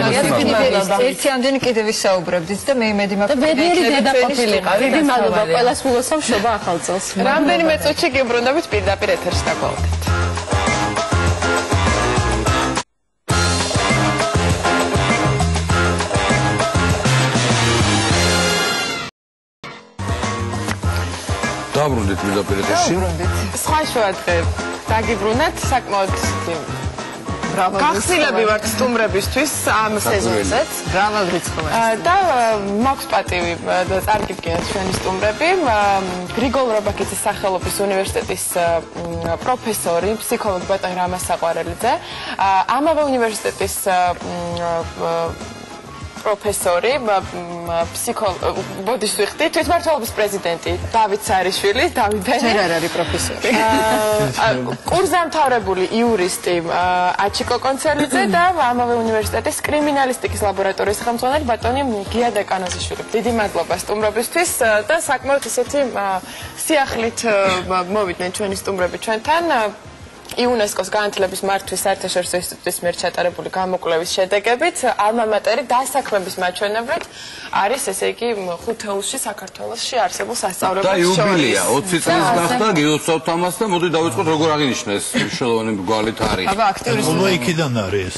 მადლობა. ერთი ამდენი კიდევ ვისაუბრებდით და მე იმედი მაქვს და ბედნიერი დედა ყოფილიყავი. დიდი მადლობა ყველას მოგესალმება ახალ წელს. რამდენიმე წუთში გიბრუნდებით პირდაპირ ეთერში დაგვალდეთ. დაბრუნდით პირდაპირ ეთერში. სხვა შუადღე დაგიბრუნეთ საკმაოდ გახსილები ვართ სტუმრებისთვის ამ სეზონზეც. მრავალრიცხოვანი. და მაქვს პატივი წარგიდგენთ ჩვენი სტუმრები. გრიგოლ რობაქიძის სახელობის უნივერსიტეტის პროფესორი, ფსიქოლოგი ბატონი რამა საყვარელიძე, ამავე უნივერსიტეტის პროფესორი, ბოდიშ ვიხდი, თვითმმართველობის პრეზიდენტი დავით სარიშვილი, დავით ჯერ არ არის პროფესორი. კურსდამთავრებული იურისტი აჩიკო კონცერლიძე და ამავე უნივერსიტეტის კრიმინალისტიკის ლაბორატორიის ხელმძღვანელი ბატონი გია დეკანოზიშვილი. დიდი მადლობა სტუმრობისთვის და საკმაოდ ისეთი სიახლით მოვიდნენ ჩვენი სტუმრები ჩვენთან. იუნესკოს განათლების მართვის საერთაშორისო ინსტიტუტის მიერ ჩატარებული გამოკვლევის შედეგებით ალმა მატერი დასაქმების მაჩვენებლით არის ესე იგი ხუთეულში საქართველოში არსებულ სასწავლებლებს შორის. და იუბილეა 20 წლის გახდა გიოცავთ ამას და მოდი დავიწყოთ როგორ აღინიშნა ეს მნიშვნელოვანი მრგვალი თარიღი. აბა აქტიურის იქიდან არის ეს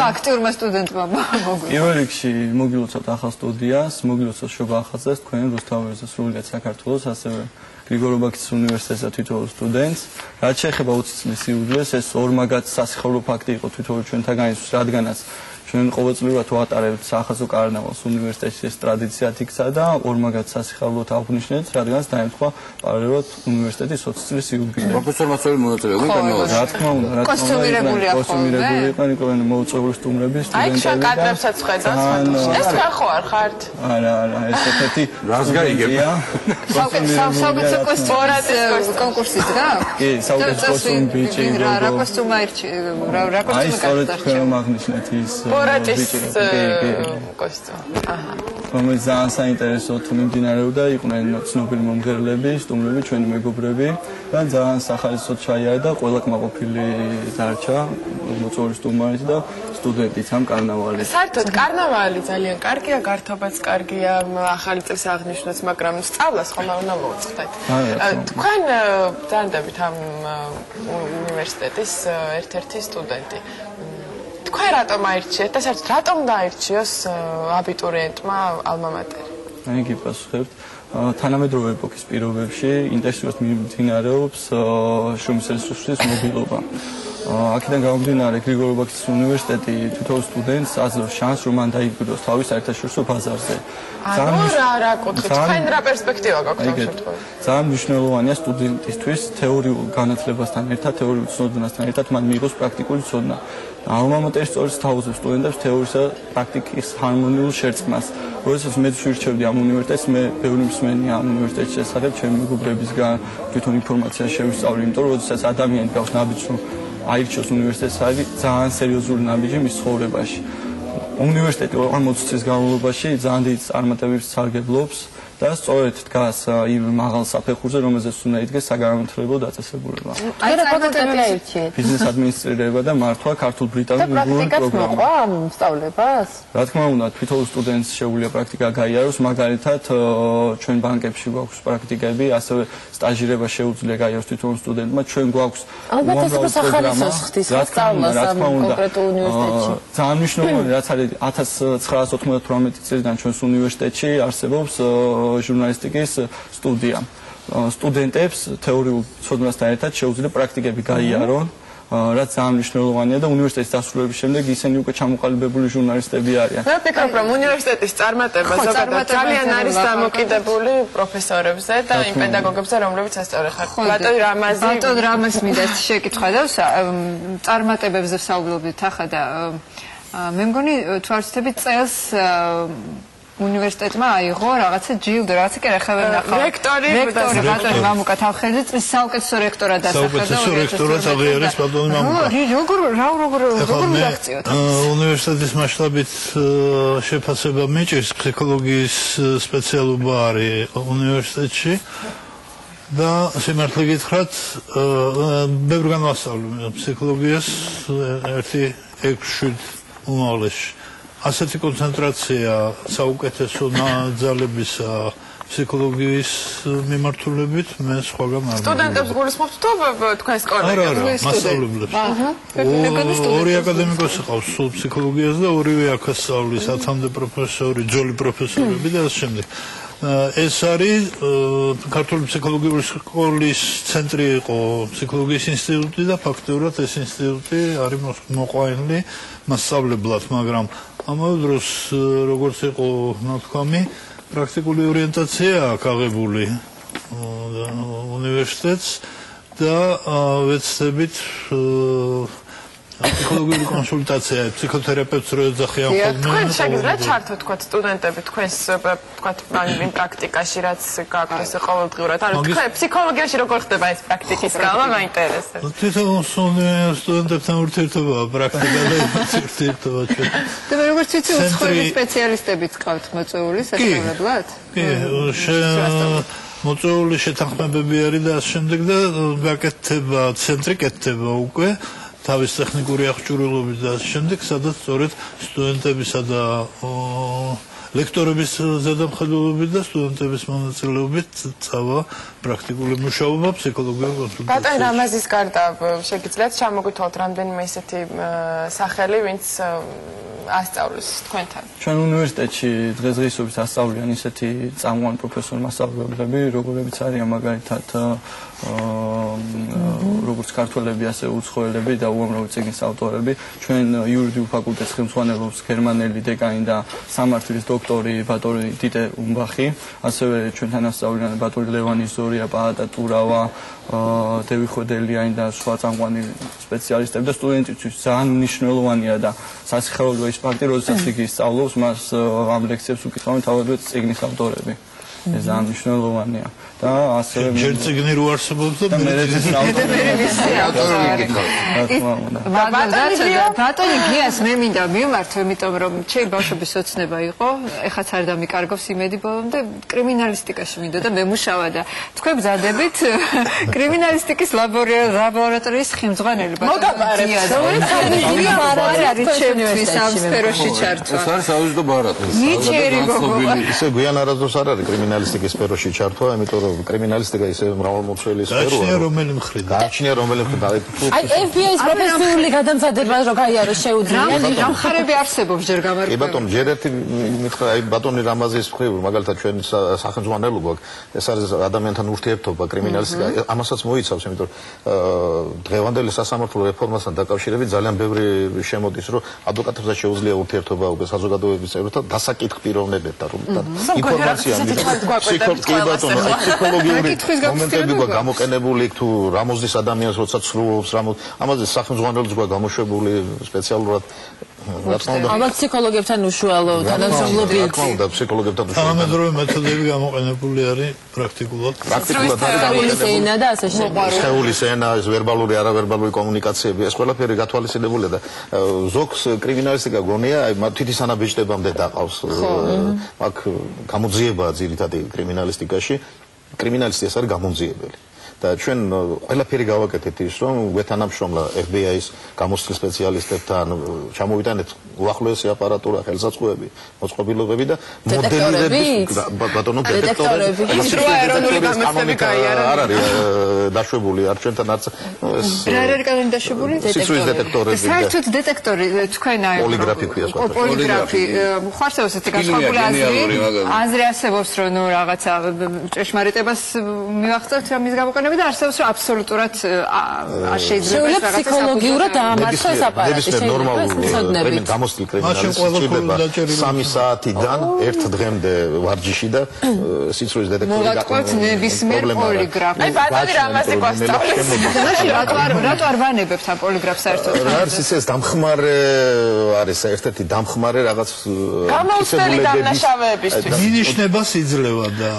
აქტიურმა სტუდენტმა მოგვიწევს. პირველ რიგში მოგილოცავთ ახალ სტუდიას, მოგილოცავთ შობა ახალწელს თქვენ რუსთაველზე სრულიად საქართველოს, ასევე გრიგორ ობაქის უნივერსიტეტსა თითოეულ სტუდენტს. რაც შეეხება 20 წლის სიუძლეს, ეს ორმაგად სასიხარულო ფაქტი იყო თითოეულ ჩვენთაგანისთვის, რადგანაც ჩვენ ყოველწლიურად ვატარებთ სახაზო კარნავალს უნივერსიტეტში, ეს ტრადიციად იქცა და ორმაგად სასიხარულოდ აღვნიშნეთ, რადგანაც დაემთხვა პარალელურად უნივერსიტეტის 20 წლის იუბილეი. პროფესორ მასწავლებელი მონაწილეობდა კარნავალში. რა თქმა უნდა, კოსტუმირებული იყო, მოუწეული სტუმრები, სტუდენტები. აი, შენ კადრებსაც ხედავს, ეს თქვენ ხო არ ხართ? არა, ეს ერთ-ერთი რას გაიგებ? საუკეთესო კოსტუმის კონკურსიც გაქვს? კი, საუკეთესო კოსტუმი ბიჭი. რა კოსტუმი აირჩი? რა კოსტუმი აი, სწორედ თქვენ მაგნიშნეთ ის ბორატის კოსტუმი. აჰა. რომელიც ძალიან საინტერესოდ მიმდინარეობდა, იყვნენ ცნობილი მომღერლები, სტუმრები, ჩვენი მეგობრები და ძალიან სახალისოდ ჩაიარა ყველა კმაყოფილი დარჩა, მოწვეული სტუმარით და სტუდენტით ამ კარნავალით. საერთოდ კარნავალი ძალიან კარგია, გართობაც კარგია, ახალი წლის აღნიშვნაც, მაგრამ სწავლას ხომ არ უნდა მოუწყდეთ. თქვენ დანდებით ამ უნივერსიტეტის ერთ-ერთი სტუდენტი. თქვენ რატომ აირჩიეთ და საერთოდ რატომ დაირჩიოს აბიტურიენტმა ალმა-მატერი? აი გიპასუხებთ. თანამედროვე ეპოქის პირობებში ინტენსიურად მიმდინარეობს შრომის რესურსების მობილობა. აქედან გამომდინარე გრიგორ ობაქის უნივერსიტეტი თითოეულ სტუდენტს აძლევს შანსს, რომ მან დაიკვიროს თავის საერთაშორისო ბაზარზე. ანუ რა კუთხით, თქვენ რა პერსპექტივა გაქვთ ამ შემთხვევაში? ძალიან მნიშვნელოვანია სტუდენტისთვის თეორიულ განათლებასთან ერთად, თეორიულ ცოდნასთან ერთად მან მიიღოს პრაქტიკული ცოდნა. ალმა-მატერი სწორედ სთავაზობს სტუდენტებს თეორიისა და პრაქტიკის ჰარმონიულ შერწყმას. როდესაც მე ვირჩევდი ამ უნივერსიტეტს, მე ბევრი მსმენია ამ უნივერსიტეტის შესახებ, ჩემი მეგობრებისგან თვითონ ინფორმაცია შევისწავლე, იმიტომ რომ როდესაც ადამიანი გავს ნაბიჯს, რომ აირჩიოს უნივერსიტეტს, არის ძალიან სერიოზული ნაბიჯი მის ცხოვრებაში. უნივერსიტეტი 40 წლის განმავლობაში ძალიან დიდ წარმატებებს სარგებლობს და სწორედ დგას იმ მაღალ საფეხურზე, რომელზეც უნდა იდგეს საგანმანათლებლო დაწესებულება. აი რა ფაკულტეტი აირჩიეთ? ბიზნეს ადმინისტრირება და მართვა ქართულ-ბრიტანულ პროგრამაში. ამ სწავლებას? რა თქმა უნდა, თვითონ სტუდენტს შეუძლია პრაქტიკა გაიაროს, მაგალითად, ჩვენ ბანკებში გვაქვს პრაქტიკები, ასევე სტაჟირება შეუძლია გაიაროს თვითონ სტუდენტმა, ჩვენ გვაქვს ალბათ ეს უფრო სახალისოს ხდის სწავლას ამ კონკრეტულ უნივერსიტეტში. ძალიან მნიშვნელოვანი, რაც არის 1998 წლიდან ჩვენს უნივერსიტეტში არსებობს ჟურნალისტიკის სტუდია. სტუდენტებს თეორიულ ცოდნასთან ერთად შეუძლია პრაქტიკები გაიარონ, რაც ძალიან მნიშვნელოვანია და უნივერსიტეტის დასრულების შემდეგ ისინი უკვე ჩამოყალიბებული ჟურნალისტები არიან. მე ვფიქრობ, რომ უნივერსიტეტის წარმატება ზოგადად ძალიან არის დამოკიდებული პროფესორებზე და იმ პედაგოგებზე, რომლებიც ასწავლენ ხარ. ბატონ რამაზი, ბატონ რამაზი მინდა შეკითხვა და წარმატებებზე ვსაუბრობთ ახლა და მე მგონი თუ არ ვცდები წელს უნივერსიტეტმა აიღო რაღაცა ჯილდო, რაღაცა კი რა ხარ ნახავ. რექტორი ბატონ მამუკა თავხედი წლის საუკეთესო რექტორად დასახელდა. საუკეთესო რექტორად აღიარეს ბატონ მამუკა. როგორ მიგაქციოთ? უნივერსიტეტის მასშტაბით შეფასება მიჭირს, ფსიქოლოგიის სპეციალობა არის უნივერსიტეტში. და სიმართლე გითხრათ, ბევრ განვასწავლე ფსიქოლოგიას ერთი 6-7 უმაღლესში. ასეთი კონცენტრაცია საუკეთესო ძალებისა ფსიქოლოგიის მიმართულებით მე სხვაგან არ სტუდენტებს გულისხმობთ თუ თქვენს კოლეგებს? არა, მასწავლებლებს. ორი აკადემიკოსი ყავს სულ ფსიქოლოგიას და ორივე აქ ასწავლის, ათამდე პროფესორი, ძველი პროფესორები და ასე შემდეგ. ეს არის ქართული ფსიქოლოგიური სკოლის ცენტრი იყო ფსიქოლოგიის ინსტიტუტი და ფაქტობრივად ეს ინსტიტუტი არის მოყვანილი მასწავლებლად, მაგრამ ამავე დროს როგორც იყო ნათქვამი, პრაქტიკული ორიენტაცია აქვს აღებული უნივერსიტეტს და ვეცდებით ფსიქოლოგიური კონსულტაცია, ფსიქოთერაპევტს რო ეძახიან ხოლმე. თქვენ შეგიძლიათ ჩართოთ თქვათ სტუდენტები თქვენს თქვათ იმ პრაქტიკაში, რაც გაქვთ ყოველდღიურად. ანუ თქვენ ფსიქოლოგიაში როგორ ხდება ეს პრაქტიკის გავა, მაინტერესებს. თვითონ სტუდენტებთან ურთიერთობა პრაქტიკა და ურთიერთობა ჩვენ. და როგორც ვიცი, უცხოელი სპეციალისტებიც ყავთ მოწვეული სასწავლებლად? კი, მოწვეული შეთანხმებები არის და ამ შემდეგ და გაკეთდება, ცენტრი კეთდება უკვე. თავის ტექნიკური აღჭურვილობით და ამ შემდეგ, სადაც სწორედ სტუდენტებისა და ლექტორების ზედამხედველობით და სტუდენტების მონაწილეობით წავა პრაქტიკული მუშაობა ფსიქოლოგიურ კონსულტაციებში. ბატონ რამაზის გარდა შეგიძლიათ ჩამოგვითვალოთ რამდენიმე ისეთი სახელი, ვინც ასწავლის თქვენთან. ჩვენ უნივერსიტეტში დღესდღეობით ასწავლიან ისეთი წამყვანი პროფესორი მასწავლებლები, როგორებიც არიან მაგალითად როგორც ქართველები, ასე უცხოელები და უამრავი წიგნის ავტორები. ჩვენ იურიდიულ ფაკულტეტს ხელმძღვანელობს გერმანელი დეკანი და სამართლის დოქტორი ბატონი დიტე უმბახი. ასევე ჩვენთან ასწავლიან ბატონი ლევანი ზორია, პაატა ტურავა, დევი ხვედელიანი და სხვა წამყვანი სპეციალისტები და სტუდენტებისთვის ძალიან მნიშვნელოვანია და სასიხარულო ის ფაქტი, როდესაც იგი სწავლობს, მას ამ ლექციებს უკითხავენ თავადვე წიგნის ავტორები. ეს ძალიან მნიშვნელოვანია და ასევე ჯერ წიგნი რო არსებობს და მეც ბატონი გიას მე მინდა მივმართო, იმიტომ რომ ჩემი ბავშვობის ოცნება იყო, ეხაც არ დამიკარგავს იმედი ბოლომდე კრიმინალისტიკაში მინდა და მემუშავა და თქვენ ბრძანდებით კრიმინალისტიკის ლაბორატორიის ხმძღვანელი ბატონი გიას. არ არის ჩემთვის ამ სფეროში ჩართვა. ეს არის საუზდო ბარათი. ნიჭიერი გოგო. ისე გვიან არასდროს არ არის კრიმინალისტიკის სფეროში ჩართვა, იმიტომ რომ კრიმინალისტიკა ისე მრავალმოცველი სფეროა. გააჩნია რომელი მხრიდან? გააჩნია რომელი მხრიდან? აი FBI-ის პროფესიული გადამზადება რო გაიაროს შეუძლია. რა მხარები არსებობს ჯერ გამარჯვება? კი ბატონო, ჯერ ერთი მითხრა, აი ბატონი რამაზის მხრივ, მაგალითად ჩვენი სახელმძღვანელო გვაქვს, ეს არის ადამიანთან ურთიერთობა, კრიმინალისტიკა, ამასაც მოიცავს, იმიტომ რომ დღევანდელი სასამართლო რეფორმასთან დაკავშირებით ძალიან ბევრი შემოდის, რომ ადვოკატებსაც შეუძლია ურთიერთობა უკვე საზოგადოების წევრებთან დასაკითხ პიროვნებებთან, რომელთაც ინფორმაცია ფსიქოლოგიური მომენტები გვაქვს გამოყენებული თუ რამოზის ადამიანს როცა ცრუობს ამაზე სახელმძღვანელოც გვაქვს გამოშვებული სპეციალურად ალბათ ფსიქოლოგებთან უშუალო თანამშრომლობით. რა თქმა უნდა, ფსიქოლოგებთან უშუალო. თანამედროვე მეთოდები გამოყენებული არის პრაქტიკულად. სხეულის ენა და ასე შემდეგ. სხეულის ენა, ვერბალური, არავერბალური კომუნიკაციები, ეს ყველაფერი გათვალისწინებულია და ზოგს კრიმინალისტიკა გონია, აი თვითის ანაბეჭდებამდე დაყავს. აქ გამოძიებაა ძირითადი კრიმინალისტიკაში. კრიმინალისტი ეს არის გამოძიებელი. და ჩვენ ყველაფერი გავაკეთეთ ის, რომ გვეთანამშრომლა FBI-ის გამოცდილ სპეციალისტებთან, ჩამოვიტანეთ უახლოესი აპარატურა, ხელსაწყოები, მოწყობილობები და მოდელირები, ბატონო დეტექტორები. ეროვნული გამოცდები გაიარა. არ არის დაშვებული, არ ჩვენთან არც ეს რა არის კანონი დაშვებული? სიცოცხლის დეტექტორები. საერთოდ დეტექტორი თქვენ აი პოლიგრაფი ქვია სხვა. პოლიგრაფი. ხარსევს ესეთი განსხვავებული აზრი არსებობს, რომ ნუ რაღაცა ჭეშმარიტებას მივახცევთ ამის გამოყენება და არსებობს რომ აბსოლუტურად არ შეიძლება რაღაცა ფსიქოლოგიურად დაამარცხოს ეს აპარატი შეიძლება გამოსtildeულ კრიმინალისტს ჭირდება 3 საათიდან 1 დღემდე ვარჯიში და სიცოცხლის დეტექტორი გაკეთებს ნებისმიერ პოლიგრაფს. აი ბატონი რამაზე გვასწავლეს. რატო არ ვანებებთ ამ პოლიგრაფს საერთოდ? რა არის ეს დამხმარე არის ერთ-ერთი დამხმარე რაღაც გამოუცდელი დამნაშავეებისთვის. მინიშნებას იძლევა და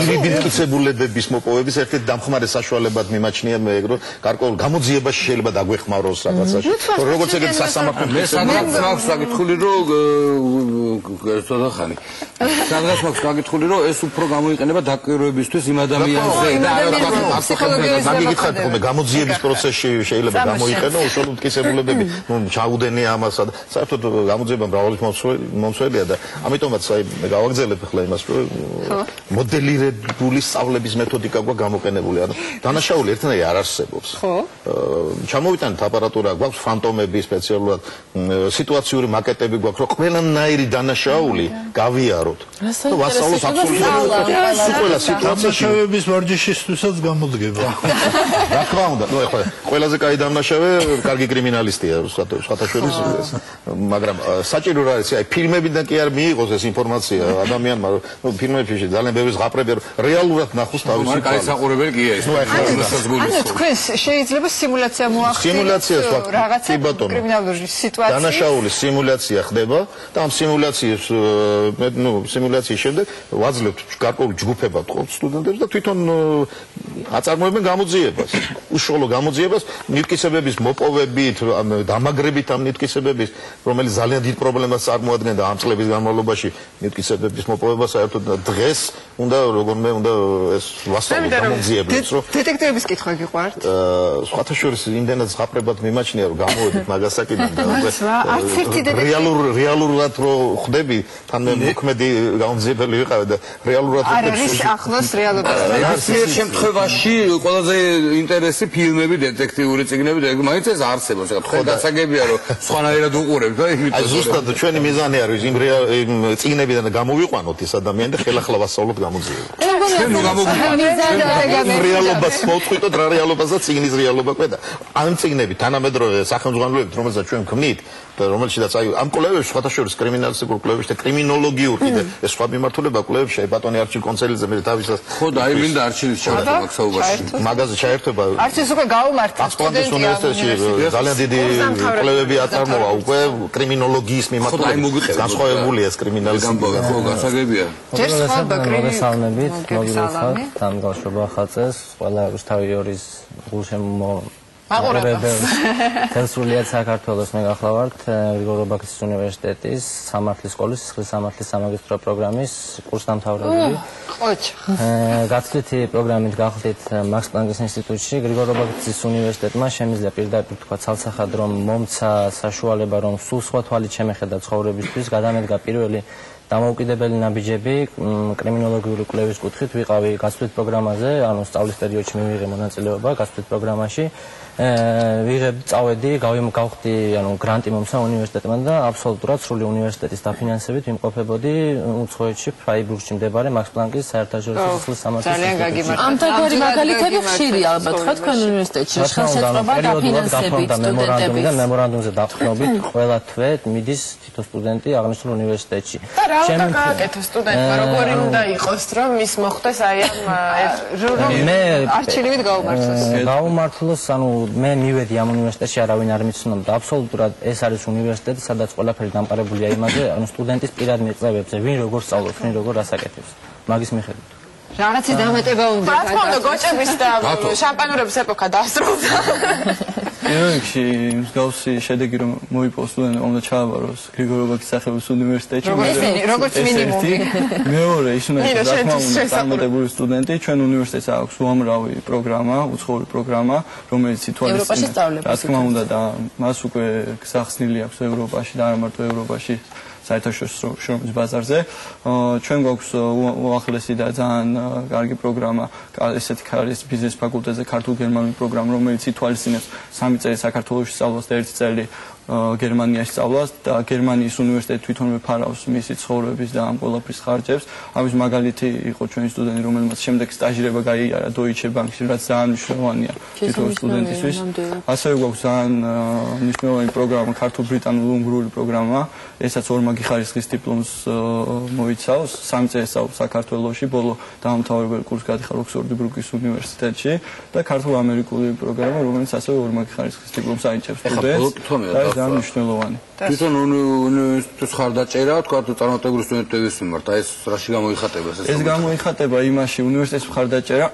ირიბილკიცებულებების მოპოვების ერთ-ერთი დამხმარე საშუალებად მიმაჩნია მე ეგრო გარკვეულ გამოძიებაში შეიძლება დაგვეხმაროს რაღაცაში. როგორც ეგეთ სასამართლო მე სადღაც მაქვს გაკითხული რომ ცოტა ხანი. სადღაც მაქვს გაკითხული რომ ეს უფრო გამოიყენება დაკვირვებისთვის იმ ადამიანზე და მაგიგითხართ ხოლმე გამოძიების პროცესში შეიძლება გამოიყენო უშუალო მტკიცებულებები. ნუ ჩაუდენია ამასა და საერთოდ გამოძიება მრავალი მომცველია და ამიტომაც აი მე გავაგზავნებ ახლა იმას რომ მოდელირებული სწავლების მეთოდიკა გვაქვს გამოყენებული. ანუ დანაშაული ერთნაირი არ არსებობს. ხო. ჩამოვიტანეთ აპარატურა, გვაქვს ფანტომები სპეციალურად, სიტუაციური მაკეტები გვაქვს, რომ ყველანაირი დანაშაული გავიაროთ. და ვასწავლოთ აბსოლუტურად ყველა სიტუაციაში. დანაშაულების ვარჯიშისთვისაც გამოდგება. რა თქმა უნდა, ნუ ეხლა ყველაზე კაი დამნაშავე კარგი კრიმინალისტია სხვათა შორის, მაგრამ საჭირო რა არის, აი ფილმებიდან კი არ მიიღოს ეს ინფორმაცია ადამიანმა, ნუ ფილმებში ძალიან ბევრი ზღაპრები რეალურად ნახოს თავისი საყურებელი კი ეს ანუ თქვენ შეიძლება სიმულაცია მოახდინოთ რაღაცა კრიმინალური სიტუაციის დანაშაულის სიმულაცია ხდება და ამ სიმულაციის სიმულაციის შემდეგ ვაძლევთ გარკვეულ ჯგუფებად ყოფ სტუდენტებს და თვითონ აწარმოებენ გამოძიებას, უშუალო გამოძიებას ნივთკისებების მოპოვებით, დამაგრებით ამ ნივთკისებების, რომელიც ძალიან დიდ პრობლემას წარმოადგენდა ამ წლების განმავლობაში ნივთკისებების მოპოვება საერთოდ დღეს უნდა როგორმე უნდა ეს ვასწავლოთ გამოძიებას, რომ დეტექტივების კითხვა გიყვართ? სხვათა შორის იმდენად ზღაპრებად მიმაჩნია, რომ გამოვედით მაგასაკიდან და რეალურად რო ხვდები, თან მე მოქმედი გამოძიებელი ვიყავ და რეალურად არის ახლოს რეალობას. ეს შემთხვევაში ყველაზე ინტერესი ფილმები, დეტექტიური წიგნები და მაინც ეს არსებობს. ხო დასაგებია რომ სხვანაირად უყურებთ და აი ზუსტად ჩვენი მიზანი არის იმ წიგნებიდან გამოვიყვანოთ ეს ადამიანი და ხელახლა ვასწავლოთ გამოძიებას. რეალობას მოვწყვიტოთ რა რეალობასა წიგნის რეალობა ყვედა. ამ წიგნები თანამედროვე სახელმძღვანელოებით რომელსაც ჩვენ ქმნით და რომელშიც აი ამ კვლევებში სხვათა შორის კრიმინალისტიკურ კვლევებში და კრიმინოლოგიურ კიდე ეს სხვა მიმართულება კვლევებში აი ბატონი არჩილ კონცელიძე მე თავისას ხო და აი მინდა არჩილის ჩართვა მაქსაობაში მაგაზე ჩაერთვება არჩილს უკვე გაუმართა სტუდენტის უნივერსიტეტში ძალიან დიდი კვლევები აწარმოა უკვე კრიმინოლოგიის მიმართულებით განსხვავებული ეს კრიმინალისტიკა ხო გასაგებია ჯერ სხვა მოგესალმებით მოგესალმებით დამგავშობა ხალხს ყველა რუსთავიორის გულშემო თელსრულიად საქართველოს მე გახლავართ გრიგორ ობაქის უნივერსიტეტის სამართლის სკოლის სისხლის სამართლის სამაგისტრო პროგრამის კურსდამთავრებული. გაცვლითი პროგრამით გახდით მაქს პლანკის ინსტიტუტში. გრიგორ ობაქის უნივერსიტეტმა შემიძლია პირდაპირ თქვა ცალსახად რომ მომცა საშუალება რომ სულ სხვა თვალით შემეხედა ცხოვრებისთვის გადამედგა პირველი დამოუკიდებელი ნაბიჯები კრიმინოლოგიური კვლევის კუთხით ვიყავი გაცვლით პროგრამაზე, ანუ სწავლის პერიოდში მივიღე მონაწილეობა გაცვლით პროგრამაში. ვიღებ წავედი, გავხდი, ანუ გრანტი მომცა უნივერსიტეტმა და აბსოლუტურად სრული უნივერსიტეტის დაფინანსებით ვიმყოფებოდი უცხოეთში, ფრაიბურგში მდებარე მაქს პლანკის საერთაშორისო სისხლის სამართლის ინსტიტუტში. ამ თაგვარი მაგალითები ხშირია ალბათ, ხო თქვენ უნივერსიტეტში ხელშეწყობა დაფინანსებით სტუდენტების და მემორანდუმზე დაყრდნობით ყველა თვე მიდის თითო სტუდენტი აღნიშნულ უნივერსიტეტში. და რა უნდა გააკეთოს სტუდენტმა, როგორი უნდა იყოს, რომ ის მოხდეს აი ამ არჩილივით გაუმართლოს. გაუმართლოს, ანუ მე მივედი ამ უნივერსიტეტში არავინ არ მიცნობდა აბსოლუტურად ეს არის უნივერსიტეტი სადაც ყველაფერი დამყარებულია იმაზე ანუ სტუდენტის პირად მიღწევებზე ვინ როგორ სწავლობს ვინ როგორ ასაკეთებს მაგის მიხედვით რაღაცის დამატება უნდა რა თქმა უნდა გოჭების და შამპანურების ეპოქა დასრულდა პირველ რიგში მსგავსი შედეგი რომ მოიპოვოს სტუდენტმა უნდა ჩააბაროს გრიგორ ობაქის სახელობის უნივერსიტეტში როგორც მინიმუმი მეორე ის უნდა იყოს რა თქმა უნდა წარმატებული სტუდენტი ჩვენ უნივერსიტეტს აქვს უამრავი პროგრამა უცხოური პროგრამა რომელიც ითვალისწინებს რა თქმა უნდა და მას უკვე გასახსნილი აქვს ევროპაში და არა მარტო ევროპაში საერთაშორისო შრომის ბაზარზე ჩვენ გვაქვს უახლესი და ძალიან კარგი პროგრამა ესეთი არის ბიზნეს ფაკულტეტზე ქართულ-გერმანული პროგრამა რომელიც ითვალისწინებს 3 წელი საქართველოში სწავლას და 1 წელი გერმანიაში სწავლას და გერმანიის უნივერსიტეტი თვითონვე ფარავს მისი ცხოვრების და ამ ყველაფრის ხარჯებს. ამის მაგალითი იყო ჩვენი სტუდენტი, რომელმაც შემდეგ სტაჟირება გაიარა Deutsche Bank-ში, რაც ძალიან მნიშვნელოვანია თვითონ სტუდენტისთვის. ასევე გვაქვს ძალიან მნიშვნელოვანი პროგრამა, ქართულ-ბრიტანულ-უნგრული პროგრამა, ესაც ორმაგი ხარისხის დიპლომს მოიცავს. 3 წელი სწავლობს საქართველოში, ბოლო დაამთავრებელი კურსი გადიხარ ოქსფორდ-ბრუკის უნივერსიტეტში და ქართულ-ამერიკული პროგრამა, რომელიც ასევე ორმაგი ხარისხის დიპლომს აინჩებს სტუდენტს. მნიშვნელოვანი. თვითონ უნივერსიტეტის ხარდაჭერა, თქვა თუ წარმატებული სტუდენტების მიმართ, აი ეს რაში გამოიხატება ეს? ეს გამოიხატება იმაში, უნივერსიტეტის ხარდაჭერა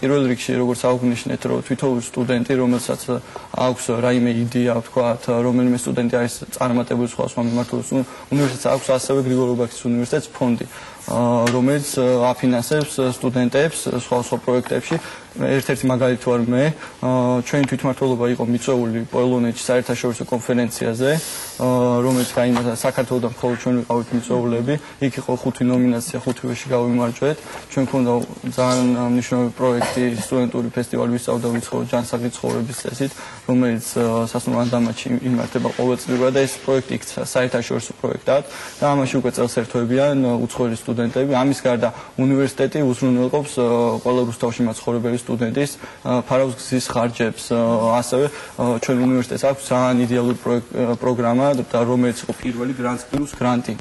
პირველ რიგში როგორც აღნიშნეთ, რომ თვითონ სტუდენტი, რომელსაც აქვს რაიმე იდეა, თქვა, რომელიმე სტუდენტი არის წარმატებული სხვა მიმართულებით, უნივერსიტეტს აქვს ასევე გრიგორ ობაქის უნივერსიტეტის ფონდი, რომელიც აფინანსებს სტუდენტებს სხვა პროექტებში. ერთ-ერთი მაგალითი ვარ მე, ჩვენი თვითმმართველობა იყო მიწვეული პოლონეთში საერთაშორისო კონფერენციაზე, რომელიც გაიმართა საქართველოსთან მხოლოდ ჩვენ ვიყავით მიწვეულები, იქ იყო 5 ნომინაცია, 5-ვეში გავიმარჯვეთ. ჩვენ გვქონდა ძალიან მნიშვნელოვანი პროექტი, სტუდენტური ფესტივალი ვისწავდა ვიცხოვრო ჯანსაღი ცხოვრების წესით, რომელიც სასწავლო ანდამატში იმართება ყოველწლიურად და ეს პროექტი იქცა საერთაშორისო პროექტად და ამაში უკვე წელს ერთვებიან უცხოელი სტუდენტები. ამის გარდა უნივერსიტეტი უზრუნველყოფს ყველა რუსთავში მაცხოვრებელი სტუდენტის ფარავს გზის ხარჯებს. ასევე ჩვენ უნივერსიტეტს აქვს ძალიან იდეალური პროგრამა და რომელიც იყო პირველი გრანტს პლუს გრანტი.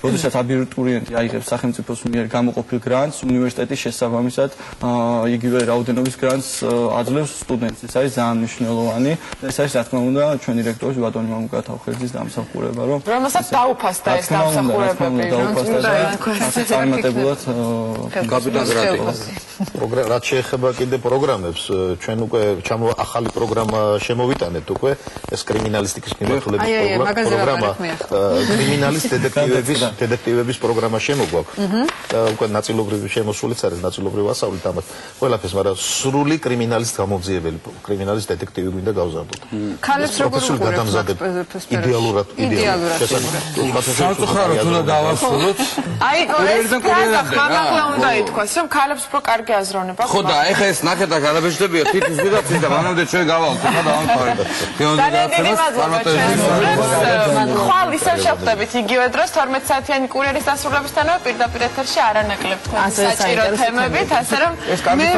როდესაც აბიტურიენტი აიღებს სახელმწიფოს მიერ გამოყოფილ გრანტს, უნივერსიტეტი შესაბამისად იგივე რაოდენობის გრანტს აძლევს სტუდენტს. ეს არის ძალიან მნიშვნელოვანი და ეს არის რა თქმა უნდა ჩვენი რექტორის ბატონი მამუკა თავხერძის დამსახურება, რომ რომელსაც დაუფასდა ეს დამსახურებები, რომ უნდა ითქვას. წარმატებულად რაც შეეხება კიდე პროგრამებს, ჩვენ უკვე ახალი პროგრამა შემოვიტანეთ უკვე, ეს კრიმინალისტიკის მიმართულების პროგრამა, კრიმინალის დეტექტივების პროგრამა შემოგვაქვს. უკვე ნაწილობრივ შემოსულიც არის, ნაწილობრივ ასავლით ამას. ყველაფერს, მაგრამ სრული კრიმინალის გამოძიებელი, კრიმინალის დეტექტივი გვინდა გავზარდოთ. ქალებს როგორ გადამზადებ იდეალურად. სამწუხაროდ უნდა დავასრულოთ. აი, ეს ფრაზა ხამაღლა უნდა ითქვას, რომ ქალებს უფრო კარგი აზროვნება აქვს. ხო და ეხა ეს ნახეთ აქ არაბეშდებია თითის ვიღაცის და მანამდე ჩვენ გავალთ ხა დავამთავრეთ. ხვალ ისევ შევხვდებით იგივე დროს 12 საათიანი კურიერის დასრულებისთანავე პირდაპირ ეთერში არანაკლებ თქვენ საჭირო თემებით, ასე რომ მე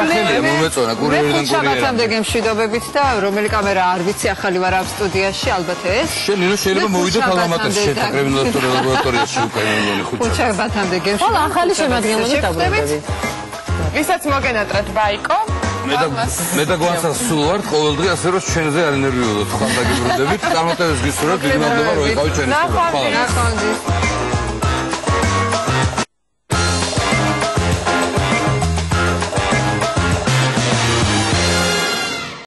მომეწონა კურიერიდან კურიერამდე გემშვიდობებით და რომელი კამერა არ ვიცი ახალი ვარ ამ სტუდიაში ალბათ ეს. შენინო შეიძლება მოვიდოთ ალამატეს შეთა კრიმინალ-ლაბორატორიაში უკვე მეგონი ხუჩა. ხუჩებათამდე გემშვიდობებით. ხო ახალი შემადგენლობით დაბრუნდებით. ვისაც მოგენატრათ ბაიკო მე და გვანსაც სულ ვართ ყოველდღე ასე რომ ჩვენზე არ ნერვიულობთ ხალხი გიბრუნდებით წარმატებებს გისურვებთ დიდ მადლობა რომ იყავით ჩვენი სტუდიაში. ნახვამდის.